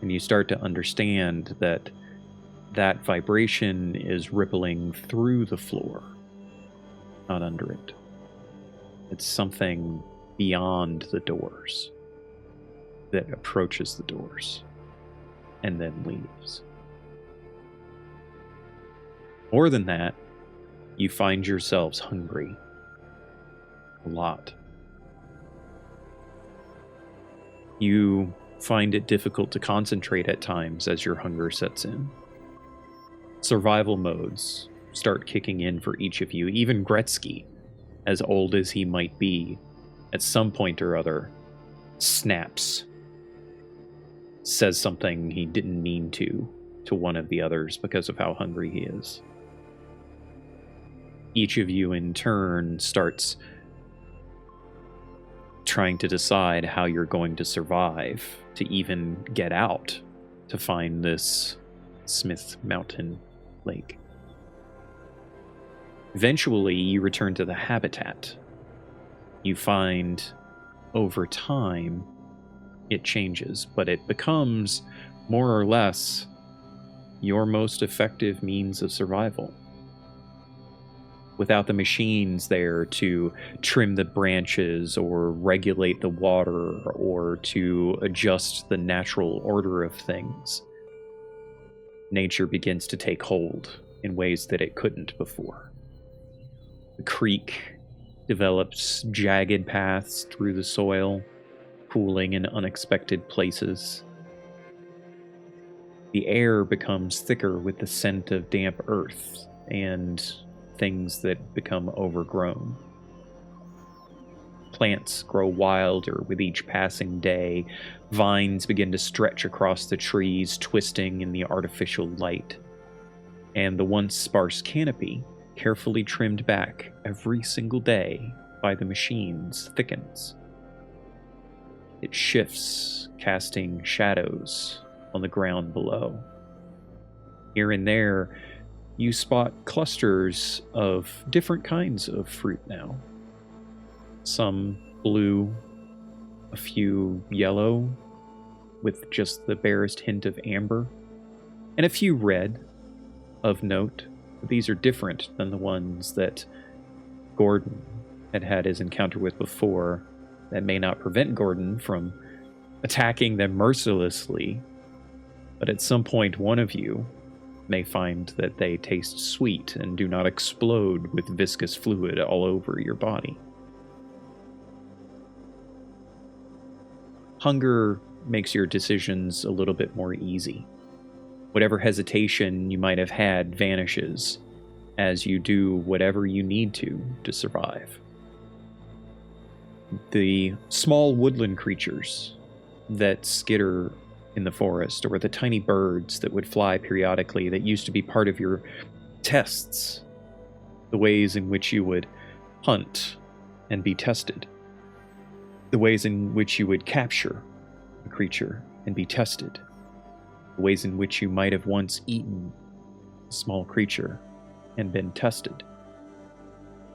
And you start to understand that that vibration is rippling through the floor, not under it. It's something beyond the doors that approaches the doors and then leaves. More than that, you find yourselves hungry. A lot. You find it difficult to concentrate at times as your hunger sets in. Survival modes start kicking in for each of you. Even Gretzky, as old as he might be, at some point or other, snaps. says something he didn't mean to one of the others because of how hungry he is. Each of you in turn starts trying to decide how you're going to survive, to even get out, to find this Smith Mountain Lake. Eventually, you return to the habitat. You find, over time, it changes, but it becomes, more or less, your most effective means of survival. Without the machines there to trim the branches or regulate the water or to adjust the natural order of things, nature begins to take hold in ways that it couldn't before. The creek develops jagged paths through the soil, pooling in unexpected places. The air becomes thicker with the scent of damp earth and things that become overgrown. Plants grow wilder with each passing day. Vines begin to stretch across the trees, twisting in the artificial light. And the once sparse canopy, carefully trimmed back every single day by the machines, thickens. It shifts, casting shadows on the ground below. Here and there, you spot clusters of different kinds of fruit now. Some blue, a few yellow, with just the barest hint of amber, and a few red, of note. But these are different than the ones that Gordon had his encounter with before. That may not prevent Gordon from attacking them mercilessly, but at some point one of you may find that they taste sweet and do not explode with viscous fluid all over your body. Hunger makes your decisions a little bit more easy. Whatever hesitation you might have had vanishes as you do whatever you need to survive. The small woodland creatures that skitter in the forest, or the tiny birds that would fly periodically that used to be part of your tests, the ways in which you would hunt and be tested, the ways in which you would capture a creature and be tested, the ways in which you might have once eaten a small creature and been tested,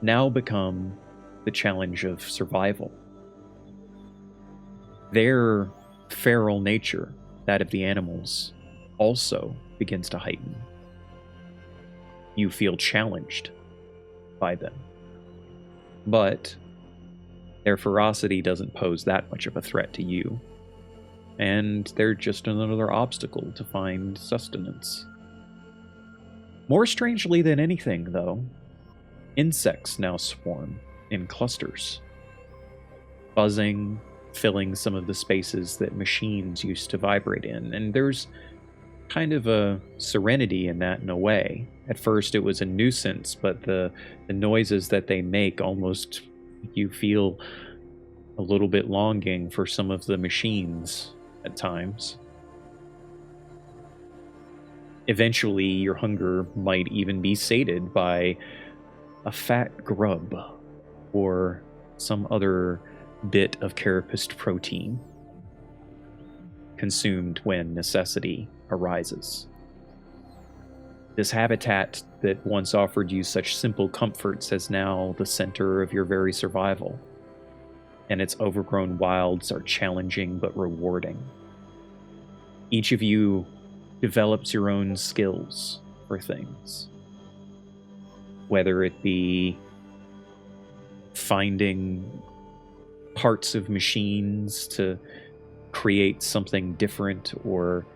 now become the challenge of survival. Their feral nature, that of the animals, also begins to heighten. You feel challenged by them. But their ferocity doesn't pose that much of a threat to you, and they're just another obstacle to find sustenance. More strangely than anything, though, insects now swarm in clusters, buzzing, filling some of the spaces that machines used to vibrate in. And there's kind of a serenity in that in a way. At first it was a nuisance, but the noises that they make almost, you feel a little bit longing for some of the machines at times. Eventually your hunger might even be sated by a fat grub or some other bit of carapaced protein consumed when necessity arises. This habitat that once offered you such simple comforts is now the center of your very survival, and its overgrown wilds are challenging but rewarding. Each of you develops your own skills for things, whether it be finding parts of machines to create something different, or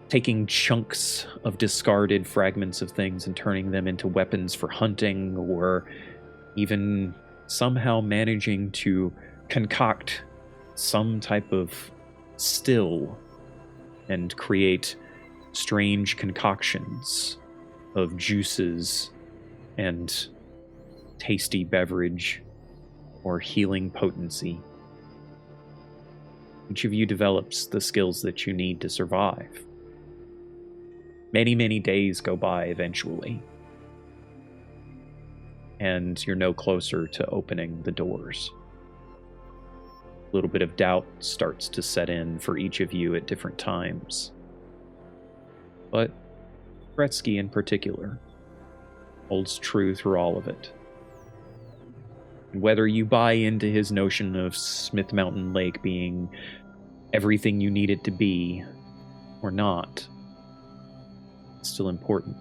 taking chunks of discarded fragments of things and turning them into weapons for hunting, or even somehow managing to concoct some type of still and create strange concoctions of juices and tasty beverage or healing potency. Each of you develops the skills that you need to survive. Many, many days go by eventually, and you're no closer to opening the doors. A little bit of doubt starts to set in for each of you at different times. But Gretzky in particular holds true through all of it. And whether you buy into his notion of Smith Mountain Lake being everything you need it to be or not, it's still important.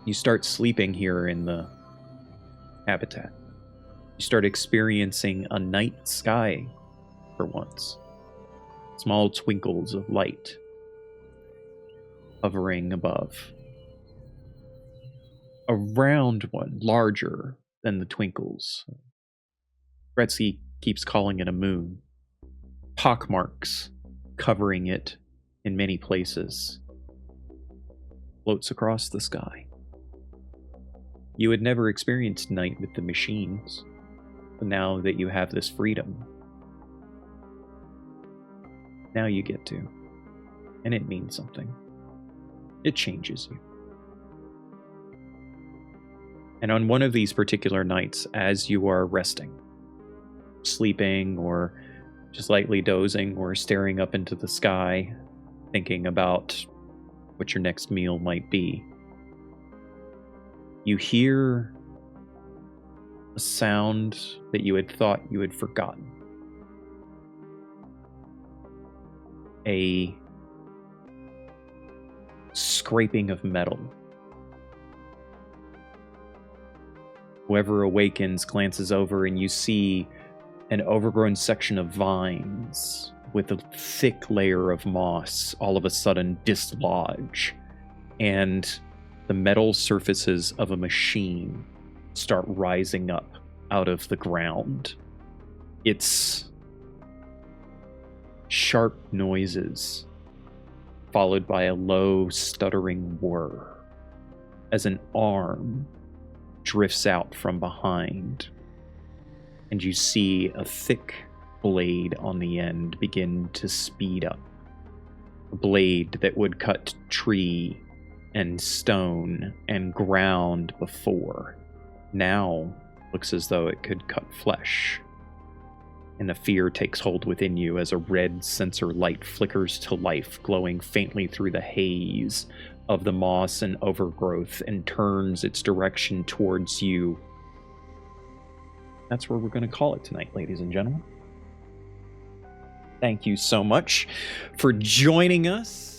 You start sleeping here in the habitat. You start experiencing a night sky for once. Small twinkles of light hovering above. A round one, larger than the twinkles. Gretzky keeps calling it a moon. Pockmarks covering it in many places. Floats across the sky. You had never experienced night with the machines, but now that you have this freedom, now you get to. And it means something. It changes you. And on one of these particular nights, as you are resting, sleeping, or just lightly dozing, or staring up into the sky, thinking about what your next meal might be, you hear a sound that you had thought you had forgotten. A scraping of metal. Whoever awakens glances over and you see an overgrown section of vines with a thick layer of moss all of a sudden dislodge, and the metal surfaces of a machine start rising up out of the ground. It's sharp noises followed by a low stuttering whir as an arm drifts out from behind, and you see a thick blade on the end begin to speed up. A blade that would cut tree and stone and ground before now looks as though it could cut flesh. And a fear takes hold within you as a red sensor light flickers to life, glowing faintly through the haze of the moss and overgrowth, and turns its direction towards you. That's where we're going to call it tonight, ladies and gentlemen. Thank you so much for joining us.